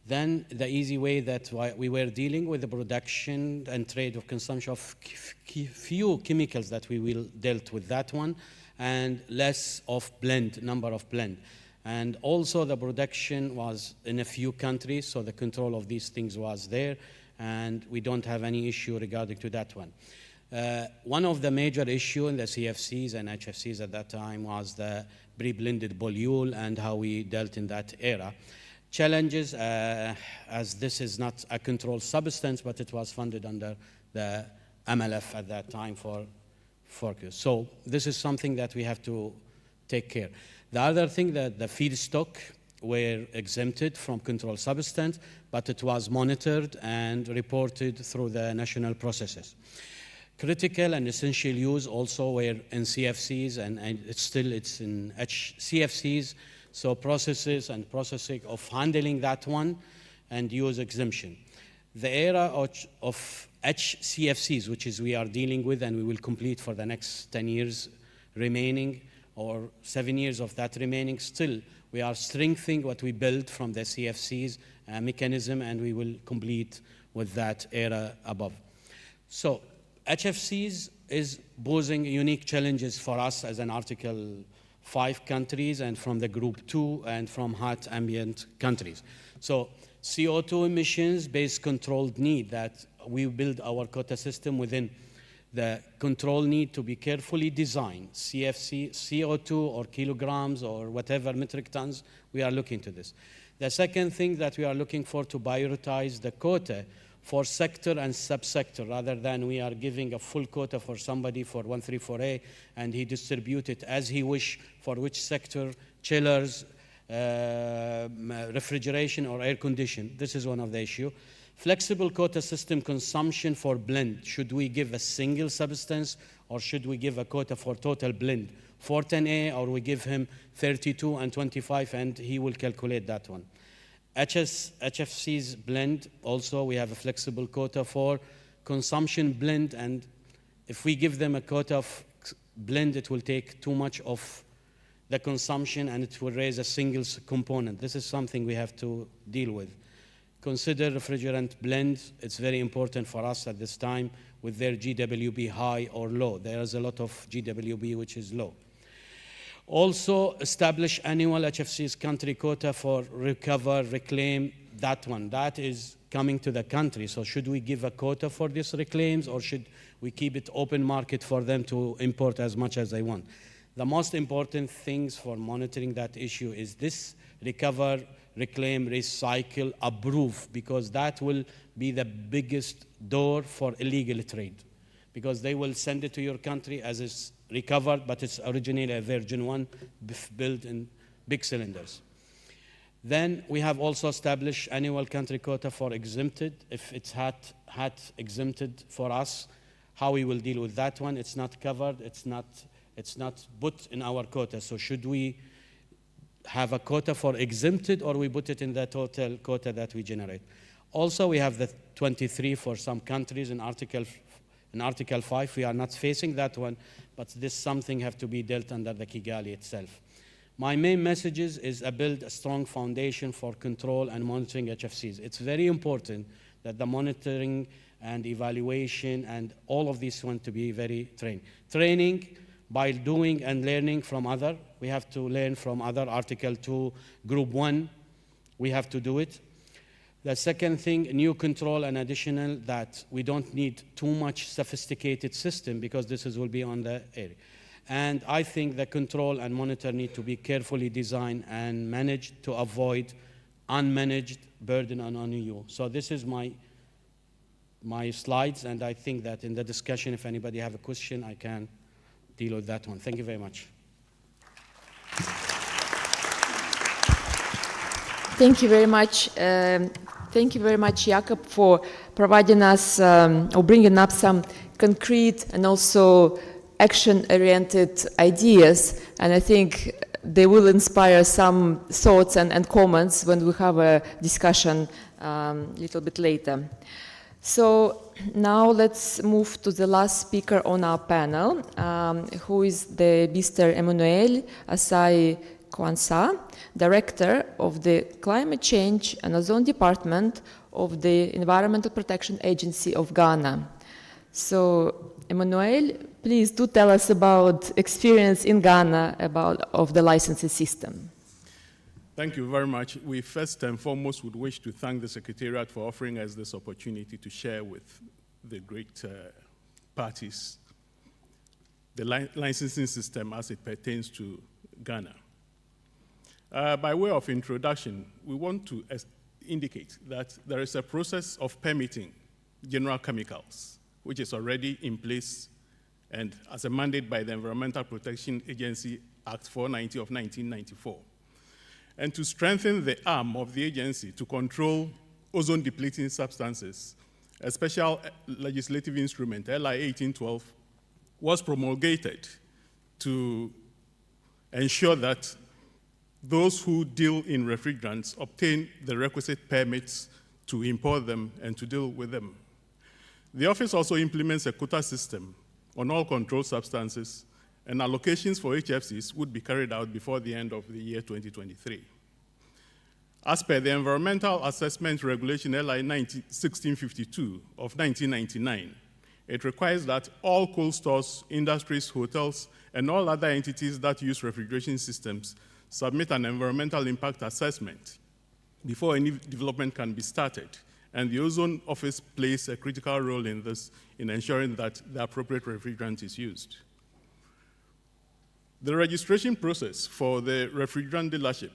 Then the easy way that we were dealing with the production and trade of consumption of few chemicals that we will dealt with that one, and less of number of blend. And also the production was in a few countries, so the control of these things was there, and we don't have any issue regarding to that one. One of the major issue in the CFCs and HFCs at that time was the pre-blended polyol and how we dealt in that era. Challenges, as this is not a controlled substance, but it was funded under the MLF at that time for focus. So this is something that we have to take care. The other thing, that the feedstock were exempted from controlled substance, but it was monitored and reported through the national processes. Critical and essential use also were in CFCs, and it's in CFCs, so processes and processing of handling that one and use exemption. The era of HCFCs, which is we are dealing with and we will complete for the next 10 years remaining, or 7 years of that remaining, still we are strengthening what we built from the CFCs mechanism, and we will complete with that era above. So HFCs is posing unique challenges for us as an Article 5 countries and from the Group 2 and from hot ambient countries. So CO2 emissions based controlled need, that we build our quota system within the control need to be carefully designed. CFC, CO2 or kilograms or whatever metric tons, we are looking to this. The second thing that we are looking for, to prioritize the quota for sector and subsector, rather than we are giving a full quota for somebody for 134A and he distribute it as he wish for which sector, chillers, refrigeration or air condition. This is one of the issue. Flexible quota system consumption for blend. Should we give a single substance or should we give a quota for total blend 410A, or we give him 32 and 25, and he will calculate that one. HFC's blend, also we have a flexible quota for consumption blend, and if we give them a quota of blend, it will take too much of the consumption and it will raise a single component. This is something we have to deal with. Consider refrigerant blends. It's very important for us at this time with their GWB high or low. There is a lot of GWB which is low. Also, establish annual HFC's country quota for recover, reclaim, that one. That is coming to the country. So should we give a quota for these reclaims, or should we keep it open market for them to import as much as they want? The most important things for monitoring that issue is this: recover, reclaim, recycle, approve, because that will be the biggest door for illegal trade, because they will send it to your country as is recovered, but it's originally a virgin one built in big cylinders. Then we have also established annual country quota for exempted. If it's had exempted for us, how we will deal with that one? It's not covered, it's not put in our quota. So should we have a quota for exempted, or we put it in the total quota that we generate? Also, we have the 23 for some countries in Article 5. We are not facing that one, but this something have to be dealt under the Kigali itself. My main messages is build a strong foundation for control and monitoring HFCs. It's very important that the monitoring and evaluation and all of these want to be very trained. Training by doing and learning from other. We have to learn from other. Article 2, Group 1, we have to do it. The second thing, new control and additional, that we don't need too much sophisticated system, because this will be on the area. And I think the control and monitor need to be carefully designed and managed to avoid unmanaged burden on you. So this is my slides, and I think that in the discussion, if anybody have a question, I can deal with that one. Thank you very much. Thank you very much. Thank you very much, Jakob, for providing us or bringing up some concrete and also action-oriented ideas. And I think they will inspire some thoughts and comments when we have a discussion a little bit later. So now let's move to the last speaker on our panel, who is the Mr. Emmanuel Asai Kwansa, Director of the Climate Change and Ozone Department of the Environmental Protection Agency of Ghana. So, Emmanuel, please do tell us about experience in Ghana of the licensing system. Thank you very much. We first and foremost would wish to thank the Secretariat for offering us this opportunity to share with the great parties the licensing system as it pertains to Ghana. By way of introduction, we want to indicate that there is a process of permitting general chemicals, which is already in place and as a mandate by the Environmental Protection Agency Act 490 of 1994. And to strengthen the arm of the agency to control ozone-depleting substances, a special legislative instrument, LI 1812, was promulgated to ensure that those who deal in refrigerants obtain the requisite permits to import them and to deal with them. The office also implements a quota system on all controlled substances, and allocations for HFCs would be carried out before the end of the year 2023. As per the Environmental Assessment Regulation LI 1652 of 1999, it requires that all cold stores, industries, hotels, and all other entities that use refrigeration systems submit an environmental impact assessment before any development can be started. And the Ozone Office plays a critical role in this, in ensuring that the appropriate refrigerant is used. The registration process for the refrigerant dealership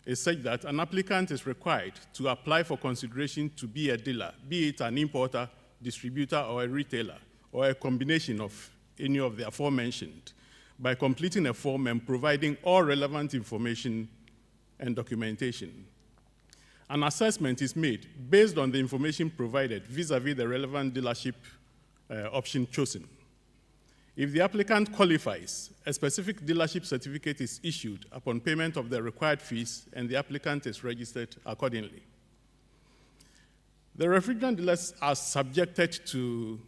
is such that an applicant is required to apply for consideration to be a dealer, be it an importer, distributor, or a retailer, or a combination of any of the aforementioned, by completing a form and providing all relevant information and documentation. An assessment is made based on the information provided vis-à-vis the relevant dealership option chosen. If the applicant qualifies, a specific dealership certificate is issued upon payment of the required fees, and the applicant is registered accordingly. The refrigerant dealers are subjected to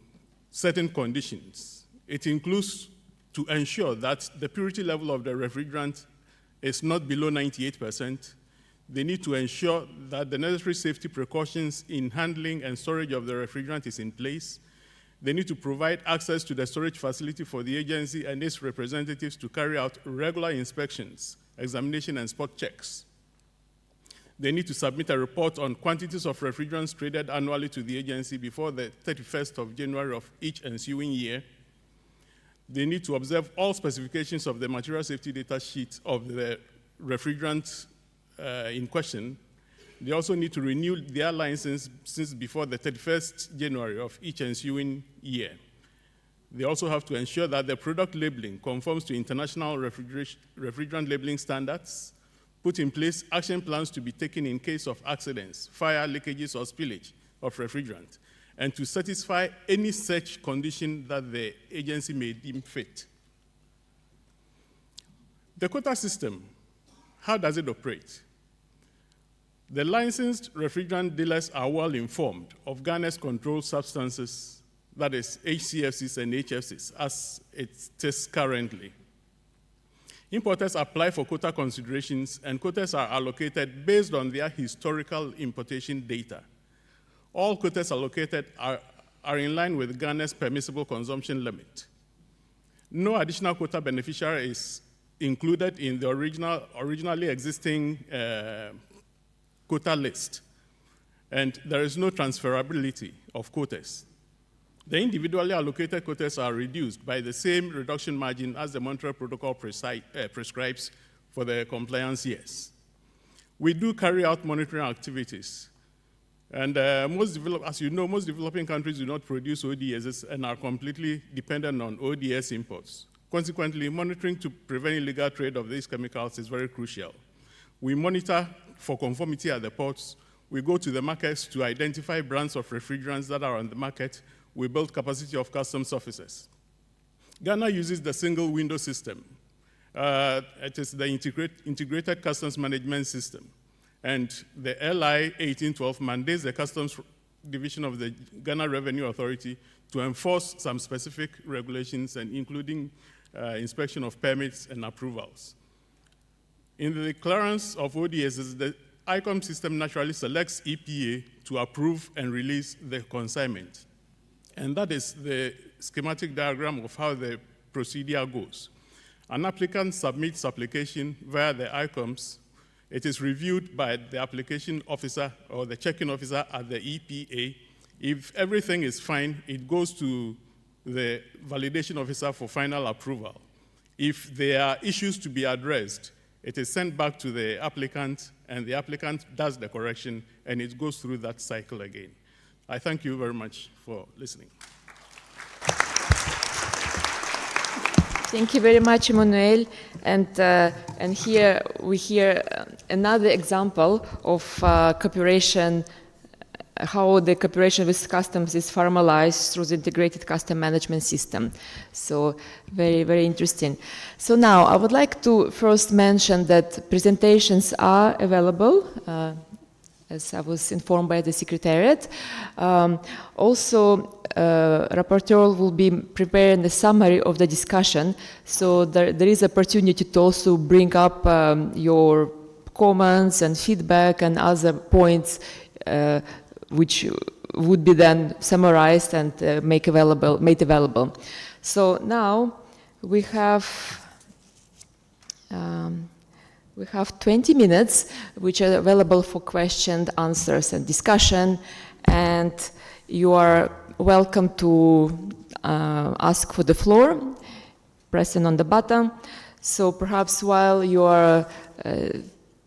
certain conditions. It includes to ensure that the purity level of the refrigerant is not below 98%. They need to ensure that the necessary safety precautions in handling and storage of the refrigerant is in place. They need to provide access to the storage facility for the agency and its representatives to carry out regular inspections, examination, and spot checks. They need to submit a report on quantities of refrigerants traded annually to the agency before the 31st of January of each ensuing year. They need to observe all specifications of the material safety data sheet of the refrigerant in question. They also need to renew their license since before the 31st January of each ensuing year. They also have to ensure that the product labeling conforms to international refrigerant labeling standards, put in place action plans to be taken in case of accidents, fire, leakages, or spillage of refrigerant, and to satisfy any such condition that the agency may deem fit. The quota system, how does it operate? The licensed refrigerant dealers are well informed of Ghana's controlled substances, that is HCFCs and HFCs, as it is currently. Importers apply for quota considerations, and quotas are allocated based on their historical importation data. All quotas allocated are in line with Ghana's permissible consumption limit. No additional quota beneficiary is included in the originally existing quota list, and there is no transferability of quotas. The individually allocated quotas are reduced by the same reduction margin as the Montreal Protocol prescribes for the compliance years. We do carry out monitoring activities, and as you know, most developing countries do not produce ODSs and are completely dependent on ODS imports. Consequently, monitoring to prevent illegal trade of these chemicals is very crucial. We monitor for conformity at the ports. We go to the markets to identify brands of refrigerants that are on the market. We build capacity of customs officers. Ghana uses the single window system. It is the integrated customs management system. And the LI 1812 mandates the customs division of the Ghana Revenue Authority to enforce some specific regulations, and including inspection of permits and approvals. In the clearance of ODSs, the ICOM system naturally selects EPA to approve and release the consignment. And that is the schematic diagram of how the procedure goes. An applicant submits application via the ICOMS. It is reviewed by the application officer or the check-in officer at the EPA. If everything is fine, it goes to the validation officer for final approval. If there are issues to be addressed, it is sent back to the applicant, and the applicant does the correction, and it goes through that cycle again. I thank you very much for listening. Thank you very much, Emmanuel. And here we hear another example of cooperation, how the cooperation with customs is formalized through the integrated custom management system. So very, very interesting. So now I would like to first mention that presentations are available, as I was informed by the Secretariat. Also, rapporteur will be preparing the summary of the discussion, so there is opportunity to also bring up your comments and feedback and other points which would be then summarized and made available. So now we have 20 minutes which are available for questions, answers, and discussion, and you are welcome to ask for the floor, pressing on the button. So perhaps while you are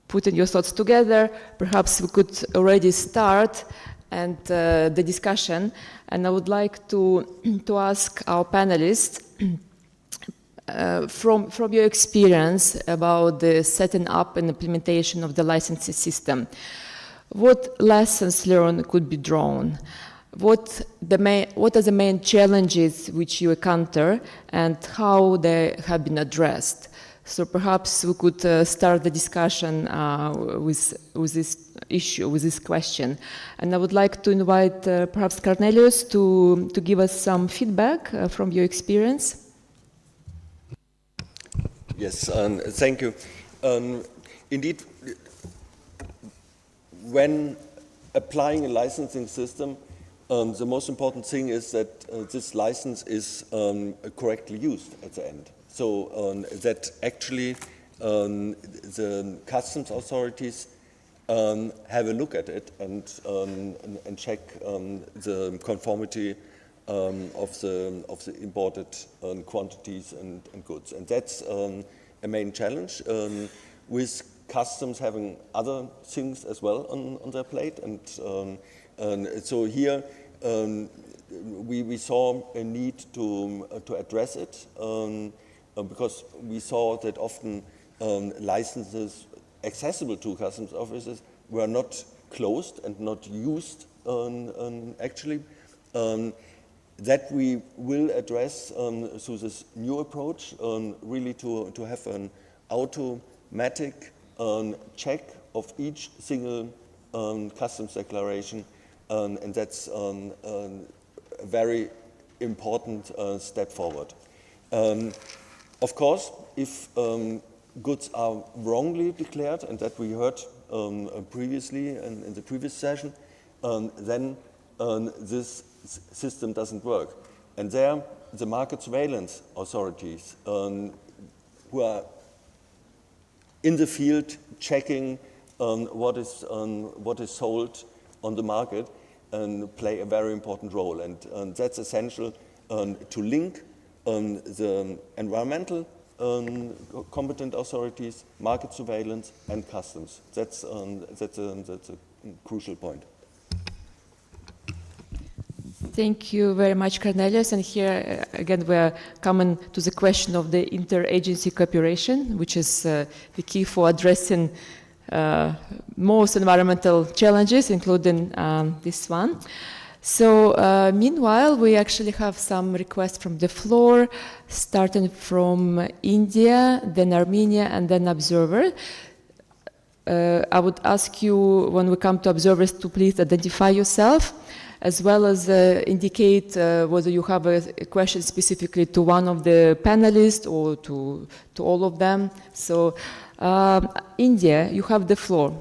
putting your thoughts together, perhaps we could already start and the discussion. And I would like to ask our panelists, from your experience about the setting up and implementation of the licensing system, what lessons learned could be drawn? what are the main challenges which you encounter and how they have been addressed. So perhaps we could start the discussion with this issue, with this question. And I would like to invite perhaps Cornelius to give us some feedback from your experience. Yes, thank you. Indeed, when applying a licensing system, the most important thing is that this license is correctly used at the end. So that actually the customs authorities have a look at it and check the conformity of the imported quantities and goods. And that's a main challenge, with customs having other things as well on their plate. And so here we saw a need to address it, because we saw that often licenses accessible to customs officers were not closed and not used actually. That we will address through this new approach, really to have an automatic check of each single customs declaration, and that's a very important step forward. Of course, if goods are wrongly declared, and that we heard previously in the previous session, then this system doesn't work. And there, the market surveillance authorities who are in the field checking what is sold on the market play a very important role. And that's essential to link the environmental competent authorities, market surveillance, and customs. That's a crucial point. Thank you very much, Cornelius. And here, again, we are coming to the question of the interagency cooperation, which is the key for addressing most environmental challenges, including this one. So, meanwhile, we actually have some requests from the floor, starting from India, then Armenia, and then Observer. I would ask you, when we come to Observers, to please identify yourself, as well as indicate whether you have a question specifically to one of the panelists or to all of them. So, India, you have the floor.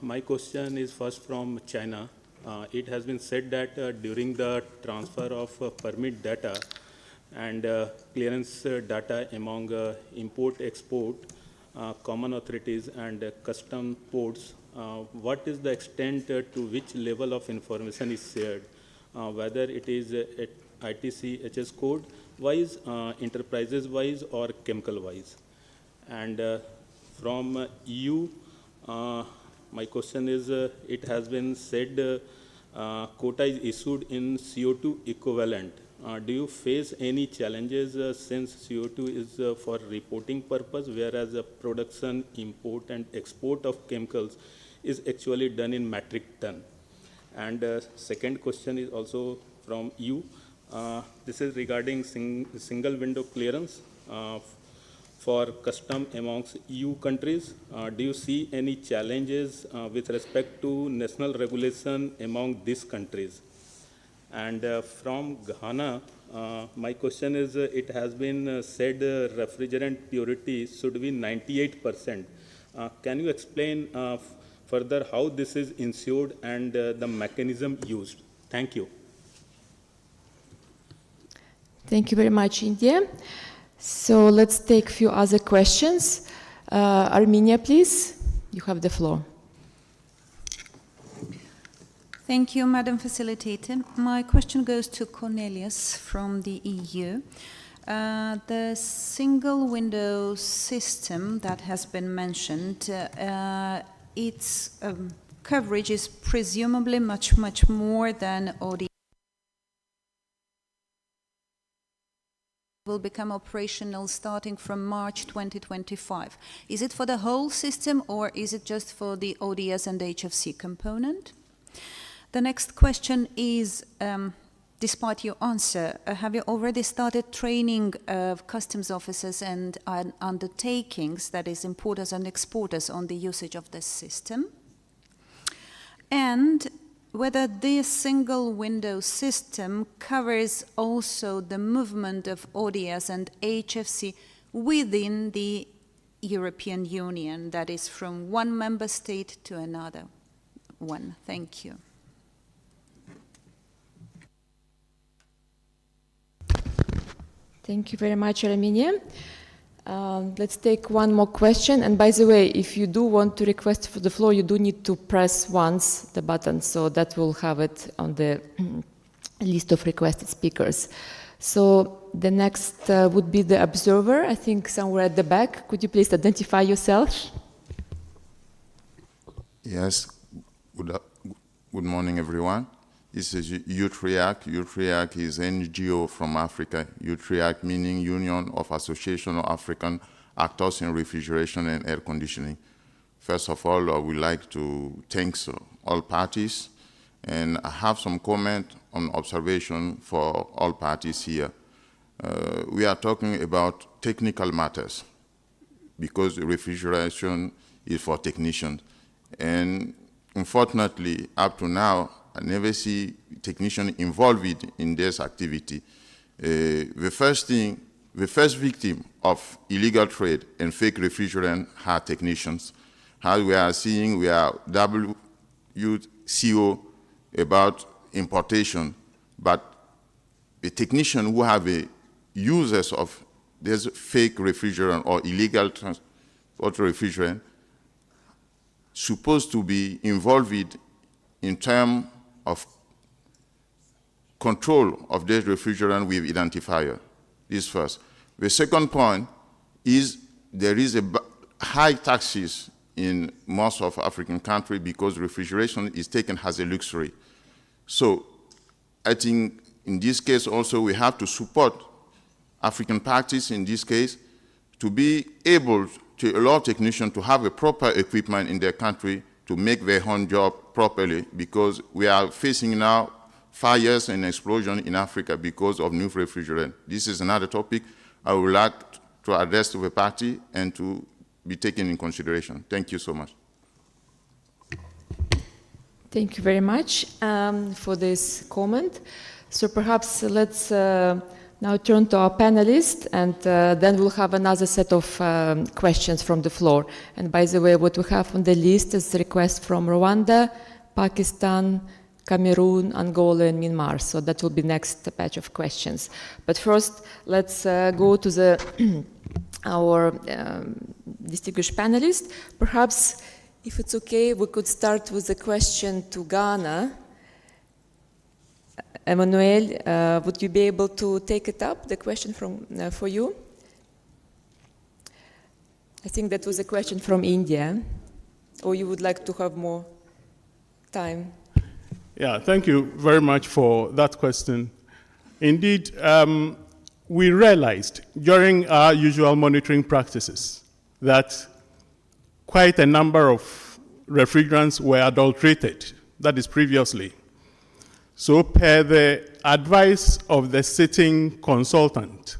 My question is first from China. It has been said that during the transfer of permit data and clearance data among import-export, common authorities and custom ports, what is the extent to which level of information is shared, whether it is ITC HS code wise, enterprises wise, or chemical wise? And from EU, my question is, it has been said quota is issued in CO2 equivalent. Do you face any challenges since CO2 is for reporting purpose, whereas production, import, and export of chemicals is actually done in metric ton? And second question is also from you. This is regarding single window clearance for custom amongst EU countries. Do you see any challenges with respect to national regulation among these countries? And from Ghana, my question is, it has been said refrigerant purity should be 98%. Can you explain further how this is ensured and the mechanism used? Thank you. Thank you very much, India. So let's take a few other questions. Armenia, please. You have the floor. Thank you, Madam Facilitator. My question goes to Cornelius from the EU. The single window system that has been mentioned, its coverage is presumably much more than ODI. will become operational starting from March 2025. Is it for the whole system or is it just for the ODS and HFC component? The next question is, despite your answer, have you already started training of customs officers and undertakings, that is importers and exporters, on the usage of this system? And whether this single window system covers also the movement of ODS and HFC within the European Union, that is from one member state to another one. Thank you. Thank you very much, Arminia. Let's take one more question. And by the way, if you do want to request for the floor, you do need to press once the button, so that will have it on the list of requested speakers. So the next would be the observer, I think somewhere at the back. Could you please identify yourself? Yes, good morning, everyone. This is Youth React. Youth React is an NGO from Africa. Youth React meaning Union of Association of African Actors in Refrigeration and Air Conditioning. First of all, I would like to thank all parties, and I have some comment on observation for all parties here. We are talking about technical matters because refrigeration is for technicians. And unfortunately, up to now, I never see technicians involved in this activity. The first victim of illegal trade and fake refrigerant are technicians. As we are seeing, we are WTO about importation, but the technician who have a users of this fake refrigerant or illegal transport refrigerant supposed to be involved in terms of control of this refrigerant with identifier. This first. The second point is there is a high taxes in most of African countries because refrigeration is taken as a luxury. So I think in this case also we have to support African parties in this case to be able to allow technicians to have a proper equipment in their country to make their own job properly, because we are facing now fires and explosion in Africa because of new refrigerant. This is another topic I would like to address to the party and to be taken in consideration. Thank you so much. Thank you very much for this comment. So perhaps let's now turn to our panelists, and then we'll have another set of questions from the floor. And by the way, what we have on the list is requests from Rwanda, Pakistan, Cameroon, Angola, and Myanmar. So that will be next batch of questions. But first, let's go to our distinguished panelists. Perhaps, if it's okay, we could start with a question to Ghana. Emmanuel, would you be able to take it up, the question for you? I think that was a question from India, or you would like to have more time? Yeah, thank you very much for that question. Indeed, we realized during our usual monitoring practices that quite a number of refrigerants were adulterated, that is previously. So per the advice of the sitting consultant,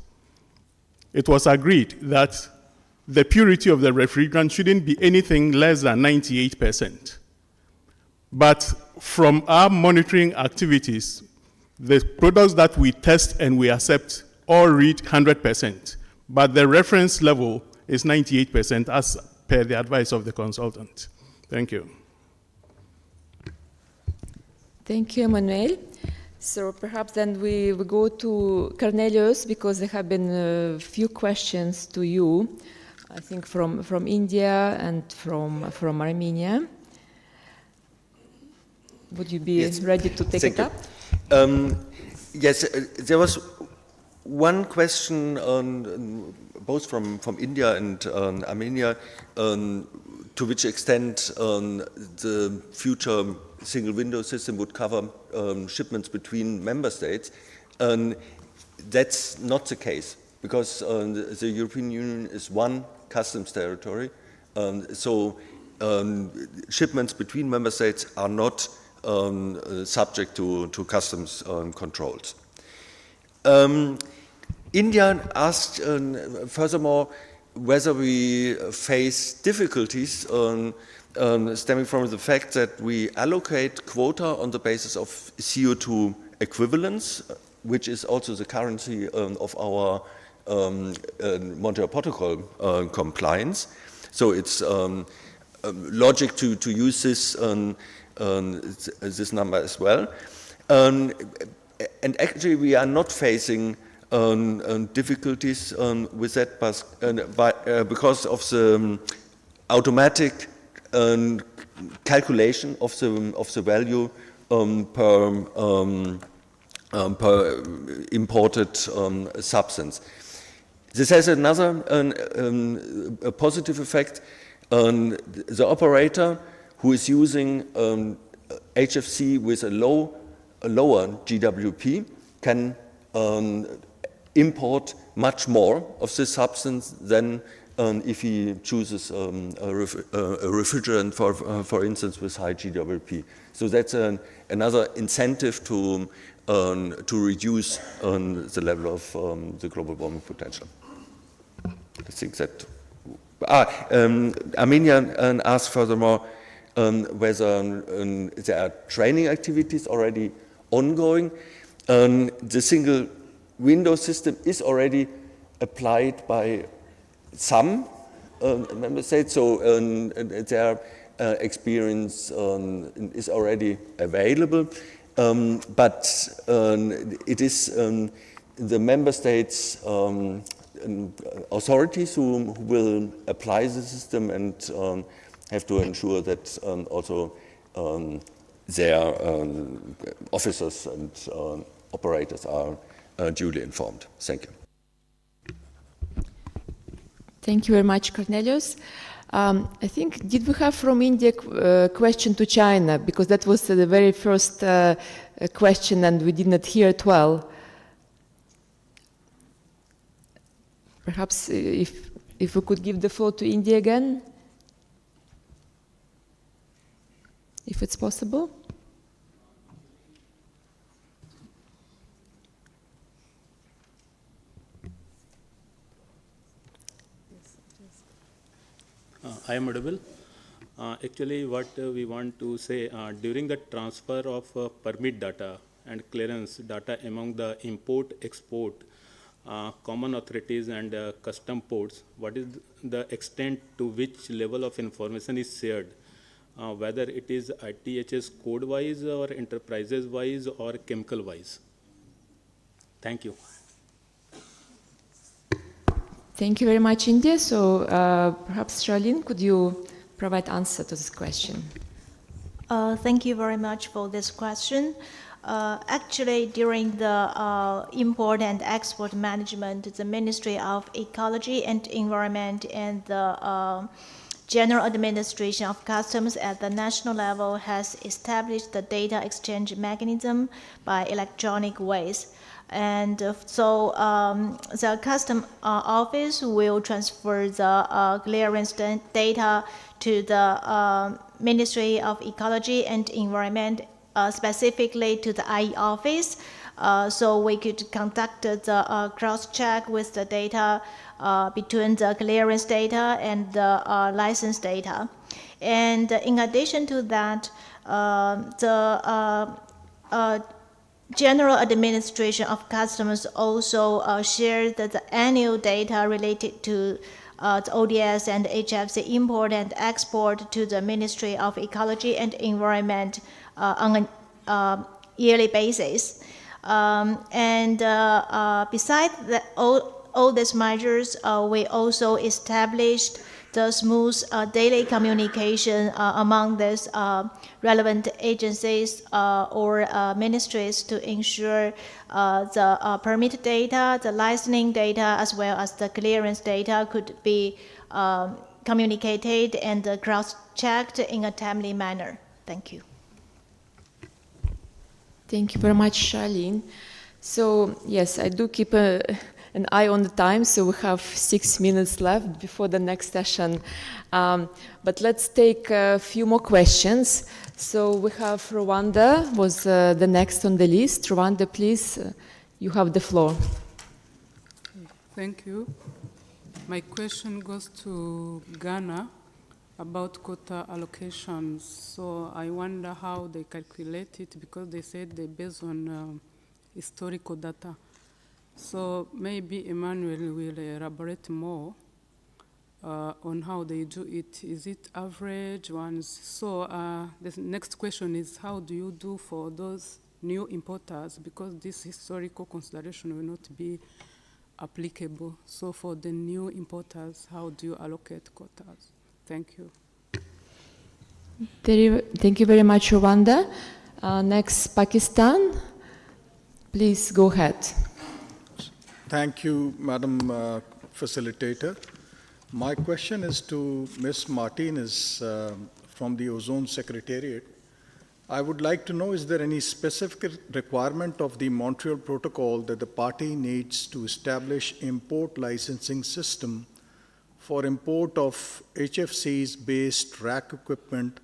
it was agreed that the purity of the refrigerant shouldn't be anything less than 98%. But from our monitoring activities, the products that we test and we accept all read 100%, but the reference level is 98% as per the advice of the consultant. Thank you. Thank you, Emmanuel. So perhaps then we go to Cornelius, because there have been a few questions to you, I think from India and from Armenia. Would you be ready to take it up? Yes, there was one question both from India and Armenia, to which extent the future single window system would cover shipments between member states. That's not the case. because the European Union is one customs territory, so shipments between member states are not subject to customs controls. India asked furthermore whether we face difficulties stemming from the fact that we allocate quota on the basis of CO2 equivalence, which is also the currency of our Montreal Protocol compliance. So it's logic to use this number as well. And actually, we are not facing difficulties with that because of the automatic calculation of the value per imported substance. This has another a positive effect. The operator who is using HFC with a lower GWP can import much more of this substance than if he chooses a refrigerant, for instance, with high GWP. So that's another incentive to reduce the level of the global warming potential. I think that. Armenia asked furthermore whether there are training activities already ongoing. The single window system is already applied by some member states, so their experience is already available, but it is the member states authorities who will apply the system and have to ensure that also their officers and operators are duly informed. Thank you. Thank you very much, Cornelius. I think, did we have from India a question to China? Because that was the very first question and we did not hear it well. Perhaps if we could give the floor to India again, if it's possible. I am audible. Actually, what we want to say, during the transfer of permit data and clearance data among the import-export common authorities and custom ports, what is the extent to which level of information is shared, whether it is ITHS code-wise or enterprises-wise or chemical-wise? Thank you. Thank you very much, India. So perhaps Charlene, could you provide answer to this question? Thank you very much for this question. Actually, during the import and export management, the Ministry of Ecology and Environment and the General Administration of Customs at the national level has established the data exchange mechanism by electronic ways. And so the Customs Office will transfer the clearance data to the Ministry of Ecology and Environment, specifically to the IE office, so we could conduct the cross-check with the data between the clearance data and the license data. And in addition to that, the General Administration of Customs also shared the annual data related to the ODS and HFC import and export to the Ministry of Ecology and Environment on a yearly basis. Besides all these measures, we also established the smooth daily communication among these relevant agencies or ministries to ensure the permit data, the licensing data, as well as the clearance data could be communicated and cross-checked in a timely manner. Thank you. Thank you very much, Charlene. So yes, I do keep an eye on the time, so we have 6 minutes left before the next session. But let's take a few more questions. So we have Rwanda was the next on the list. Rwanda, please, you have the floor. Thank you. My question goes to Ghana about quota allocations. So I wonder how they calculate it, because they said they based on historical data. So maybe Emmanuel will elaborate more on how they do it. Is it average ones? So the next question is, how do you do for those new importers? Because this historical consideration will not be applicable. So for the new importers, how do you allocate quotas? Thank you. Thank you very much, Rwanda. Next, Pakistan. Please go ahead. Thank you, Madam Facilitator. My question is to Ms. Martinez from the Ozone Secretariat. I would like to know, is there any specific requirement of the Montreal Protocol that the party needs to establish import licensing system for import of HFCs-based rack equipment,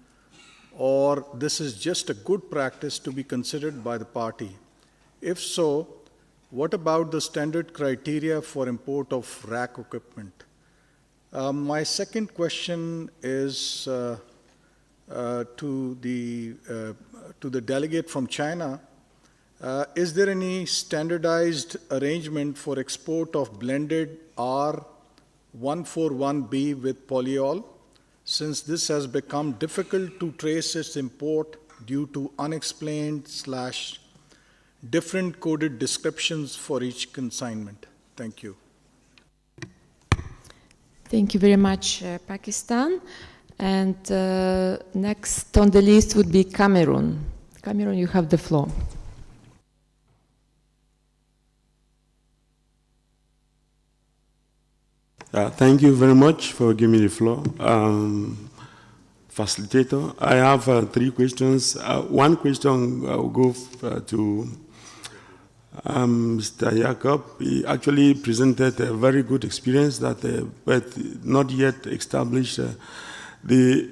or this is just a good practice to be considered by the party? If so, what about the standard criteria for import of rack equipment? My second question is to the delegate from China. Is there any standardized arrangement for export of blended R141B with polyol, since this has become difficult to trace its import due to unexplained / different coded descriptions for each consignment? Thank you. Thank you very much, Pakistan. And next on the list would be Cameroon. Cameroon, you have the floor. Thank you very much for giving me the floor. Facilitator, I have 3 questions. One question will go to Mr. Jacob. He actually presented a very good experience that, but not yet established the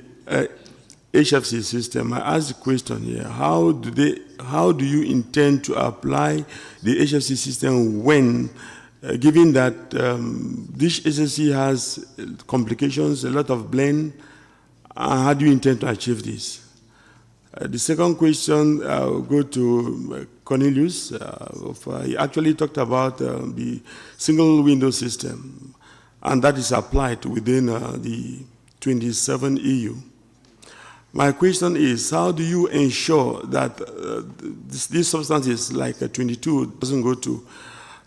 HFC system. I asked the question here: how do you intend to apply the HFC system when, given that this HFC has complications, a lot of blend? How do you intend to achieve this? The second question will go to Cornelius. He actually talked about the single window system, and that is applied within the 27 EU. My question is, how do you ensure that these substances like 22 doesn't go to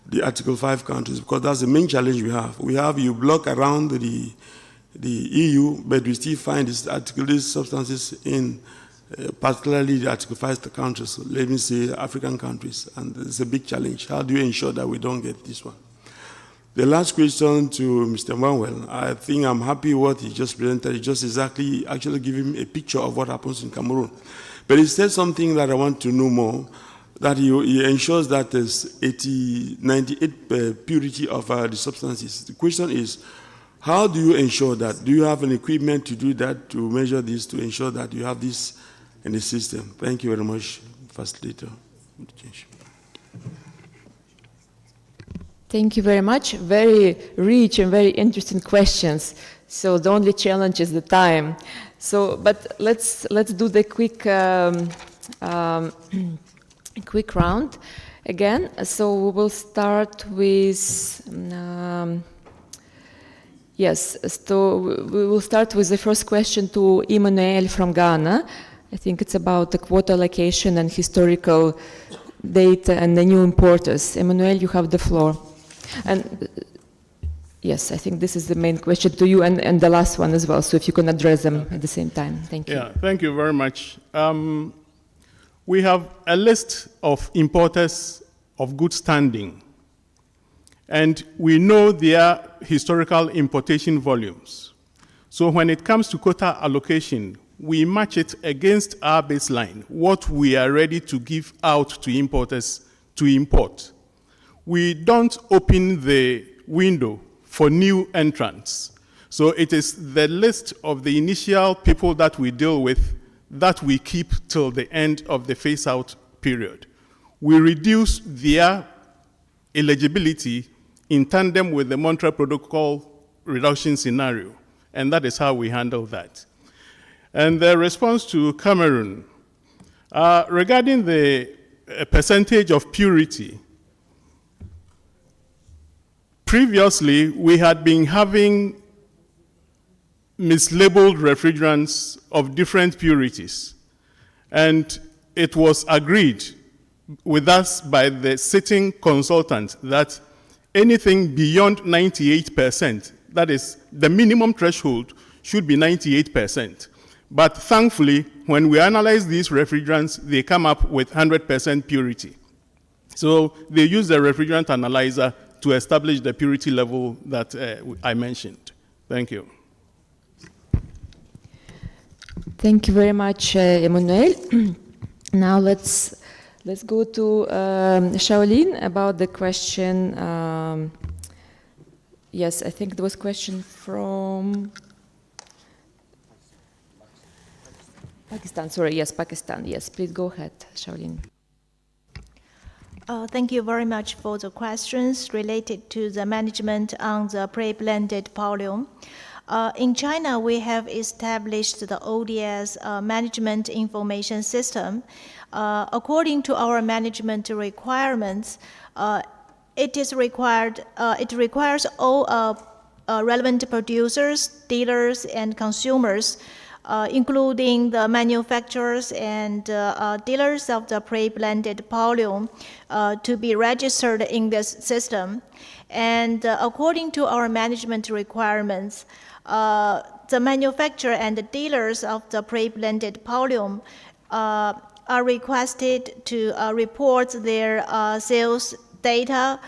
the Article 5 countries? Because that's the main challenge we have. You block around the EU, but we still find these substances in particularly the Article 5 countries, so let me say African countries, and it's a big challenge. How do you ensure that we don't get this one? The last question to Mr. Manuel, I think I'm happy what he just presented. He just actually give him a picture of what happens in Cameroon. But he said something that I want to know more, that he ensures that there's 98 purity of the substances. The question is, how do you ensure that? Do you have an equipment to do that, to measure this, to ensure that you have this in the system? Thank you very much, Facilitator. Thank you very much. Very rich and very interesting questions. So the only challenge is the time. So, but let's do the quick quick round again. So we will start with. Yes, so we will start with the first question to Emmanuel from Ghana. I think it's about the quota allocation and historical data and the new importers. Emmanuel, you have the floor. And yes, I think this is the main question to you and the last one as well. So if you can address them at the same time. Thank you. Yeah, thank you very much. We have a list of importers of good standing, and we know their historical importation volumes. So when it comes to quota allocation, we match it against our baseline, what we are ready to give out to importers to import. we don't open the window for new entrants. So it is the list of the initial people that we deal with that we keep till the end of the phase-out period. We reduce their eligibility in tandem with the Montreal Protocol reduction scenario, and that is how we handle that. And the response to Cameroon, regarding the percentage of purity, previously we had been having mislabeled refrigerants of different purities, and it was agreed with us by the sitting consultant that anything beyond 98%, that is, the minimum threshold should be 98%. But thankfully, when we analyze these refrigerants, they come up with 100% purity. So they use the refrigerant analyzer to establish the purity level that I mentioned. Thank you. Thank you very much, Emmanuel. Now let's go to Shaolin about the question. Yes, I think there was a question from Pakistan. Sorry, yes, Pakistan. Yes, please go ahead, Shaolin. Thank you very much for the questions related to the management on the pre-blended pollution. In China, we have established the ODS management information system. According to our management requirements, it requires all relevant producers, dealers, and consumers, including the manufacturers and dealers of the pre-blended pollution, to be registered in this system. And according to our management requirements, the manufacturer and the dealers of the pre-blended pollution are requested to report their sales data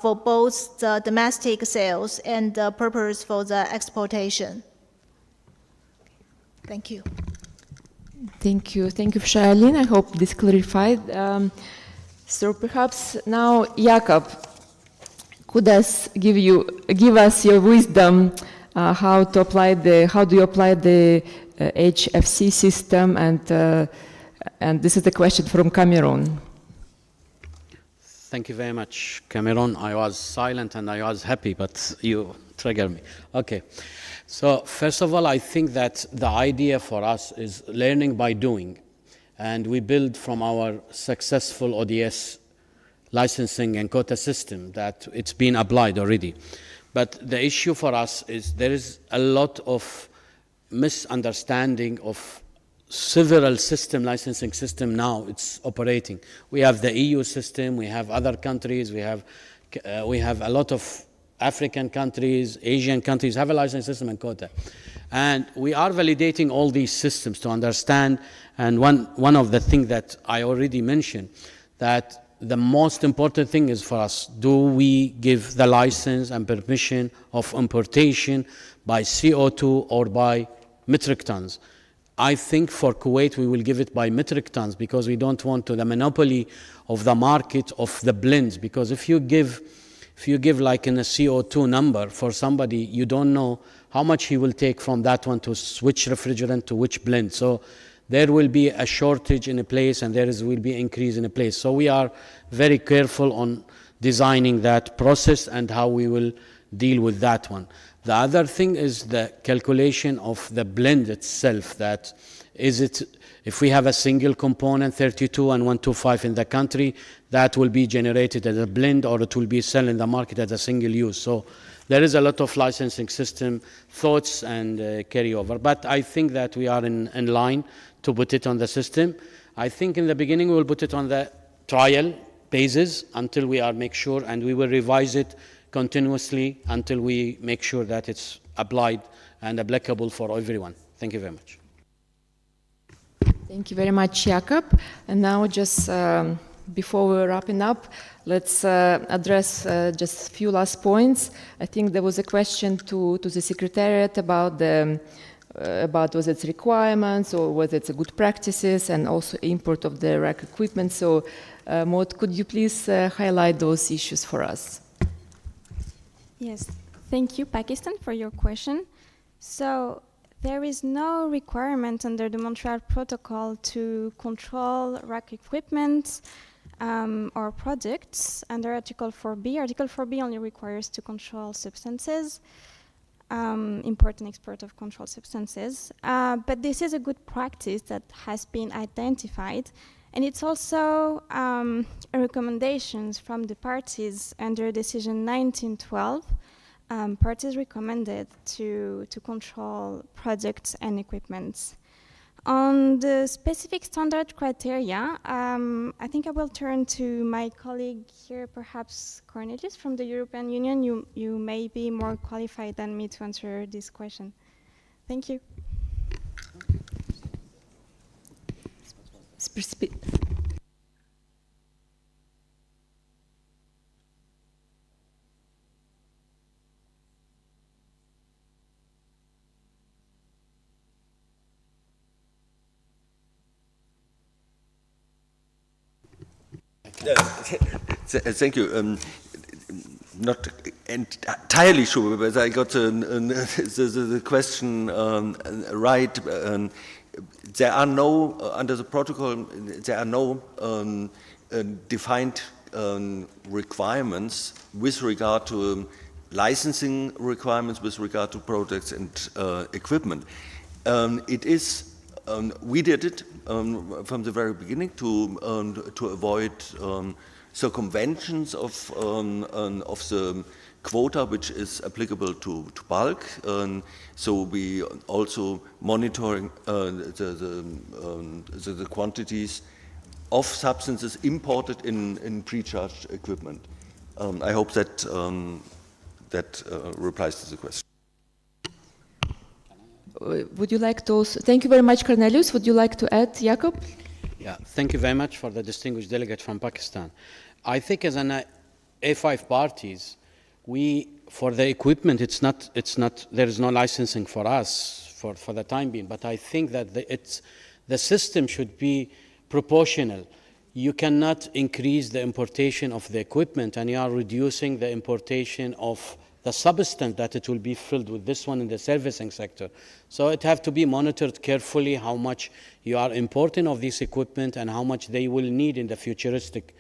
for both the domestic sales and the purpose for the exportation. Thank you. Thank you. Thank you, Shaolin. I hope this clarified. So perhaps now, Jakob, could give us your wisdom how do you apply the HFC system, and this is the question from Cameroon. Thank you very much, Cameron. I was silent and I was happy, but you triggered me. Okay. So first of all, I think that the idea for us is learning by doing. And we build from our successful ODS licensing and quota system that it's been applied already. But the issue for us is there is a lot of misunderstanding of several licensing system now it's operating. We have the EU system, we have other countries, we have a lot of African countries, Asian countries have a licensing system and quota. And we are validating all these systems to understand, and one of the things that I already mentioned, that the most important thing is for us, do we give the license and permission of importation by CO2 or by metric tons? I think for Kuwait we will give it by metric tons because we don't want the monopoly of the market of the blends, because if you give like in a CO2 number for somebody, you don't know how much he will take from that one to switch refrigerant to which blend. So there will be a shortage in a place and will be increase in a place. So we are very careful on designing that process and how we will deal with that one. The other thing is the calculation of the blend itself, that is it, if we have a single component, 32 and 125 in the country, that will be generated as a blend or it will be sold in the market as a single use. So there is a lot of licensing system thoughts and carryover. But I think that we are in line to put it on the system. I think in the beginning we will put it on the trial basis until we make sure, and we will revise it continuously until we make sure that it's applied and applicable for everyone. Thank you very much. Thank you very much, Jakob. And now just before we're wrapping up, let's address just a few last points. I think there was a question to the Secretariat about was its requirements or whether it's a good practices and also import of the rack equipment. So Maud, could you please highlight those issues for us? Yes, thank you, Pakistan, for your question. So there is no requirement under the Montreal Protocol to control rack equipment or products under Article 4B. Article 4B only requires to control substances, import and export of controlled substances. But this is a good practice that has been identified. And it's also a recommendations from the parties under Decision 1912. Parties recommended to control products and equipment. On the specific standard criteria, I think I will turn to my colleague here, perhaps Cornelius from the European Union. You may be more qualified than me to answer this question. Thank you. Thank you. Not entirely sure, but I got the question right. There are no, under the protocol, there are no defined requirements with regard to licensing requirements with regard to products and equipment. It is we did it from the very beginning to avoid circumventions of the quota which is applicable to bulk. So we also monitoring the quantities of substances imported in pre-charged equipment. I hope that that replies to the question. Would you like to also, thank you very much, Cornelius. Would you like to add, Jakob? Yeah, thank you very much for the distinguished delegate from Pakistan. I think as an A5 parties, for the equipment, there is no licensing for us for the time being, but I think that the system should be proportional. You cannot increase the importation of the equipment and you are reducing the importation of the substance that it will be filled with, this one in the servicing sector. So it have to be monitored carefully how much you are importing of this equipment and how much they will need in the futuristic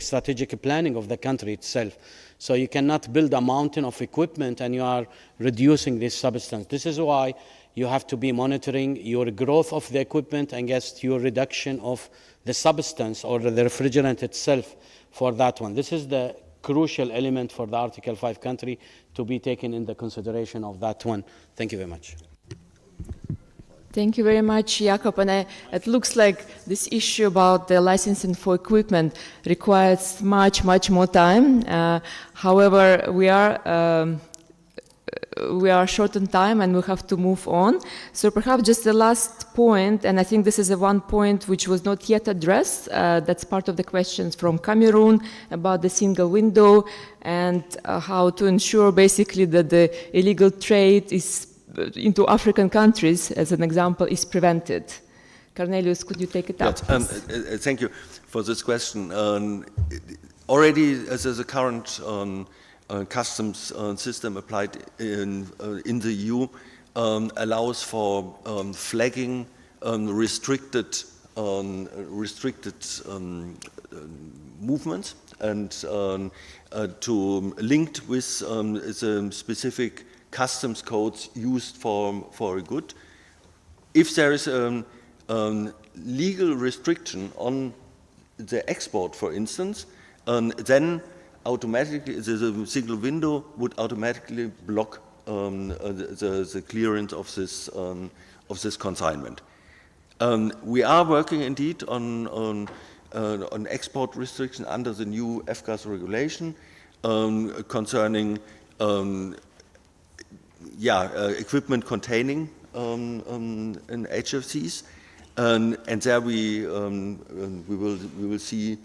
strategic planning of the country itself. So you cannot build a mountain of equipment and you are reducing this substance. This is why you have to be monitoring your growth of the equipment against your reduction of the substance or the refrigerant itself for that one. This is the crucial element for the Article 5 country to be taken into consideration of that one. Thank you very much. Thank you very much, Jakob. And it looks like this issue about the licensing for equipment requires much, much more time. However, we are short on time and we have to move on. So perhaps just the last point, and I think this is the one point which was not yet addressed. That's part of the questions from Cameroon about the single window and how to ensure basically that the illegal trade into African countries, as an example, is prevented. Cornelius, could you take it up? Yes, thank you for this question. Already, as the current customs system applied in the EU allows for flagging restricted movements and to linked with the specific customs codes used for a good. If there is a legal restriction on the export, for instance, then automatically the single window would automatically block the clearance of this consignment. We are working indeed on export restriction under the new F-gas regulation concerning equipment containing in HFCs, and there we will see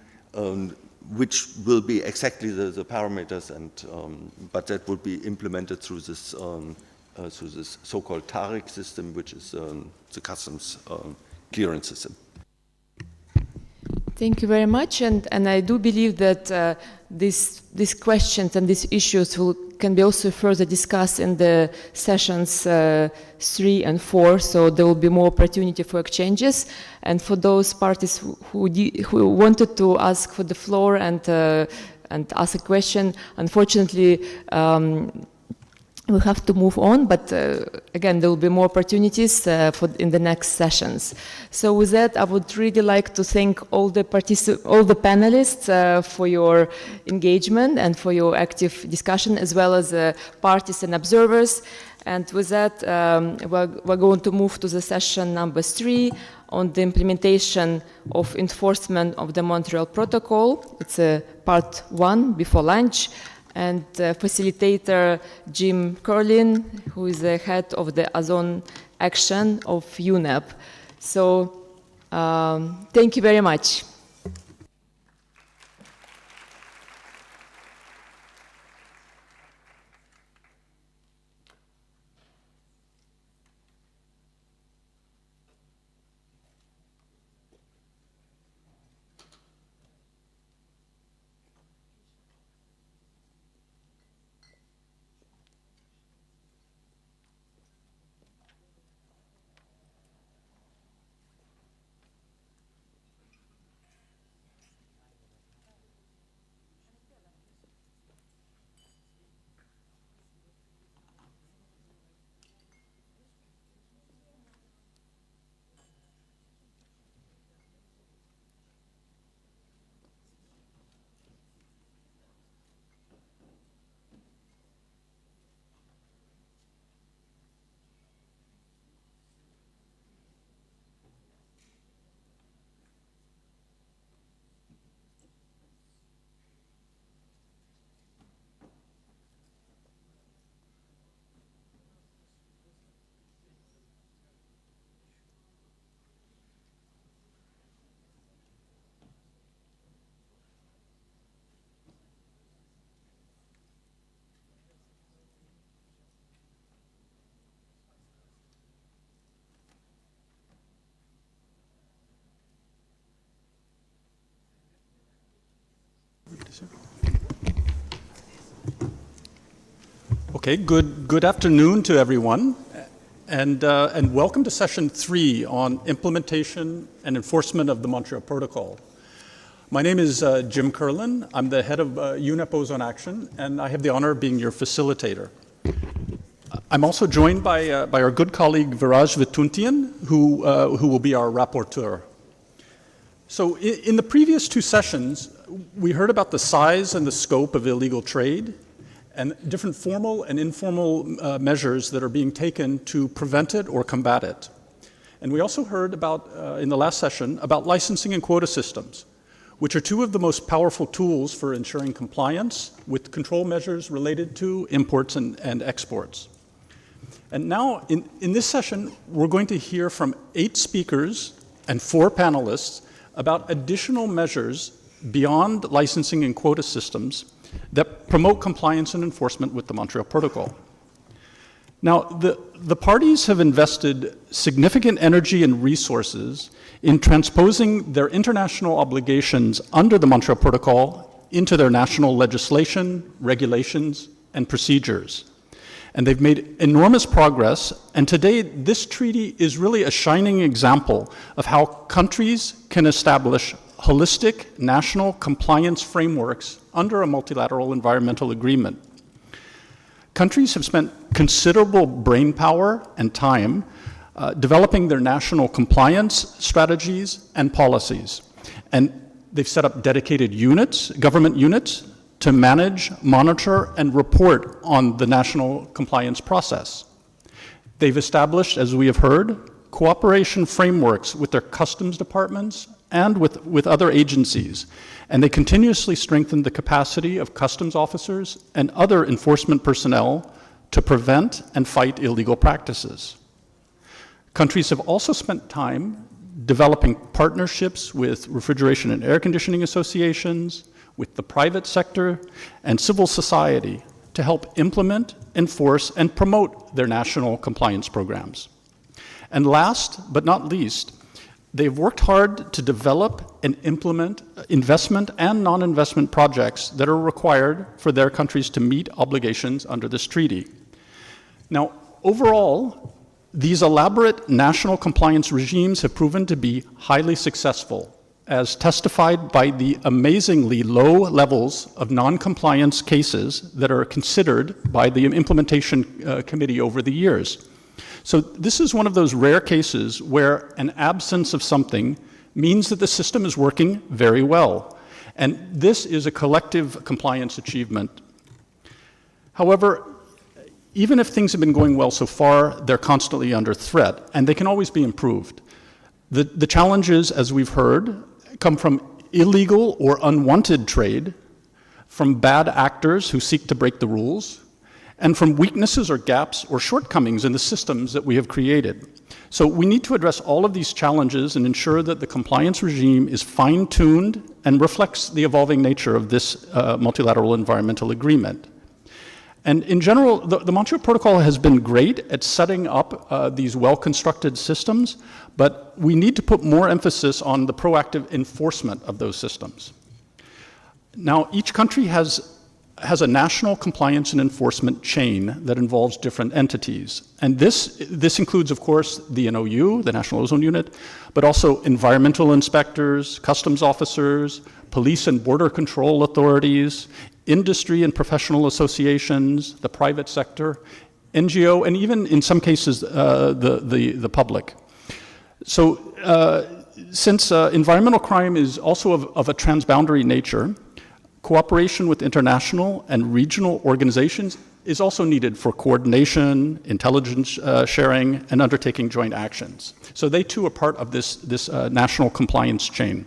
which will be exactly the parameters, and but that would be implemented through this so-called TARIC system, which is the customs clearance system. Thank you very much, and I do believe that these questions and these issues can be also further discussed in the sessions 3 and 4, so there will be more opportunity for exchanges. And for those parties who wanted to ask for the floor and ask a question, unfortunately, we have to move on, but again, there will be more opportunities in the next sessions. So with that, I would really like to thank all the panelists for your engagement and for your active discussion, as well as parties and observers. And with that, we're going to move to the session number 3 on the implementation of enforcement of the Montreal Protocol. It's part 1 before lunch. And facilitator Jim Curlin, who is the head of the Ozone Action of UNEP. So thank you very much. Okay, good afternoon to everyone, and welcome to session 3 on implementation and enforcement of the Montreal Protocol. My name is Jim Curlin. I'm the head of UNEP Ozone Action, and I have the honor of being your facilitator. I'm also joined by our good colleague Viraj Vituntian, who will be our rapporteur. So in the previous 2 sessions, we heard about the size and the scope of illegal trade and different formal and informal measures that are being taken to prevent it or combat it. And we also heard about, in the last session, about licensing and quota systems, which are 2 of the most powerful tools for ensuring compliance with control measures related to imports and exports. And now, in this session, we're going to hear from 8 speakers and 4 panelists about additional measures beyond licensing and quota systems that promote compliance and enforcement with the Montreal Protocol. Now, the parties have invested significant energy and resources in transposing their international obligations under the Montreal Protocol into their national legislation, regulations, and procedures. And they've made enormous progress, and today this treaty is really a shining example of how countries can establish holistic national compliance frameworks under a multilateral environmental agreement. Countries have spent considerable brainpower and time developing their national compliance strategies and policies. And they've set up dedicated units, government units, to manage, monitor, and report on the national compliance process. They've established, as we have heard, cooperation frameworks with their customs departments and with other agencies, and they continuously strengthen the capacity of customs officers and other enforcement personnel to prevent and fight illegal practices. Countries have also spent time developing partnerships with refrigeration and air conditioning associations, with the private sector and civil society to help implement, enforce, and promote their national compliance programs. And last but not least, They've worked hard to develop and implement investment and non-investment projects that are required for their countries to meet obligations under this treaty. Now, overall, these elaborate national compliance regimes have proven to be highly successful, as testified by the amazingly low levels of non-compliance cases that are considered by the implementation committee over the years. So this is one of those rare cases where an absence of something means that the system is working very well. And this is a collective compliance achievement. However, even if things have been going well so far, they're constantly under threat, and they can always be improved. The challenges, as we've heard, come from illegal or unwanted trade, from bad actors who seek to break the rules, and from weaknesses or gaps or shortcomings in the systems that we have created. So we need to address all of these challenges and ensure that the compliance regime is fine-tuned and reflects the evolving nature of this multilateral environmental agreement. And in general, the Montreal Protocol has been great at setting up these well-constructed systems, but we need to put more emphasis on the proactive enforcement of those systems. Now, each country has a national compliance and enforcement chain that involves different entities. And this includes, of course, the NOU, the National Ozone Unit, but also environmental inspectors, customs officers, police and border control authorities, industry and professional associations, the private sector, NGO, and even in some cases, the public. So since environmental crime is also of a transboundary nature, cooperation with international and regional organizations is also needed for coordination, intelligence sharing, and undertaking joint actions. So they too are part of this national compliance chain.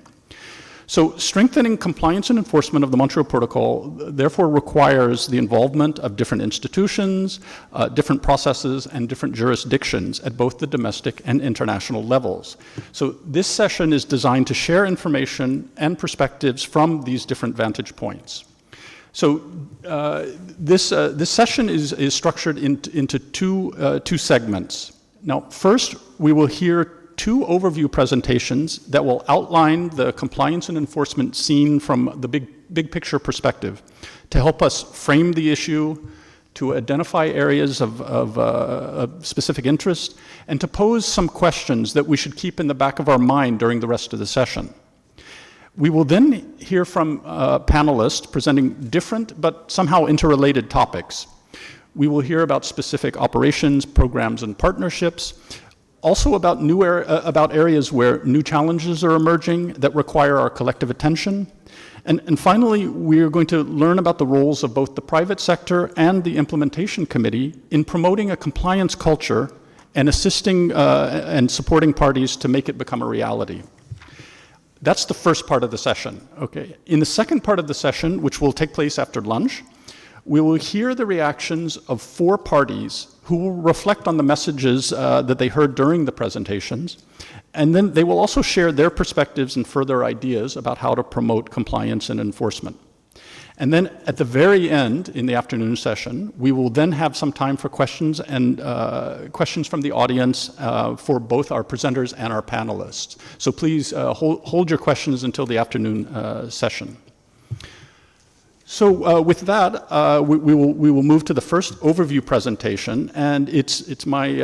So strengthening compliance and enforcement of the Montreal Protocol therefore requires the involvement of different institutions, different processes, and different jurisdictions at both the domestic and international levels. So this session is designed to share information and perspectives from these different vantage points. So this session is structured into two segments. Now, first, we will hear two overview presentations that will outline the compliance and enforcement scene from the big picture perspective to help us frame the issue, to identify areas of specific interest, and to pose some questions that we should keep in the back of our mind during the rest of the session. We will then hear from panelists presenting different but somehow interrelated topics. We will hear about specific operations, programs, and partnerships, also about about areas where new challenges are emerging that require our collective attention. And finally, we are going to learn about the roles of both the private sector and the implementation committee in promoting a compliance culture and assisting and supporting parties to make it become a reality. That's the first part of the session. Okay. In the second part of the session, which will take place after lunch, we will hear the reactions of 4 parties who will reflect on the messages that they heard during the presentations, and then they will also share their perspectives and further ideas about how to promote compliance and enforcement. And then at the very end, in the afternoon session, we will then have some time for questions and questions from the audience for both our presenters and our panelists. So please hold your questions until the afternoon session. So with that, we will move to the first overview presentation, and it's my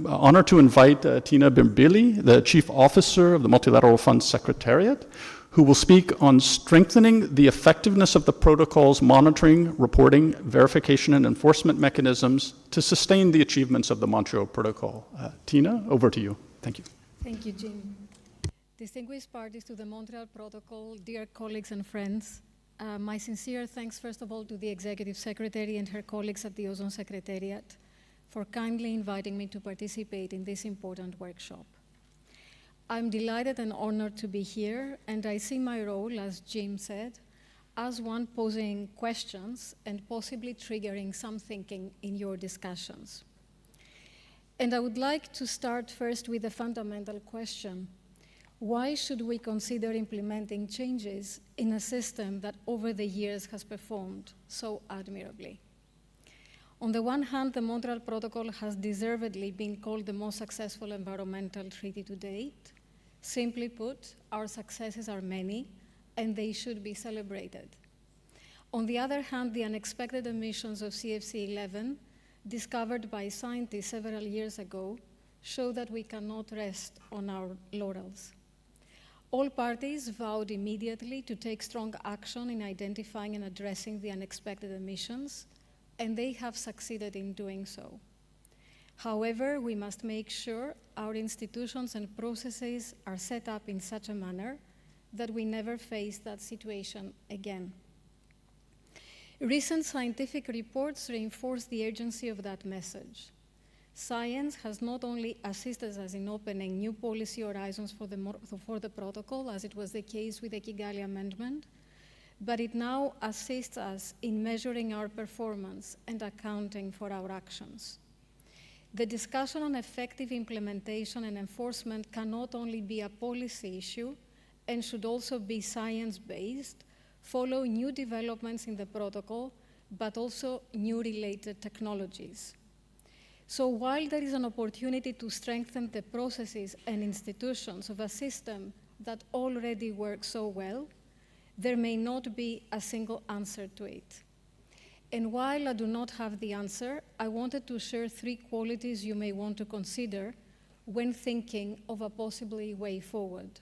honor to invite Tina Bimbili, the Chief Officer of the Multilateral Fund Secretariat, who will speak on strengthening the effectiveness of the protocol's monitoring, reporting, verification, and enforcement mechanisms to sustain the achievements of the Montreal Protocol. Tina, over to you. Thank you. Thank you, Jim. Distinguished parties to the Montreal Protocol, dear colleagues and friends, my sincere thanks, first of all, to the Executive Secretary and her colleagues at the Ozone Secretariat for kindly inviting me to participate in this important workshop. I'm delighted and honored to be here, and I see my role, as Jim said, as one posing questions and possibly triggering some thinking in your discussions. And I would like to start first with a fundamental question. Why should we consider implementing changes in a system that over the years has performed so admirably? On the one hand, the Montreal Protocol has deservedly been called the most successful environmental treaty to date. Simply put, our successes are many, and they should be celebrated. On the other hand, the unexpected emissions of CFC-11, discovered by scientists several years ago, show that we cannot rest on our laurels. All parties vowed immediately to take strong action in identifying and addressing the unexpected emissions, and they have succeeded in doing so. However, we must make sure our institutions and processes are set up in such a manner that we never face that situation again. Recent scientific reports reinforce the urgency of that message. Science has not only assisted us in opening new policy horizons for the protocol, as it was the case with the Kigali Amendment, but it now assists us in measuring our performance and accounting for our actions. The discussion on effective implementation and enforcement can not only be a policy issue and should also be science-based, follow new developments in the protocol, but also new related technologies. So while there is an opportunity to strengthen the processes and institutions of a system that already works so well, there may not be a single answer to it. And while I do not have the answer, I wanted to share 3 qualities you may want to consider when thinking of a possible way forward.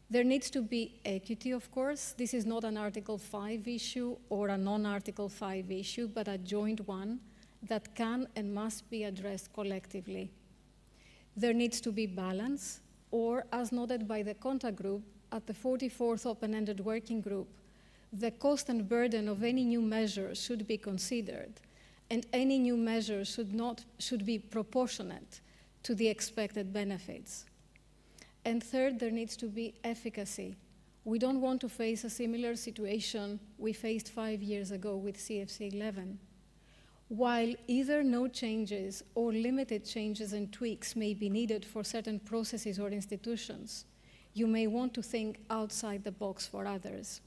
There needs to be equity, of course. This is not an Article 5 issue or a non-Article 5 issue, but a joint one that can and must be addressed collectively. There needs to be balance, or as noted by the contact group at the 44th Open-Ended Working Group, the cost and burden of any new measure should be considered, and any new measure should be proportionate to the expected benefits. And third, there needs to be efficacy. We don't want to face a similar situation we faced 5 years ago with CFC-11. While either no changes or limited changes and tweaks may be needed for certain processes or institutions, you may want to think outside the box for others.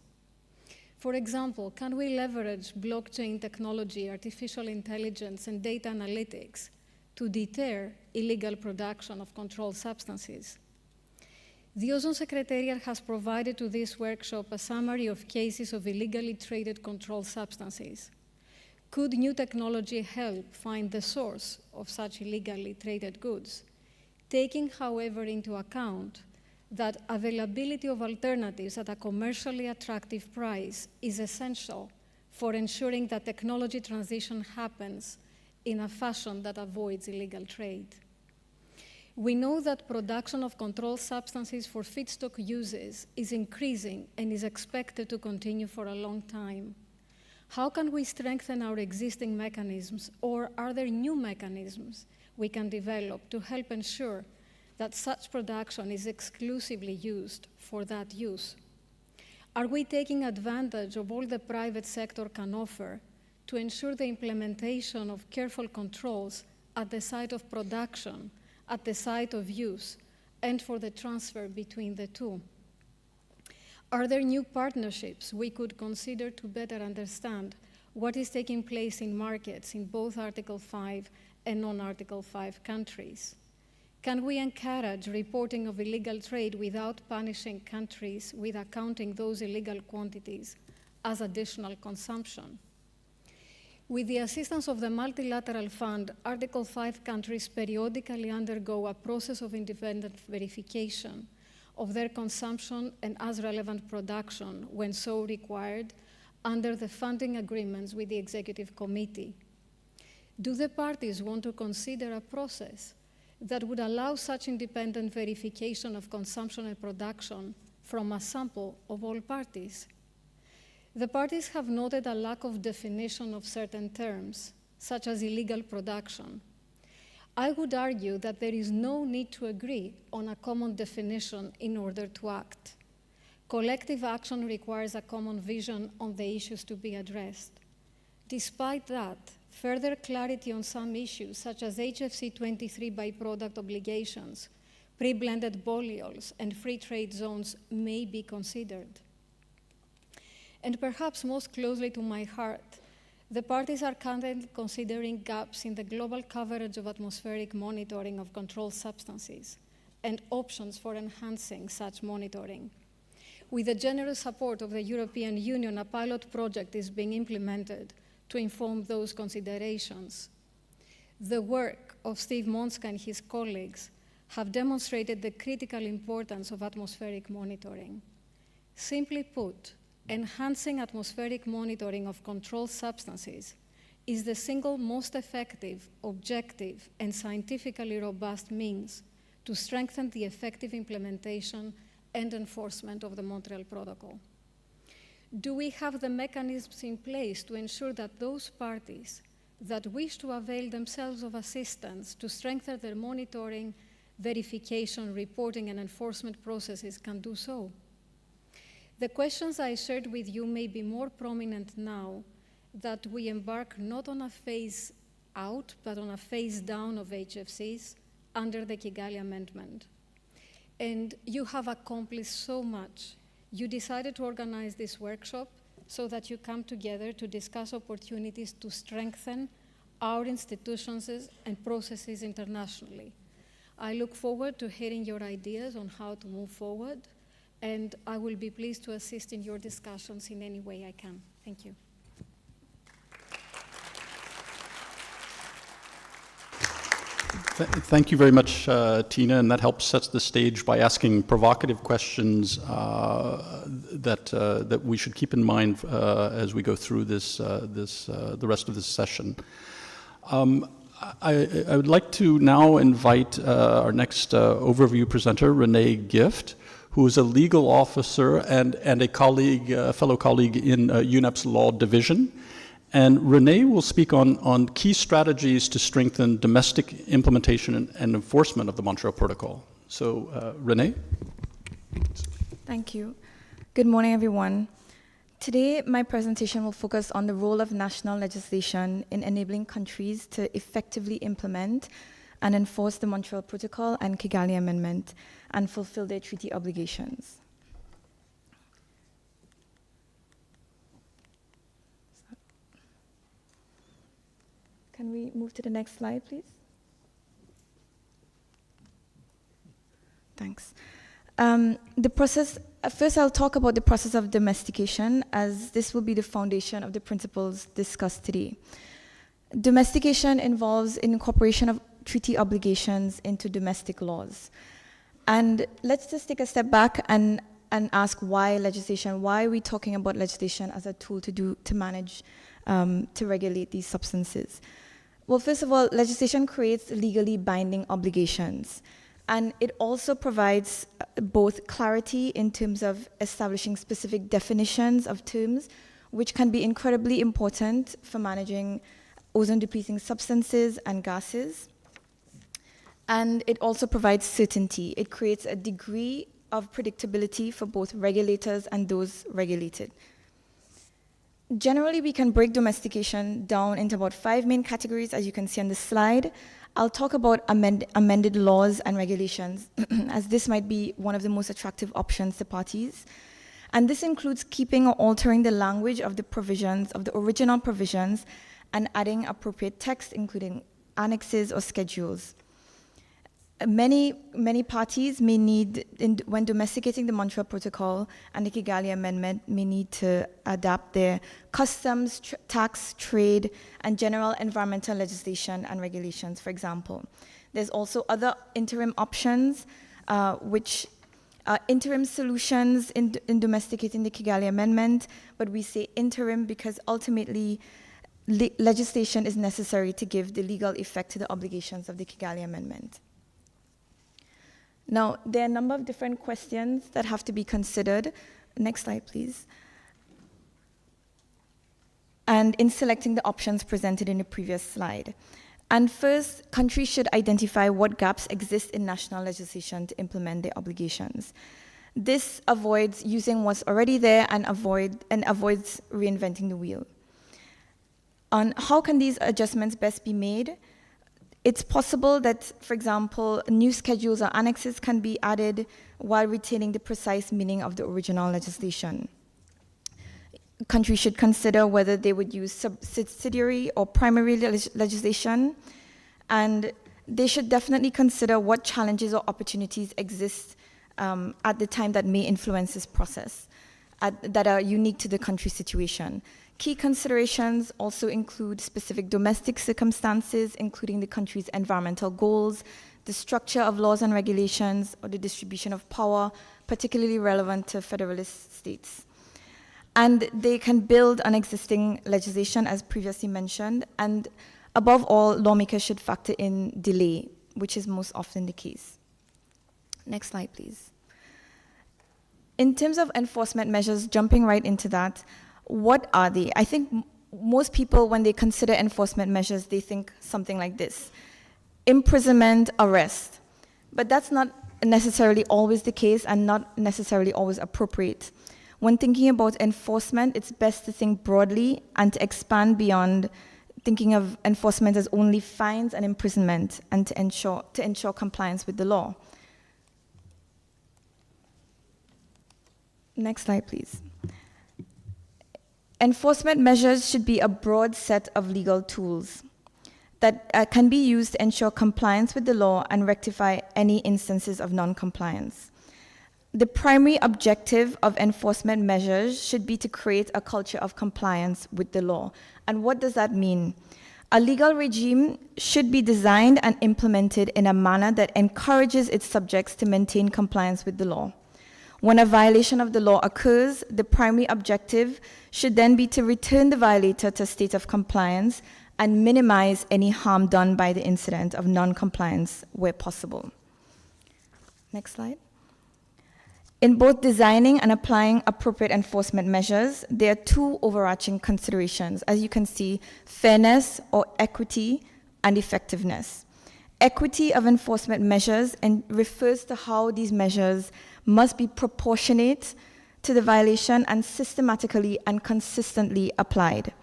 For example, can we leverage blockchain technology, artificial intelligence, and data analytics to deter illegal production of controlled substances? The Ozone Secretariat has provided to this workshop a summary of cases of illegally traded controlled substances. Could new technology help find the source of such illegally traded goods? Taking, however, into account that availability of alternatives at a commercially attractive price is essential for ensuring that technology transition happens in a fashion that avoids illegal trade. We know that production of controlled substances for feedstock uses is increasing and is expected to continue for a long time. How can we strengthen our existing mechanisms, or are there new mechanisms we can develop to help ensure that such production is exclusively used for that use? Are we taking advantage of all the private sector can offer to ensure the implementation of careful controls at the site of production, at the site of use, and for the transfer between the two? Are there new partnerships we could consider to better understand what is taking place in markets in both Article 5 and non-Article 5 countries? Can we encourage reporting of illegal trade without punishing countries with accounting those illegal quantities as additional consumption? With the assistance of the Multilateral Fund, Article 5 countries periodically undergo a process of independent verification of their consumption and as relevant production when so required under the funding agreements with the Executive Committee. Do the parties want to consider a process that would allow such independent verification of consumption and production from a sample of all parties? The parties have noted a lack of definition of certain terms, such as illegal production. I would argue that there is no need to agree on a common definition in order to act. Collective action requires a common vision on the issues to be addressed. Despite that, further clarity on some issues, such as HFC 23 byproduct obligations, pre-blended polyols, and free trade zones may be considered. And perhaps most closely to my heart, The parties are currently considering gaps in the global coverage of atmospheric monitoring of controlled substances and options for enhancing such monitoring. With the generous support of the European Union, a pilot project is being implemented to inform those considerations. The work of Steve Monska and his colleagues have demonstrated the critical importance of atmospheric monitoring. Simply put, enhancing atmospheric monitoring of controlled substances is the single most effective, objective, and scientifically robust means to strengthen the effective implementation and enforcement of the Montreal Protocol. Do we have the mechanisms in place to ensure that those parties that wish to avail themselves of assistance to strengthen their monitoring, verification, reporting, and enforcement processes can do so? The questions I shared with you may be more prominent now that we embark not on a phase out, but on a phase down of HFCs under the Kigali Amendment. And you have accomplished so much. You decided to organize this workshop so that you come together to discuss opportunities to strengthen our institutions and processes internationally. I look forward to hearing your ideas on how to move forward, and I will be pleased to assist in your discussions in any way I can. Thank you. Thank you very much, Tina, and that helps set the stage by asking provocative questions that we should keep in mind as we go through the rest of this session. I would like to now invite our next overview presenter, Renee Gift, who is a legal officer and a colleague, a fellow colleague in UNEP's Law Division. And Renee will speak on key strategies to strengthen domestic implementation and enforcement of the Montreal Protocol. So, Renee? Thank you. Good morning, everyone. Today, my presentation will focus on the role of national legislation in enabling countries to effectively implement and enforce the Montreal Protocol and Kigali Amendment and fulfill their treaty obligations. Can we move to the next slide, please? Thanks. The process, first I'll talk about the process of domestication, as this will be the foundation of the principles discussed today. Domestication involves incorporation of treaty obligations into domestic laws. And let's just take a step back and ask why legislation, why are we talking about legislation as a tool to manage, to regulate these substances? Well, first of all, legislation creates legally binding obligations. And it also provides both clarity in terms of establishing specific definitions of terms, which can be incredibly important for managing ozone-depleting substances and gases. And it also provides certainty. It creates a degree of predictability for both regulators and those regulated. Generally, we can break domestication down into about 5 main categories, as you can see on the slide. I'll talk about amended laws and regulations, as this might be one of the most attractive options to parties. And this includes keeping or altering the language of the provisions, of the original provisions, and adding appropriate text, including annexes or schedules. Many parties may need, when domesticating the Montreal Protocol and the Kigali Amendment, may need to adapt their customs, tax, trade, and general environmental legislation and regulations, for example. There's also other interim options, which are interim solutions in domesticating the Kigali Amendment, but we say interim because ultimately legislation is necessary to give the legal effect to the obligations of the Kigali Amendment. Now, there are a number of different questions that have to be considered. Next slide, please. And in selecting the options presented in the previous slide. And first, countries should identify what gaps exist in national legislation to implement their obligations. This avoids using what's already there and avoids reinventing the wheel. On how can these adjustments best be made? It's possible that, for example, new schedules or annexes can be added while retaining the precise meaning of the original legislation. countries should consider whether they would use subsidiary or primary legislation, and they should definitely consider what challenges or opportunities exist at the time that may influence this process, that are unique to the country's situation. Key considerations also include specific domestic circumstances, including the country's environmental goals, the structure of laws and regulations, or the distribution of power, particularly relevant to federalist states. And they can build on existing legislation, as previously mentioned, and above all, lawmakers should factor in delay, which is most often the case. Next slide, please. In terms of enforcement measures, jumping right into that, what are they? I think most people, when they consider enforcement measures, they think something like this: imprisonment, arrest. But that's not necessarily always the case and not necessarily always appropriate. When thinking about enforcement, it's best to think broadly and to expand beyond thinking of enforcement as only fines and imprisonment, and to ensure compliance with the law. Next slide, please. Enforcement measures should be a broad set of legal tools that can be used to ensure compliance with the law and rectify any instances of non-compliance. The primary objective of enforcement measures should be to create a culture of compliance with the law. And what does that mean? A legal regime should be designed and implemented in a manner that encourages its subjects to maintain compliance with the law. When a violation of the law occurs, the primary objective should then be to return the violator to a state of compliance and minimize any harm done by the incident of non-compliance where possible. Next slide. In both designing and applying appropriate enforcement measures, there are two overarching considerations. As you can see, fairness or equity and effectiveness. Equity of enforcement measures refers to how these measures must be proportionate to the violation and systematically and consistently applied.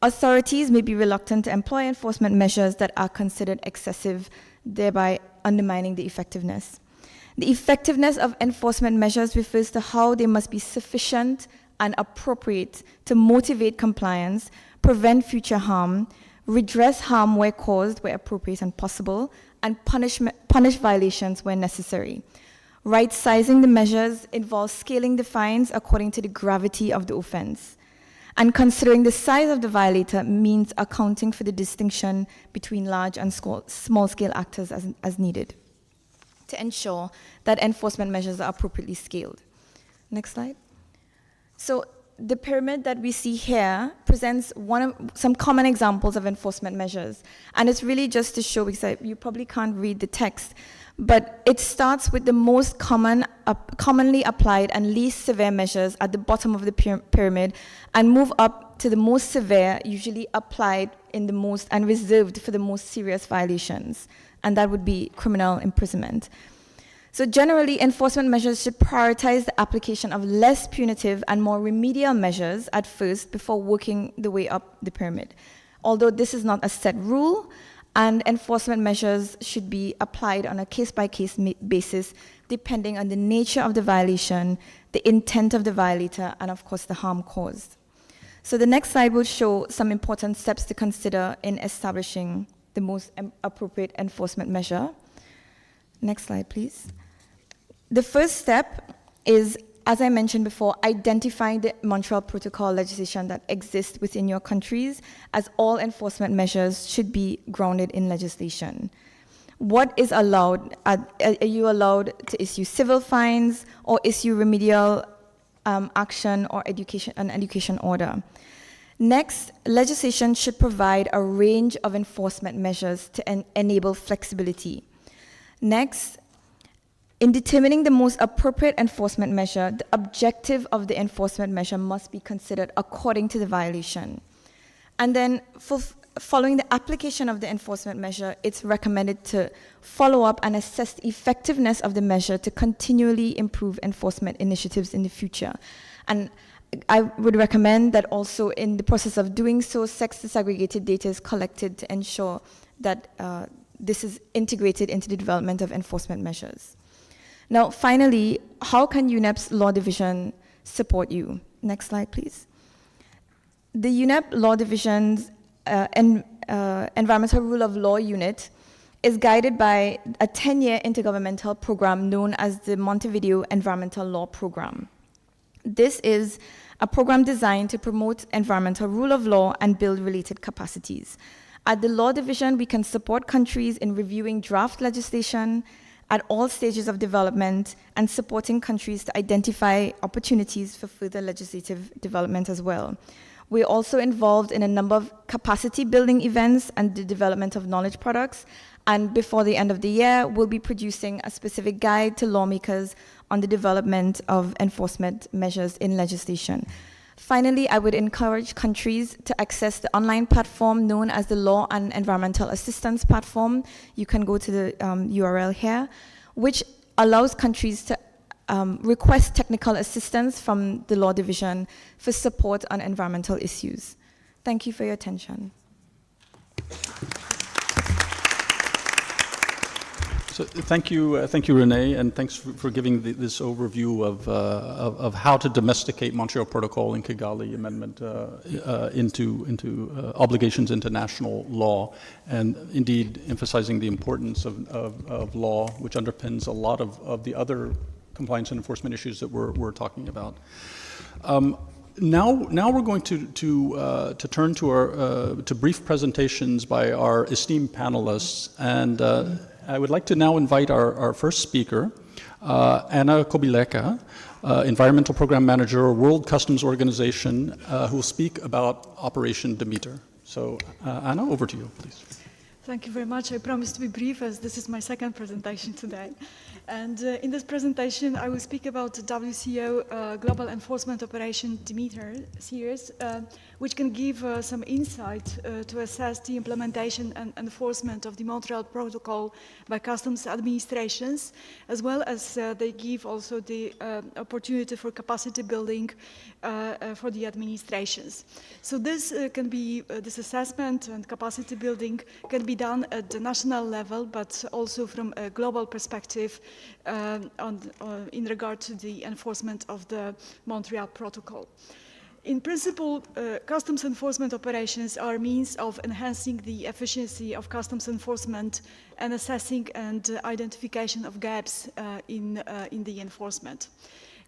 Authorities may be reluctant to employ enforcement measures that are considered excessive, thereby undermining the effectiveness. The effectiveness of enforcement measures refers to how they must be sufficient and appropriate to motivate compliance, prevent future harm, redress harm where caused, where appropriate and possible, and punish violations where necessary. Right-sizing the measures involves scaling the fines according to the gravity of the offense. And considering the size of the violator means accounting for the distinction between large and small-scale actors as needed to ensure that enforcement measures are appropriately scaled. Next slide. So the pyramid that we see here presents some common examples of enforcement measures. And it's really just to show, because you probably can't read the text, but it starts with the most commonly applied and least severe measures at the bottom of the pyramid and move up to the most severe, usually applied in the most and reserved for the most serious violations. And that would be criminal imprisonment. So generally, enforcement measures should prioritize the application of less punitive and more remedial measures at first before working the way up the pyramid. Although this is not a set rule, and enforcement measures should be applied on a case-by-case basis depending on the nature of the violation, the intent of the violator, and of course the harm caused. So the next slide will show some important steps to consider in establishing the most appropriate enforcement measure. Next slide, please. The first step is, as I mentioned before, identifying the Montreal Protocol legislation that exists within your countries, as all enforcement measures should be grounded in legislation. What is allowed? Are you allowed to issue civil fines or issue remedial action or an education order? Next, legislation should provide a range of enforcement measures to enable flexibility. Next, in determining the most appropriate enforcement measure, the objective of the enforcement measure must be considered according to the violation. And then, following the application of the enforcement measure, it's recommended to follow up and assess the effectiveness of the measure to continually improve enforcement initiatives in the future. And I would recommend that also in the process of doing so, sex disaggregated data is collected to ensure that this is integrated into the development of enforcement measures. Now, finally, how can UNEP's Law Division support you? Next slide, please. The UNEP Law Division's Environmental Rule of Law Unit is guided by a 10-year intergovernmental program known as the Montevideo Environmental Law Program. This is a program designed to promote environmental rule of law and build related capacities. At the Law Division, we can support countries in reviewing draft legislation at all stages of development and supporting countries to identify opportunities for further legislative development as well. We're also involved in a number of capacity building events and the development of knowledge products. And before the end of the year, we'll be producing a specific guide to lawmakers on the development of enforcement measures in legislation. Finally, I would encourage countries to access the online platform known as the Law and Environmental Assistance Platform. You can go to the URL here, which allows countries to request technical assistance from the Law Division for support on environmental issues. Thank you for your attention. So thank you, Renee, and thanks for giving this overview of how to domesticate Montreal Protocol and Kigali Amendment into obligations into national law, and indeed emphasizing the importance of law, which underpins a lot of the other compliance and enforcement issues that we're talking about. Now we're going to turn to our to brief presentations by our esteemed panelists, and I would like to now invite our first speaker, Anna Kobileka, Environmental Program Manager, World Customs Organization, who will speak about Operation Demeter. So, Anna, over to you, please. Thank you very much. I promise to be brief, as this is my second presentation today. And in this presentation, I will speak about the WCO Global Enforcement Operation Demeter series, which can give some insight to assess the implementation and enforcement of the Montreal Protocol by customs administrations, as well as they give also the opportunity for capacity building for the administrations. So this can be, this assessment and capacity building can be done at the national level, but also from a global perspective in regard to the enforcement of the Montreal Protocol. In principle, customs enforcement operations are means of enhancing the efficiency of customs enforcement and assessing and identification of gaps in the enforcement.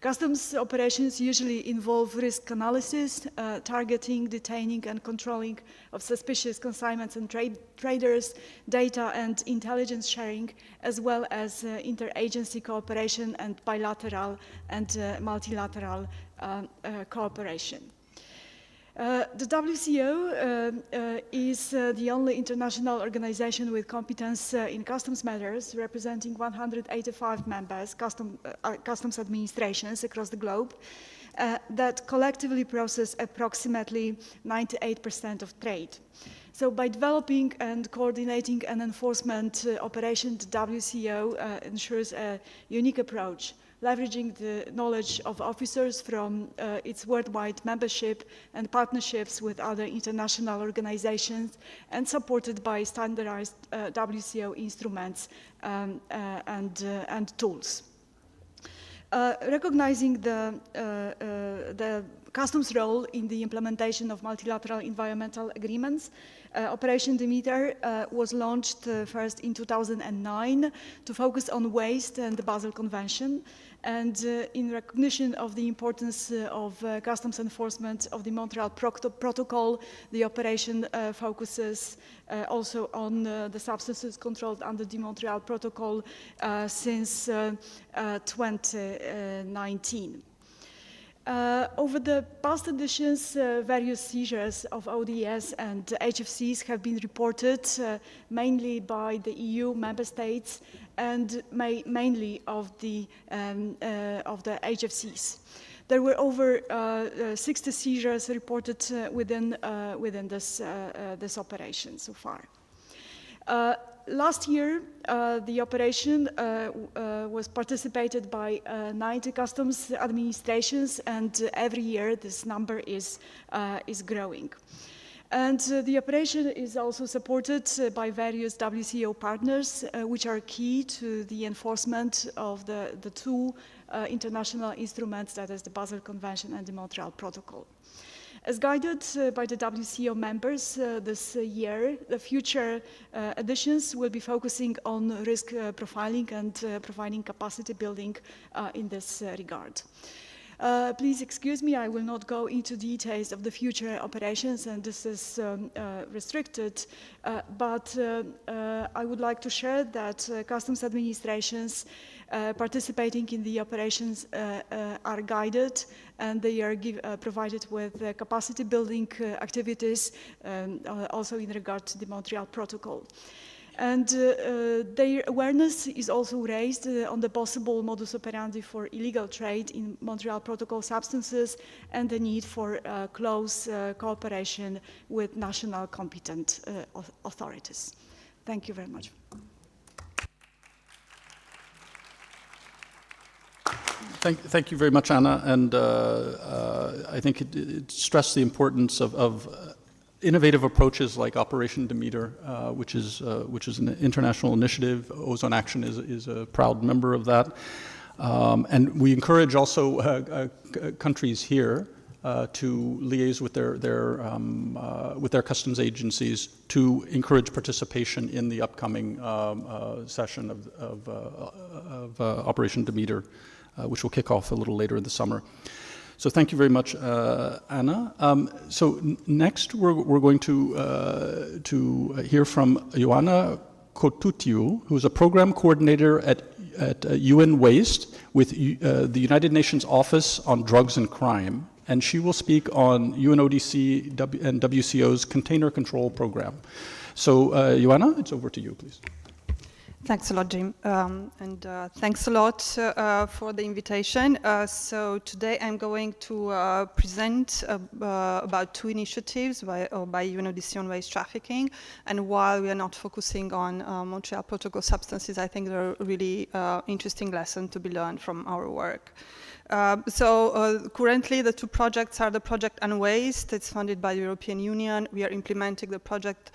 Customs operations usually involve risk analysis, targeting, detaining, and controlling of suspicious consignments and traders, data and intelligence sharing, as well as interagency cooperation and bilateral and multilateral cooperation. The WCO is the only international organization with competence in customs matters, representing 185 members, customs administrations across the globe, that collectively process approximately 98% of trade. So by developing and coordinating an enforcement operation, the WCO ensures a unique approach, leveraging the knowledge of officers from its worldwide membership and partnerships with other international organizations, and supported by standardized WCO instruments and tools. Recognizing the customs role in the implementation of multilateral environmental agreements, Operation Demeter was launched first in 2009 to focus on waste and the Basel Convention. And in recognition of the importance of customs enforcement of the Montreal Protocol, the operation focuses also on the substances controlled under the Montreal Protocol since 2019. Over the past editions, various seizures of ODS and HFCs have been reported mainly by the EU member states and mainly of the HFCs. There were over 60 seizures reported within this operation so far. Last year, the operation was participated by 90 customs administrations, and every year this number is growing. And the operation is also supported by various WCO partners, which are key to the enforcement of the two international instruments, that is the Basel Convention and the Montreal Protocol. As guided by the WCO members this year, the future editions will be focusing on risk profiling and providing capacity building in this regard. Please excuse me, I will not go into details of the future operations, and this is restricted, but I would like to share that customs administrations participating in the operations are guided, and they are provided with capacity building activities, also in regard to the Montreal Protocol. And their awareness is also raised on the possible modus operandi for illegal trade in Montreal Protocol substances and the need for close cooperation with national competent authorities. Thank you very much. Thank you very much, Anna. And I think it stressed the importance of innovative approaches like Operation Demeter, which is an international initiative. Ozone Action is a proud member of that. And we encourage also countries here to liaise with their customs agencies to encourage participation in the upcoming session of Operation Demeter, which will kick off a little later in the summer. So thank you very much, Anna. So next, we're going to hear from Ioana Cotutiu, who's a program coordinator at UN Waste with the United Nations Office on Drugs and Crime, and she will speak on UNODC and WCO's container control program. So, Ioana, it's over to you, please. Thanks a lot, Jim, and thanks a lot for the invitation. So today I'm going to present about two initiatives by UNODC on waste trafficking, and while we are not focusing on Montreal Protocol substances, I think there are really interesting lessons to be learned from our work. Currently the two projects are the project UNWaste. It's funded by the European Union. We are implementing the project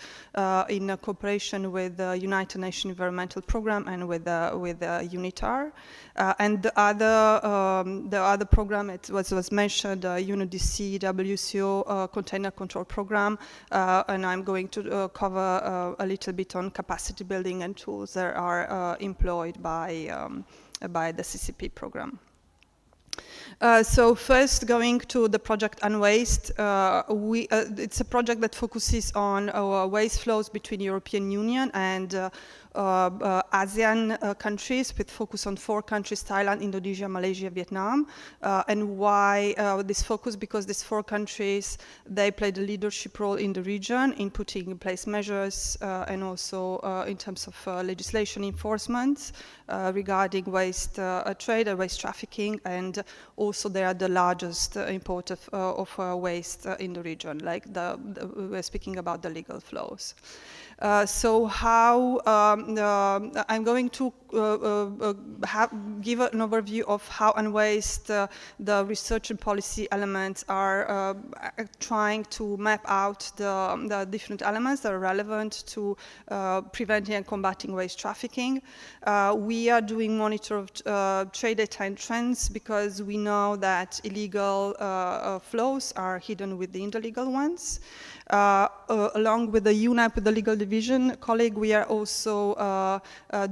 in cooperation with the United Nations Environmental Program and with UNITAR. And the other program, it was mentioned, UNODC WCO Container Control Program, and I'm going to cover a little bit on capacity building and tools that are employed by the CCP program. So first, going to the project UNWaste, it's a project that focuses on waste flows between European Union and ASEAN countries, with focus on 4 countries: Thailand, Indonesia, Malaysia, Vietnam. And why this focus? Because these 4 countries, they played a leadership role in the region in putting in place measures and also in terms of legislation enforcement regarding waste trade and waste trafficking, and also they are the largest importer of waste in the region, like we're speaking about the legal flows. So how I'm going to give an overview of how UNWaste, the research and policy elements are trying to map out the different elements that are relevant to preventing and combating waste trafficking. We are doing monitor of trade data and trends because we know that illegal flows are hidden within the legal ones. Along with the UNAP, with the legal division colleague, we are also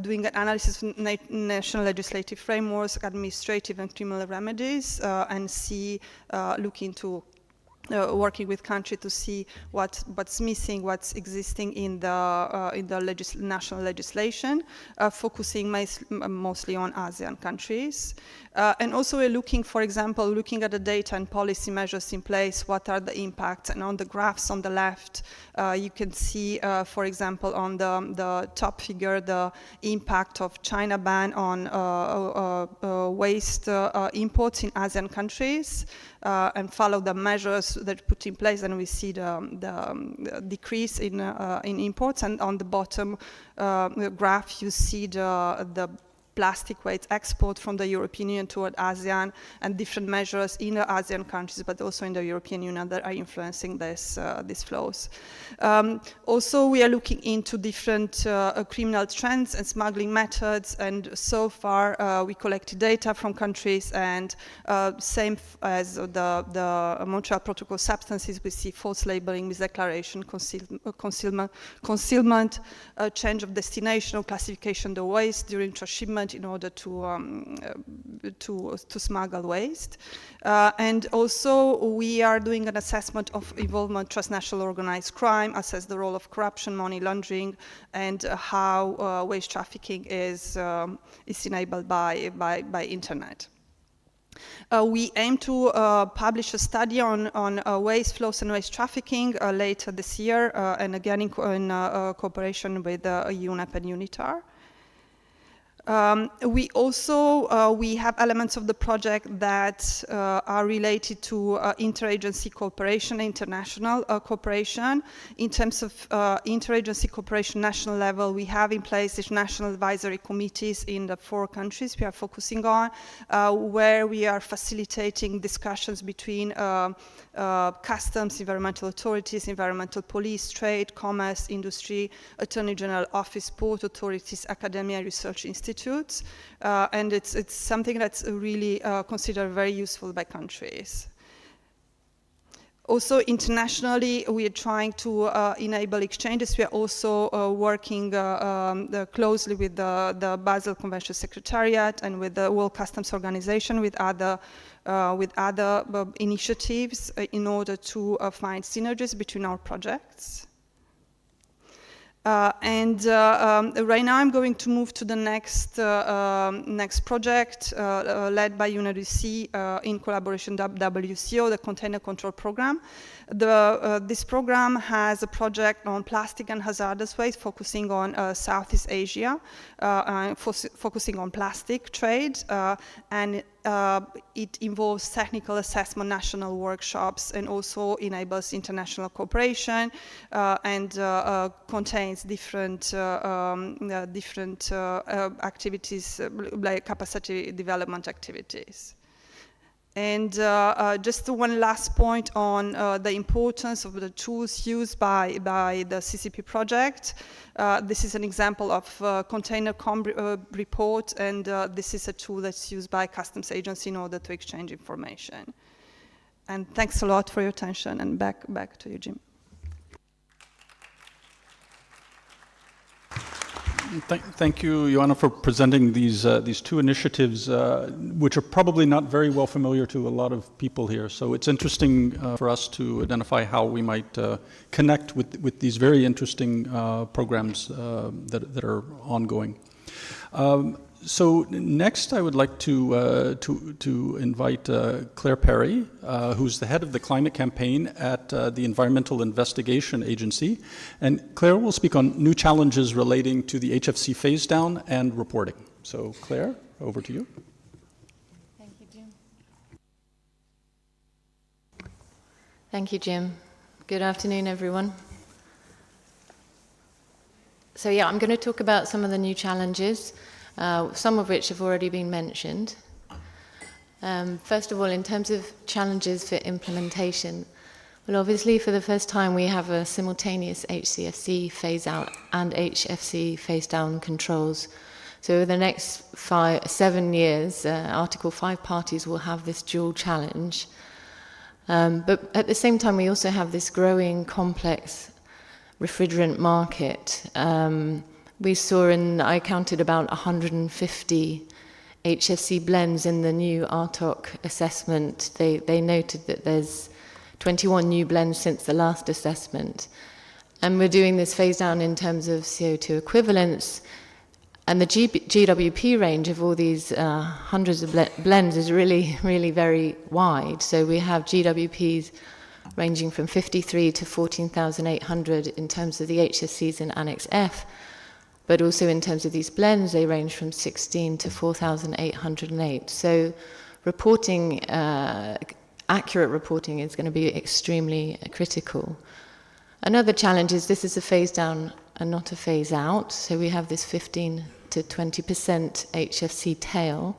doing an analysis of national legislative frameworks, administrative and criminal remedies, and look into working with country to see what's missing, what's existing in the national legislation, focusing mostly on ASEAN countries. And also we're looking, for example, looking at the data and policy measures in place, what are the impacts, and on the graphs on the left, you can see, for example, on the top figure, the impact of China ban on waste imports in ASEAN countries, and follow the measures that put in place, and we see the decrease in imports. And on the bottom graph, you see the plastic waste export from the European Union toward ASEAN, and different measures in the ASEAN countries, but also in the European Union, that are influencing these flows. Also, we are looking into different criminal trends and smuggling methods, and so far we collected data from countries, and same as the Montreal Protocol substances, we see false labeling, misdeclaration, concealment, change of destination or classification of the waste during transshipment in order to smuggle waste. And also we are doing an assessment of involvement transnational organized crime, assess the role of corruption, money laundering, and how waste trafficking is enabled by internet. We aim to publish a study on waste flows and waste trafficking later this year, and again in cooperation with UNEP and UNITAR. We also we have elements of the project that are related to interagency cooperation, international cooperation. In terms of interagency cooperation, national level, we have in place these national advisory committees in the 4 countries we are focusing on, where we are facilitating discussions between customs, environmental authorities, environmental police, trade, commerce, industry, Attorney General Office, port authorities, academia, research institutes, and it's something that's really considered very useful by countries. Also, internationally, we are trying to enable exchanges. We are also working closely with the Basel Convention Secretariat and with the World Customs Organization, with other initiatives in order to find synergies between our projects. Right now I'm going to move to the next project led by UNODC in collaboration with WCO, the Container Control Program. This program has a project on plastic and hazardous waste focusing on Southeast Asia, focusing on plastic trade, and it involves technical assessment, national workshops, and also enables international cooperation, and contains different activities, like capacity development activities. And just one last point on the importance of the tools used by the CCP project. This is an example of Container.com report, and this is a tool that's used by customs agency in order to exchange information. And thanks a lot for your attention, and back to you, Jim. Thank you, Ioana, for presenting these 2 initiatives, which are probably not very well familiar to a lot of people here. So it's interesting for us to identify how we might connect with these very interesting programs that are ongoing. So next, I would like to invite Claire Perry, who's the head of the climate campaign at the Environmental Investigation Agency. And Claire will speak on new challenges relating to the HFC phase down and reporting. So Claire, over to you. Thank you, Jim. Thank you, Jim. Good afternoon, everyone. So yeah, I'm going to talk about some of the new challenges, some of which have already been mentioned. First of all, in terms of challenges for implementation, well, obviously, for the first time, we have a simultaneous HCFC phase-out and HFC phase-down controls. So over the next 7 years, Article 5 parties will have this dual challenge. But at the same time, we also have this growing complex refrigerant market. We saw I counted about 150 HFC blends in the new RTOC assessment. They noted that there's 21 new blends since the last assessment. And we're doing this phase down in terms of CO2 equivalence. And the GWP range of all these hundreds of blends is really, really very wide. So we have GWPs ranging from 53 to 14,800 in terms of the HFCs in Annex F. But also in terms of these blends, they range from 16 to 4,808. So reporting, accurate reporting is going to be extremely critical. Another challenge is this is a phase down and not a phase out. So we have this 15 to 20% HFC tail.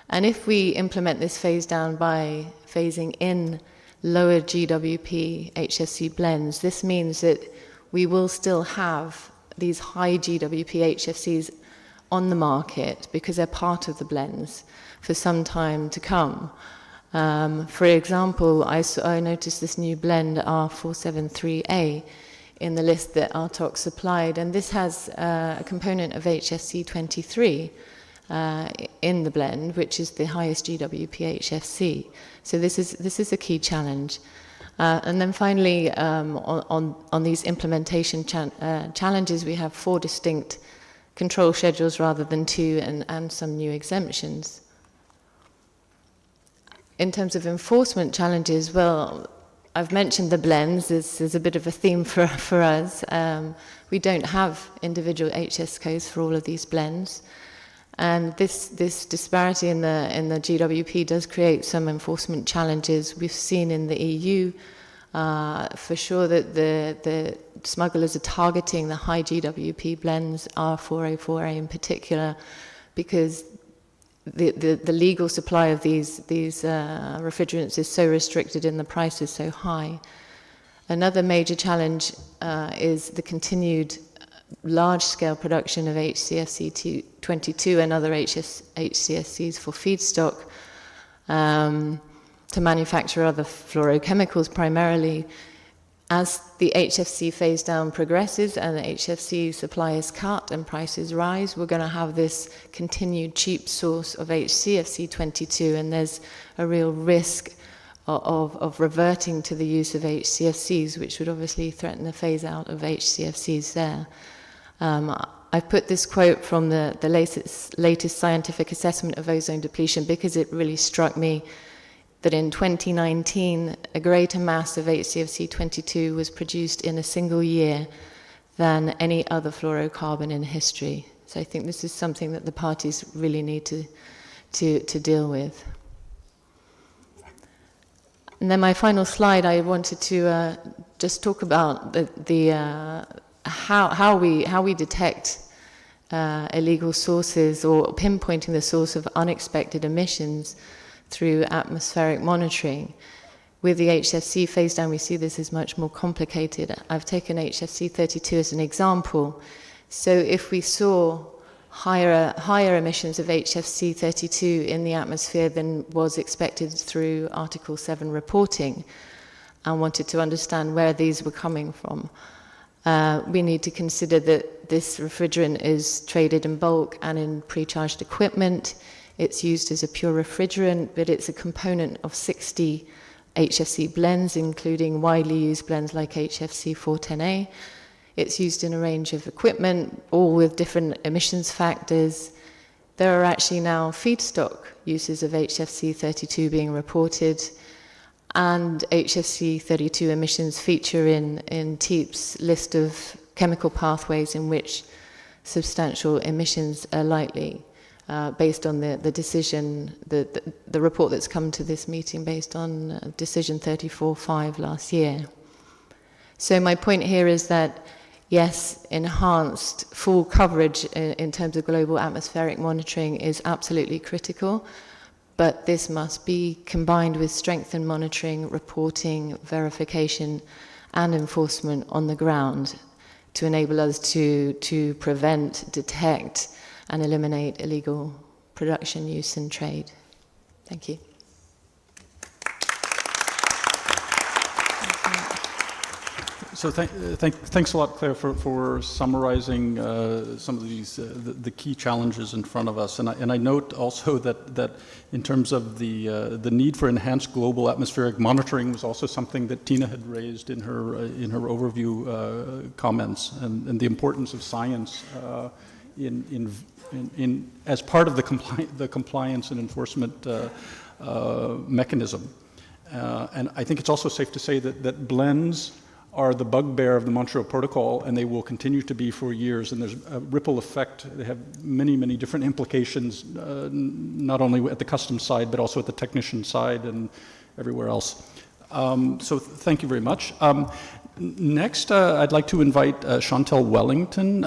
And if we implement this phase down by phasing in lower GWP HFC blends, this means that we will still have these high GWP HFCs on the market because they're part of the blends for some time to come. For example, I noticed this new blend R473A in the list that RTOC supplied, and this has a component of HFC 23 in the blend, which is the highest GWP HFC. So this is a key challenge. And then finally, on these implementation challenges, we have 4 distinct control schedules rather than 2, and some new exemptions. In terms of enforcement challenges, well, I've mentioned the blends. This is a bit of a theme for us. We don't have individual HS codes for all of these blends. And this disparity in the GWP does create some enforcement challenges. We've seen in the EU, for sure, that the smugglers are targeting the high GWP blends, R404A in particular, because the legal supply of these refrigerants is so restricted and the price is so high. Another major challenge is the continued large-scale production of HCFC 22 and other HCFCs for feedstock to manufacture other fluorochemicals primarily. As the HFC phase down progresses and the HFC supply is cut and prices rise, we're going to have this continued cheap source of HCFC 22, and there's a real risk of reverting to the use of HCFCs, which would obviously threaten the phase out of HCFCs there. I've put this quote from the latest scientific assessment of ozone depletion because it really struck me that in 2019, a greater mass of HCFC 22 was produced in a single year than any other fluorocarbon in history. So I think this is something that the parties really need to deal with. And then my final slide, I wanted to just talk about how we detect illegal sources or pinpointing the source of unexpected emissions through atmospheric monitoring. With the HFC phase down, we see this is much more complicated. I've taken HFC 32 as an example. So if we saw higher emissions of HFC 32 in the atmosphere than was expected through Article 7 reporting, and wanted to understand where these were coming from, we need to consider that this refrigerant is traded in bulk and in pre-charged equipment. It's used as a pure refrigerant, but it's a component of 60 HFC blends, including widely used blends like HFC 410A. It's used in a range of equipment, all with different emissions factors. There are actually now feedstock uses of HFC 32 being reported, and HFC 32 emissions feature in TEEP's list of chemical pathways in which substantial emissions are likely. Based on the decision, the report that's come to this meeting based on decision 34.5 last year. So my point here is that, yes, enhanced full coverage in terms of global atmospheric monitoring is absolutely critical, but this must be combined with strengthened monitoring, reporting, verification, and enforcement on the ground to enable us to prevent, detect, and eliminate illegal production, use, and trade. Thank you. So thanks a lot, Claire, for summarizing some of these the key challenges in front of us. And I note also that in terms of the need for enhanced global atmospheric monitoring was also something that Tina had raised in her overview comments, and the importance of science as part of the compliance and enforcement mechanism. And I think it's also safe to say that blends are the bugbear of the Montreal Protocol, and they will continue to be for years. And there's a ripple effect. They have many, many different implications, not only at the customs side, but also at the technician side and everywhere else. So thank you very much. Next, I'd like to invite Chantel Wellington,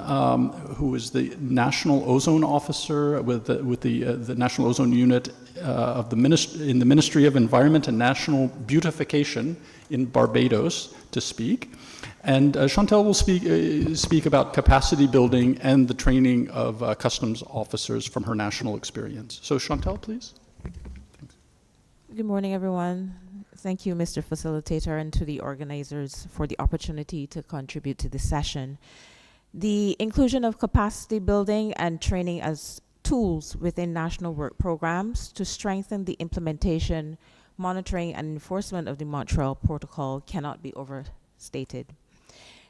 who is the National Ozone Officer with the National Ozone Unit of in the Ministry of Environment and National Beautification in Barbados, to speak. And Chantel will speak about capacity building and the training of customs officers from her national experience. So Chantel, please. Good morning, everyone. Thank you, Mr. Facilitator, and to the organizers for the opportunity to contribute to this session. The inclusion of capacity building and training as tools within national work programs to strengthen the implementation, monitoring, and enforcement of the Montreal Protocol cannot be overstated.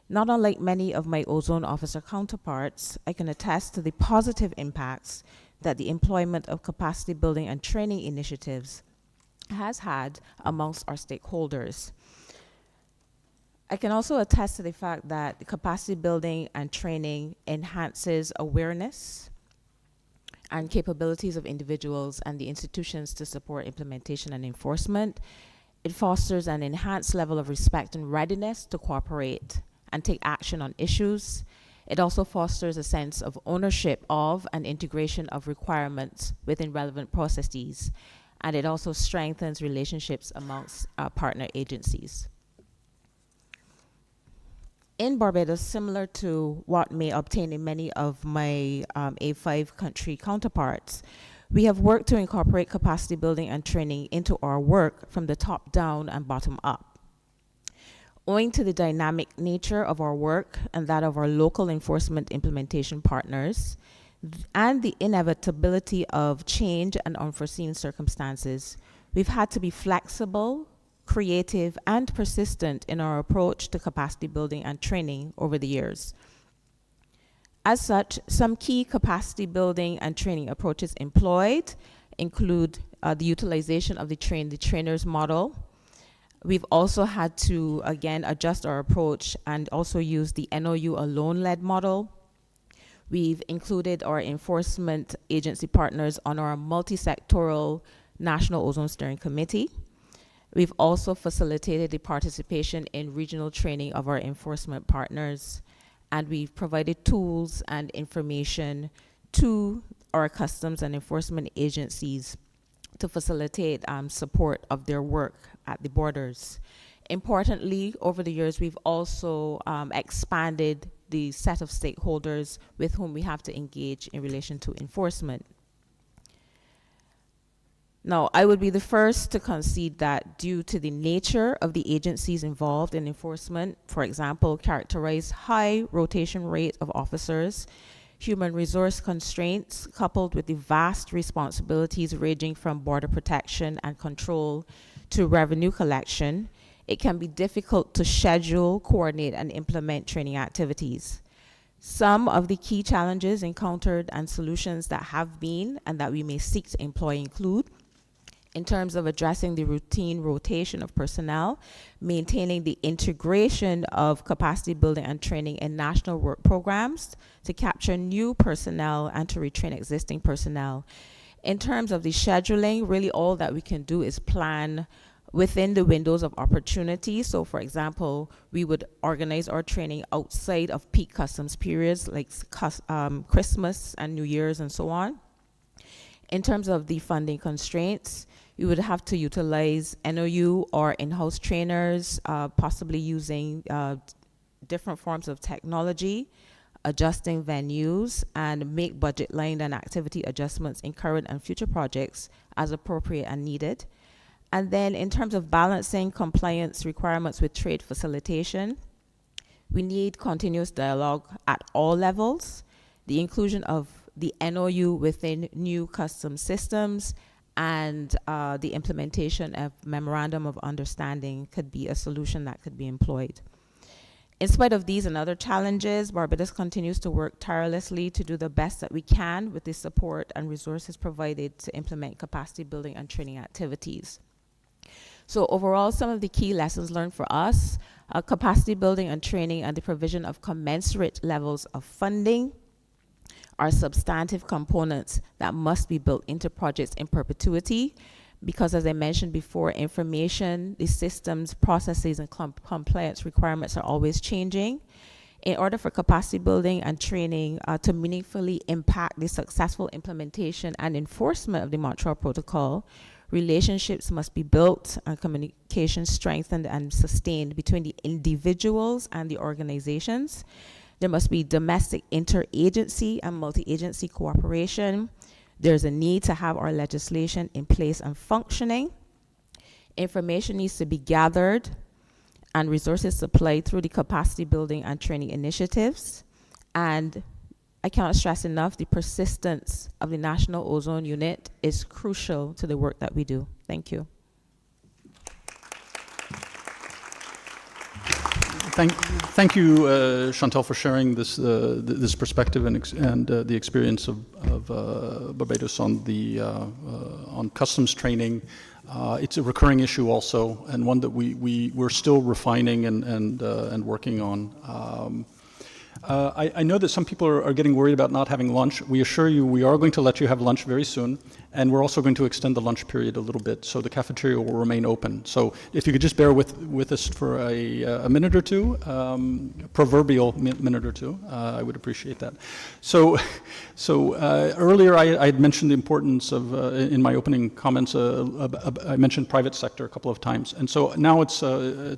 Not unlike many of my ozone officer counterparts, I can attest to the positive impacts that the employment of capacity building and training initiatives has had amongst our stakeholders. I can also attest to the fact that capacity building and training enhances awareness and capabilities of individuals and the institutions to support implementation and enforcement. It fosters an enhanced level of respect and readiness to cooperate and take action on issues. It also fosters a sense of ownership of and integration of requirements within relevant processes. And it also strengthens relationships amongst partner agencies. In Barbados, similar to what may obtain in many of my A5 country counterparts, we have worked to incorporate capacity building and training into our work from the top down and bottom up. Owing to the dynamic nature of our work and that of our local enforcement implementation partners, and the inevitability of change and unforeseen circumstances, we've had to be flexible, creative, and persistent in our approach to capacity building and training over the years. As such, some key capacity building and training approaches employed include the utilization of the train-the-trainers model. We've also had to, again, adjust our approach and also use the NOU alone-led model. We've included our enforcement agency partners on our multi-sectoral National Ozone Steering Committee. We've also facilitated the participation in regional training of our enforcement partners, and we've provided tools and information to our customs and enforcement agencies to facilitate support of their work at the borders. Importantly, over the years, we've also expanded the set of stakeholders with whom we have to engage in relation to enforcement. Now, I would be the first to concede that due to the nature of the agencies involved in enforcement, for example, characterize high rotation rate of officers, human resource constraints, coupled with the vast responsibilities ranging from border protection and control to revenue collection, it can be difficult to schedule, coordinate, and implement training activities. Some of the key challenges encountered and solutions that have been and that we may seek to employ include, in terms of addressing the routine rotation of personnel, maintaining the integration of capacity building and training in national work programs to capture new personnel and to retrain existing personnel. In terms of the scheduling, really all that we can do is plan within the windows of opportunity. So for example, we would organize our training outside of peak customs periods like Christmas and New Year's and so on. In terms of the funding constraints, we would have to utilize NOU or in-house trainers, possibly using different forms of technology, adjusting venues, and make budget line and activity adjustments in current and future projects as appropriate and needed. And then in terms of balancing compliance requirements with trade facilitation, we need continuous dialogue at all levels, the inclusion of the NOU within new customs systems, and the implementation of memorandum of understanding could be a solution that could be employed. In spite of these and other challenges, Barbados continues to work tirelessly to do the best that we can with the support and resources provided to implement capacity building and training activities. So overall, some of the key lessons learned for us, capacity building and training and the provision of commensurate levels of funding are substantive components that must be built into projects in perpetuity, because, as I mentioned before, information, the systems, processes, and compliance requirements are always changing. In order for capacity building and training to meaningfully impact the successful implementation and enforcement of the Montreal Protocol, relationships must be built and communication strengthened and sustained between the individuals and the organizations. There must be domestic interagency and multi-agency cooperation. There's a need to have our legislation in place and functioning. Information needs to be gathered and resources supplied through the capacity building and training initiatives. And I cannot stress enough, the persistence of the National Ozone Unit is crucial to the work that we do. Thank you. Thank you, Chantal, for sharing this this perspective and the experience of Barbados on customs training. It's a recurring issue also, and one that we're still refining and working on. I know that some people are getting worried about not having lunch. We assure you we are going to let you have lunch very soon, and we're also going to extend the lunch period a little bit, so the cafeteria will remain open. So if you could just bear with us for a minute or two, proverbial minute or two, I would appreciate that. So earlier I had mentioned the importance of, in my opening comments, I mentioned private sector a couple of times. And so now it's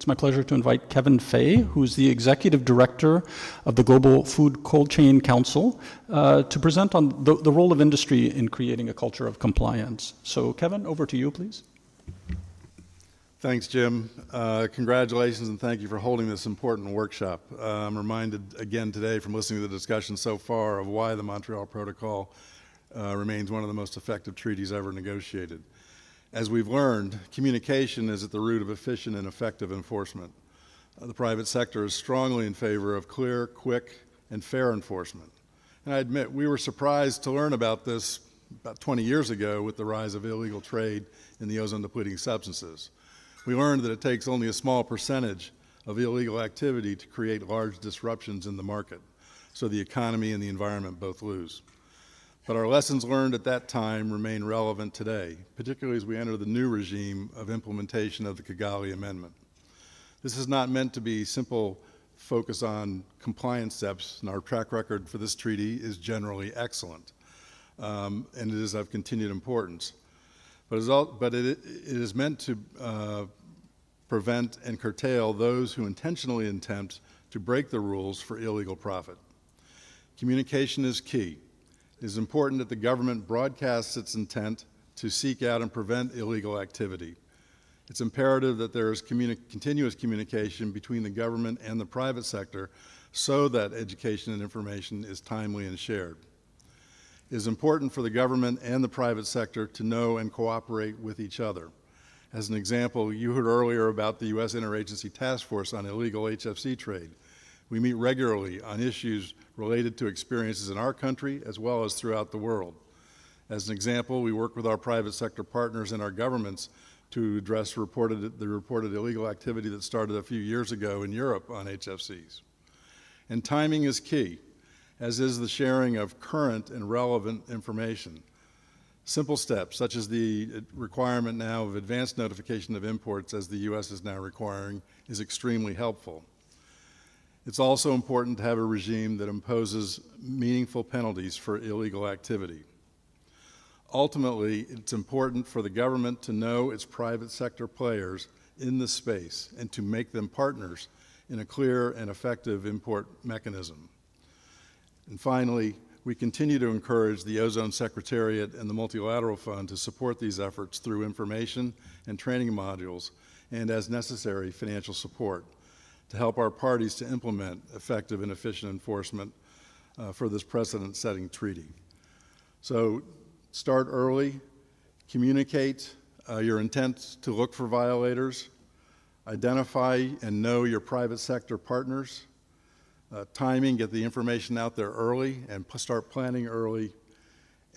my pleasure to invite Kevin Fay, who's the Executive Director of the Global Food Cold Chain Council, to present on the role of industry in creating a culture of compliance. So Kevin, over to you, please. Thanks, Jim. Congratulations and thank you for holding this important workshop. I'm reminded again today from listening to the discussion so far of why the Montreal Protocol remains one of the most effective treaties ever negotiated. As we've learned, communication is at the root of efficient and effective enforcement. The private sector is strongly in favor of clear, quick, and fair enforcement. And I admit, we were surprised to learn about this about 20 years ago with the rise of illegal trade in the ozone-depleting substances. We learned that it takes only a small percentage of illegal activity to create large disruptions in the market, so the economy and the environment both lose. But our lessons learned at that time remain relevant today, particularly as we enter the new regime of implementation of the Kigali Amendment. This is not meant to be simple focus on compliance steps, and our track record for this treaty is generally excellent, and it is of continued importance. But it is meant to prevent and curtail those who intentionally attempt to break the rules for illegal profit. Communication is key. It is important that the government broadcasts its intent to seek out and prevent illegal activity. It's imperative that there is continuous communication between the government and the private sector so that education and information is timely and shared. It is important for the government and the private sector to know and cooperate with each other. As an example, you heard earlier about the U.S. Interagency Task Force on Illegal HFC Trade. We meet regularly on issues related to experiences in our country as well as throughout the world. As an example, we work with our private sector partners and our governments to address the reported illegal activity that started a few years ago in Europe on HFCs. And timing is key, as is the sharing of current and relevant information. Simple steps, such as the requirement now of advanced notification of imports, as the U.S. is now requiring, is extremely helpful. It's also important to have a regime that imposes meaningful penalties for illegal activity. Ultimately, it's important for the government to know its private sector players in this space and to make them partners in a clear and effective import mechanism. And finally, we continue to encourage the Ozone Secretariat and the Multilateral Fund to support these efforts through information and training modules and, as necessary, financial support to help our parties to implement effective and efficient enforcement for this precedent-setting treaty. So, start early, communicate your intent to look for violators, identify and know your private sector partners, timing, get the information out there early and start planning early,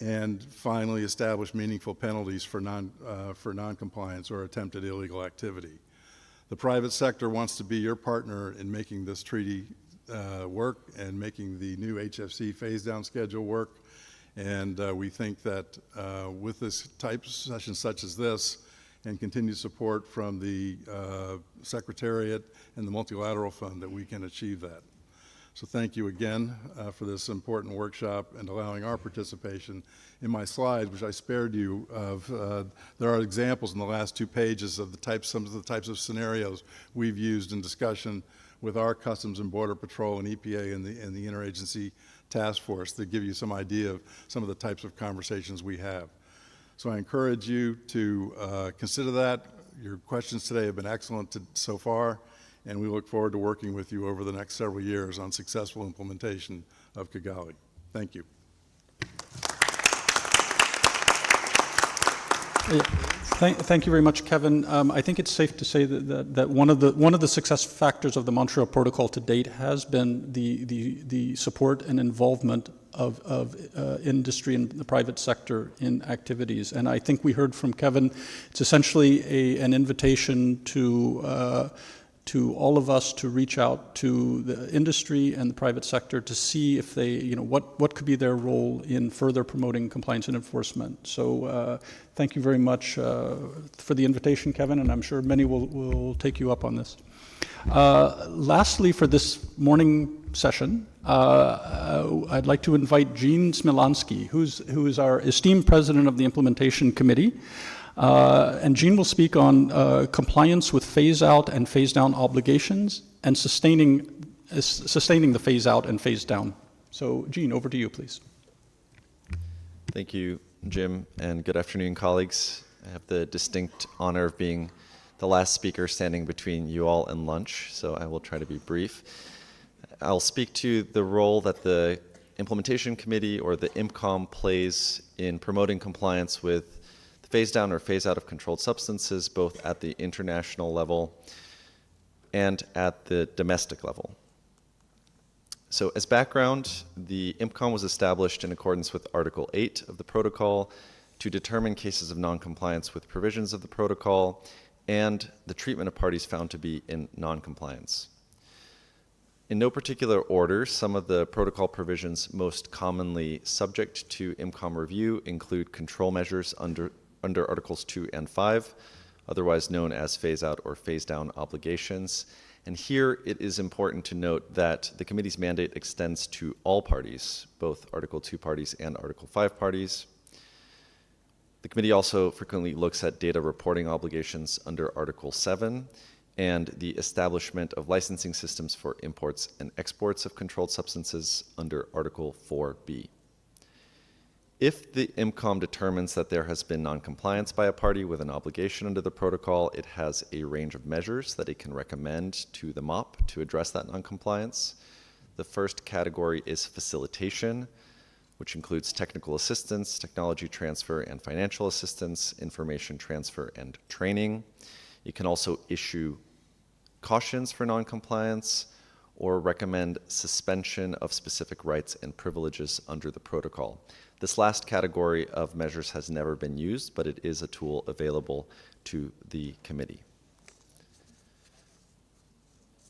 and finally establish meaningful penalties for non-compliance or attempted illegal activity. The private sector wants to be your partner in making this treaty work and making the new HFC phase-down schedule work, And we think that with this type of session such as this, and continued support from the Secretariat and the Multilateral Fund, that we can achieve that. So thank you again for this important workshop and allowing our participation. In my slides, which I spared you of, there are examples in the last 2 pages of some of the types of scenarios we've used in discussion with our Customs and Border Patrol and EPA and the Interagency Task Force that give you some idea of some of the types of conversations we have. So I encourage you to consider that. Your questions today have been excellent so far, and we look forward to working with you over the next several years on successful implementation of Kigali. Thank you. Thank you very much, Kevin. I think it's safe to say that one of the success factors of the Montreal Protocol to date has been the support and involvement of industry and the private sector in activities. And I think we heard from Kevin, it's essentially an invitation to all of us to reach out to the industry and the private sector to see if they, what could be their role in further promoting compliance and enforcement. So thank you very much for the invitation, Kevin, and I'm sure many will take you up on this. Lastly, for this morning session, I'd like to invite Jean Smilansky, who is our esteemed president of the Implementation Committee. And Jean will speak on compliance with phase-out and phase-down obligations and sustaining the phase-out and phase-down. So, Jean, over to you, please. Thank you, Jim, and good afternoon, colleagues. I have the distinct honor of being the last speaker standing between you all and lunch, so I will try to be brief. I'll speak to the role that the Implementation Committee, or the IMCOM, plays in promoting compliance with the phase-down or phase-out of controlled substances, both at the international level and at the domestic level. So as background, the IMCOM was established in accordance with Article 8 of the protocol to determine cases of noncompliance with provisions of the protocol and the treatment of parties found to be in noncompliance. In no particular order, some of the protocol provisions most commonly subject to IMCOM review include control measures under Articles 2 and 5, otherwise known as phase-out or phase-down obligations. And here it is important to note that the committee's mandate extends to all parties, both Article 2 parties and Article 5 parties. The committee also frequently looks at data reporting obligations under Article 7 and the establishment of licensing systems for imports and exports of controlled substances under Article 4b. If the IMCOM determines that there has been noncompliance by a party with an obligation under the protocol, it has a range of measures that it can recommend to the MOP to address that noncompliance. The first category is facilitation, which includes technical assistance, technology transfer and financial assistance, information transfer and training. It can also issue cautions for noncompliance or recommend suspension of specific rights and privileges under the protocol. This last category of measures has never been used, but it is a tool available to the committee.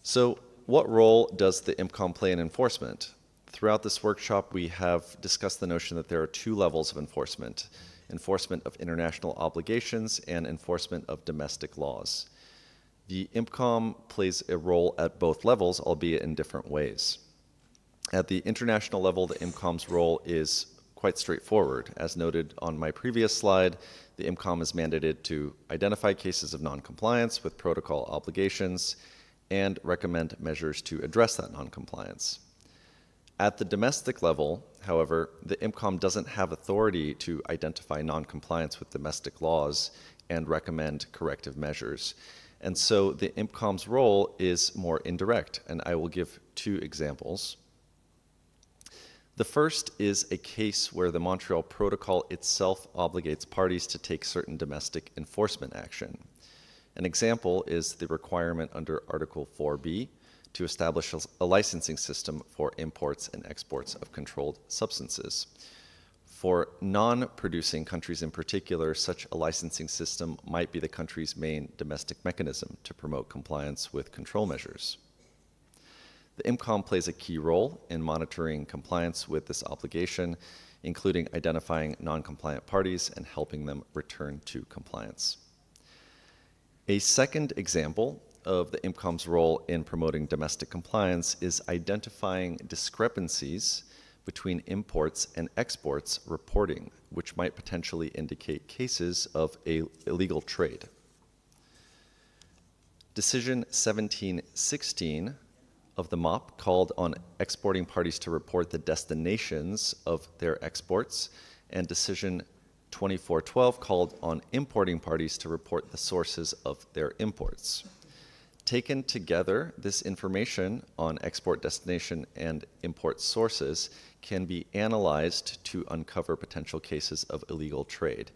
So, what role does the IMCOM play in enforcement? Throughout this workshop, we have discussed the notion that there are two levels of enforcement: enforcement of international obligations and enforcement of domestic laws. The IMCOM plays a role at both levels, albeit in different ways. At the international level, the IMCOM's role is quite straightforward. As noted on my previous slide, the IMCOM is mandated to identify cases of noncompliance with protocol obligations and recommend measures to address that noncompliance. At the domestic level, however, the IMCOM doesn't have authority to identify noncompliance with domestic laws and recommend corrective measures. And so the IMCOM's role is more indirect, and I will give two examples. The first is a case where the Montreal Protocol itself obligates parties to take certain domestic enforcement action. An example is the requirement under Article 4b to establish a licensing system for imports and exports of controlled substances. For non-producing countries in particular, such a licensing system might be the country's main domestic mechanism to promote compliance with control measures. The IMCOM plays a key role in monitoring compliance with this obligation. including identifying non-compliant parties and helping them return to compliance. A second example of the IMCOM's role in promoting domestic compliance is identifying discrepancies between imports and exports reporting, which might potentially indicate cases of illegal trade. Decision 1716 of the MOP called on exporting parties to report the destinations of their exports, and Decision 2412 called on importing parties to report the sources of their imports. Taken together, this information on export destination and import sources can be analyzed to uncover potential cases of illegal trade.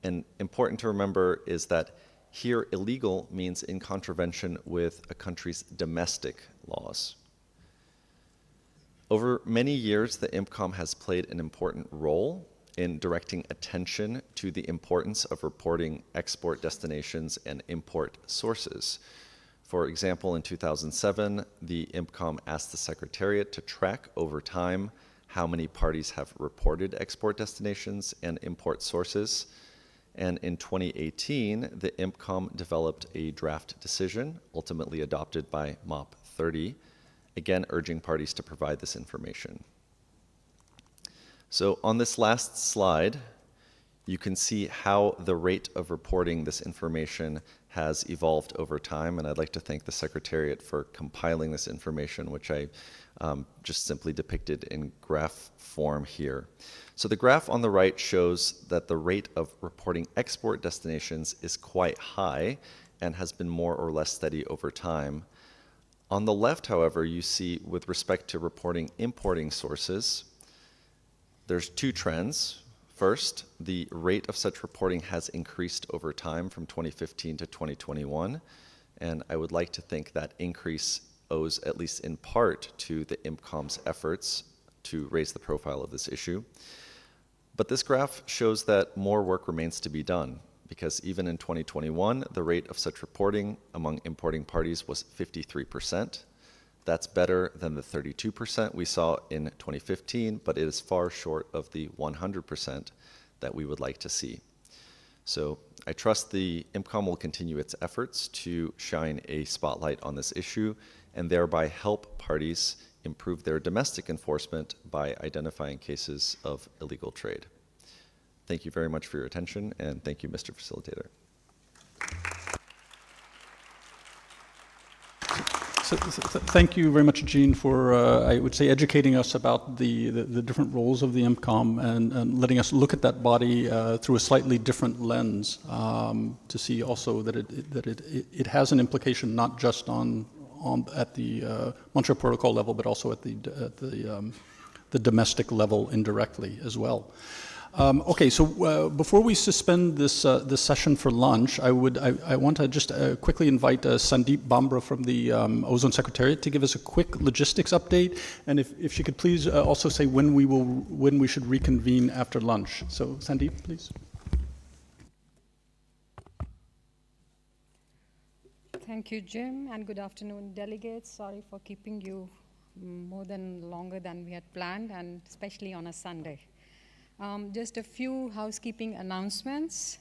And important to remember is that here illegal means in contravention with a country's domestic laws. Over many years, the IMCOM has played an important role in directing attention to the importance of reporting export destinations and import sources. For example, in 2007, the IMCOM asked the Secretariat to track over time how many parties have reported export destinations and import sources. And in 2018, the IMCOM developed a draft decision, ultimately adopted by MOP 30, again urging parties to provide this information. So on this last slide, you can see how the rate of reporting this information has evolved over time, and I'd like to thank the Secretariat for compiling this information, which I just simply depicted in graph form here. So the graph on the right shows that the rate of reporting export destinations is quite high and has been more or less steady over time. On the left, however, you see with respect to reporting importing sources, there's two trends. First, the rate of such reporting has increased over time from 2015 to 2021, and I would like to think that increase owes, at least in part, to the IMCOM's efforts to raise the profile of this issue. But this graph shows that more work remains to be done, because even in 2021, the rate of such reporting among importing parties was 53%. That's better than the 32% we saw in 2015, but it is far short of the 100% that we would like to see. So I trust the IMCOM will continue its efforts to shine a spotlight on this issue and thereby help parties improve their domestic enforcement by identifying cases of illegal trade. Thank you very much for your attention, and thank you, Mr. Facilitator. Thank you very much, Gene, for, I would say, educating us about the different roles of the IMCOM and letting us look at that body through a slightly different lens to see also that it has an implication not just at the Montreal Protocol level, but also at the domestic level indirectly as well. Okay, so before we suspend this session for lunch, I want to just quickly invite Sandeep Bambra from the Ozone Secretariat to give us a quick logistics update, and if she could please also say when we should reconvene after lunch. So Sandeep, please. Thank you, Jim, and good afternoon, delegates. Sorry for keeping you longer than we had planned, and especially on a Sunday. Just a few housekeeping announcements.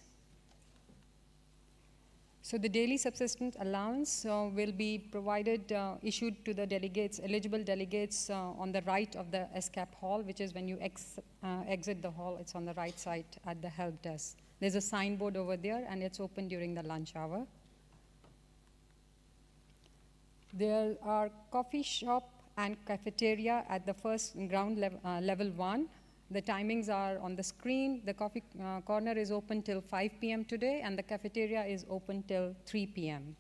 So the daily subsistence allowance will be provided, issued to the delegates, eligible delegates on the right of the ESCAP hall, which is when you exit the hall, it's on the right side at the help desk. There's a signboard over there, and it's open during the lunch hour. There are coffee shop and cafeteria at the first ground level 1. The timings are on the screen. The coffee corner is open till 5 p.m. today, and the cafeteria is open till 3 p.m.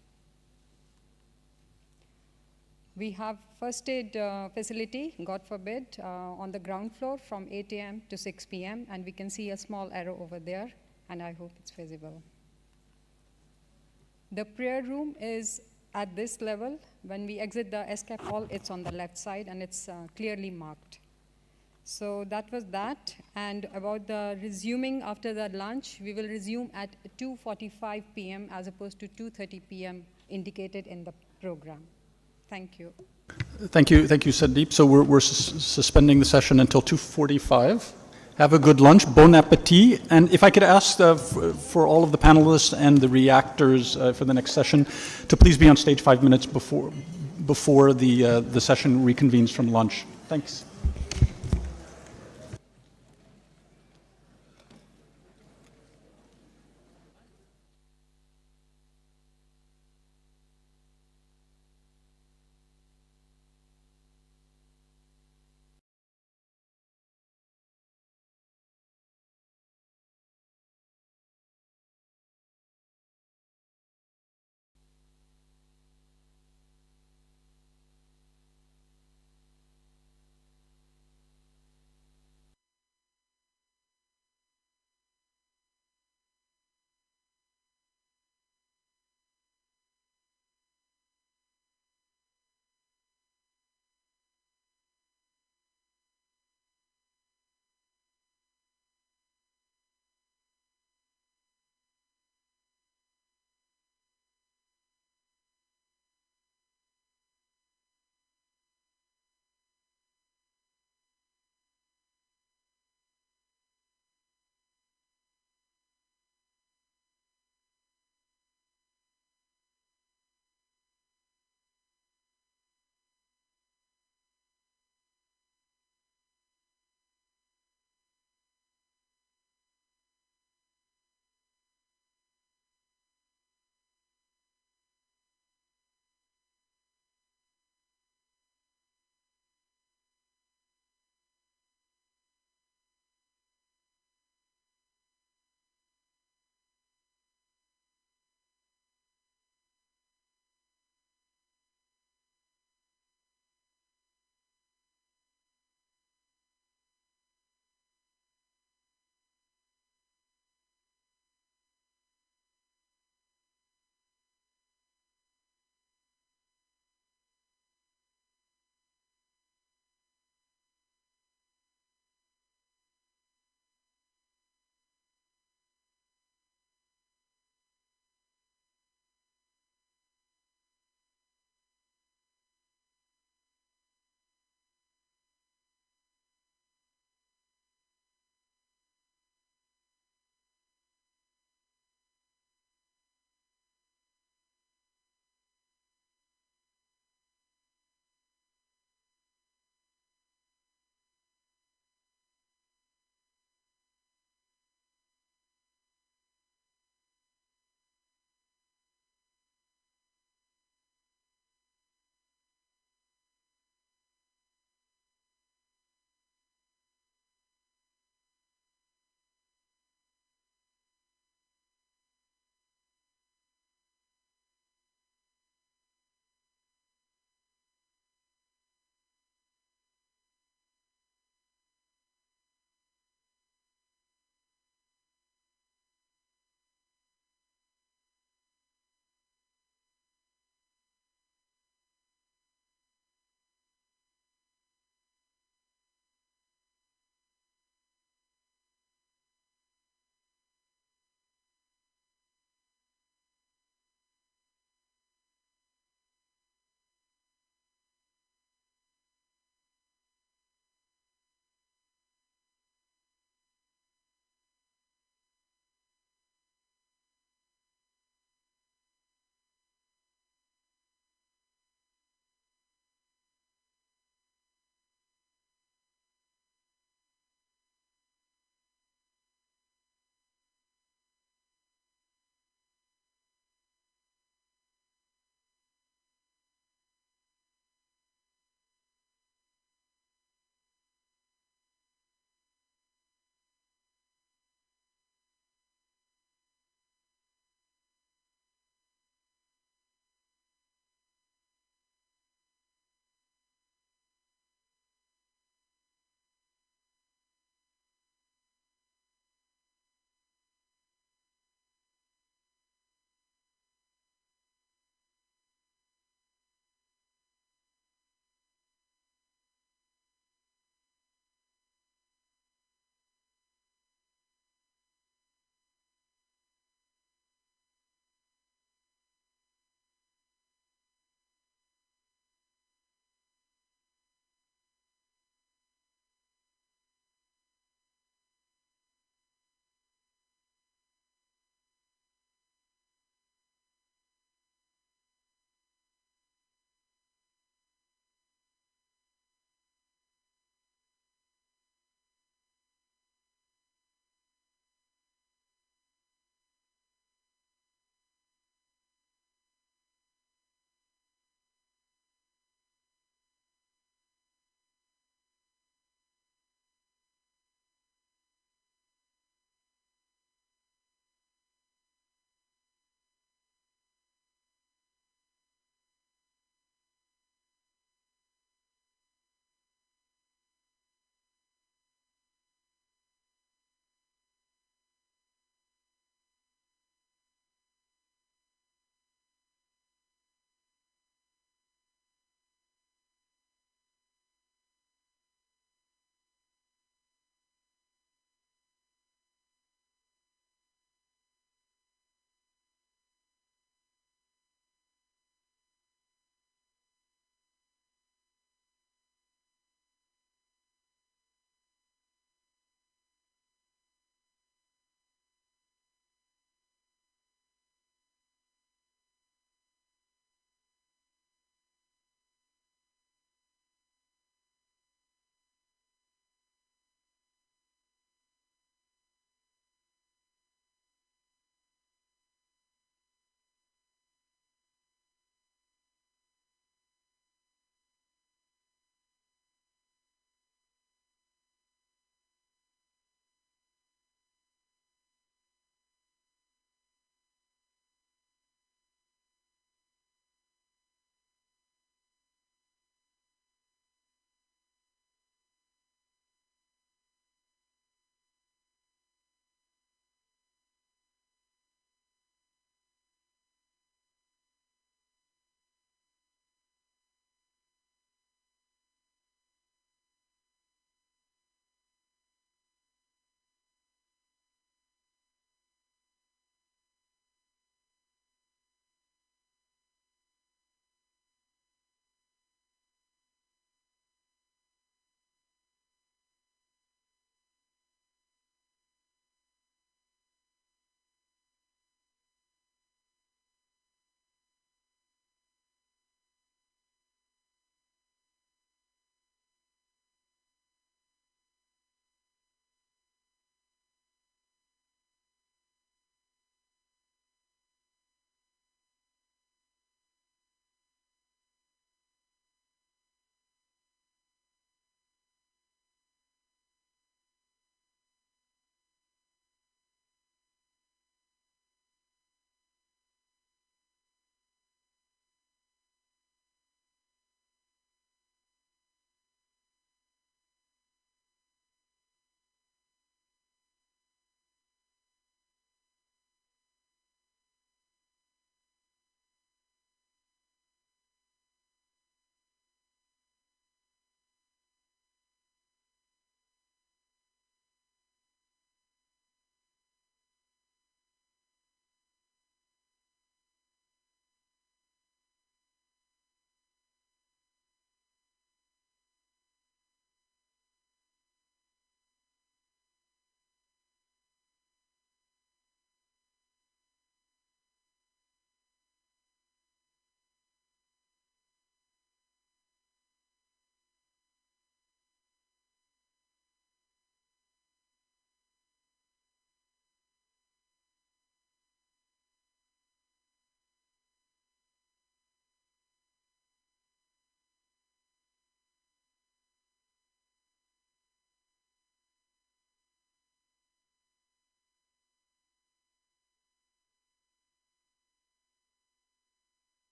We have first aid facility, God forbid, on the ground floor from 8 a.m. to 6 p.m., and we can see a small arrow over there, and I hope it's visible. The prayer room is at this level. When we exit the ESCAP hall, it's on the left side, and it's clearly marked. So that was that. And about the resuming after the lunch, we will resume at 2:45 p.m. as opposed to 2:30 p.m. indicated in the program. Thank you. Thank you, Sandeep. So we're suspending the session until 2:45, Have a good lunch. Bon appetit. And if I could ask for all of the panelists and the reactors for the next session to please be on stage 5 minutes before the session reconvenes from lunch. Thanks.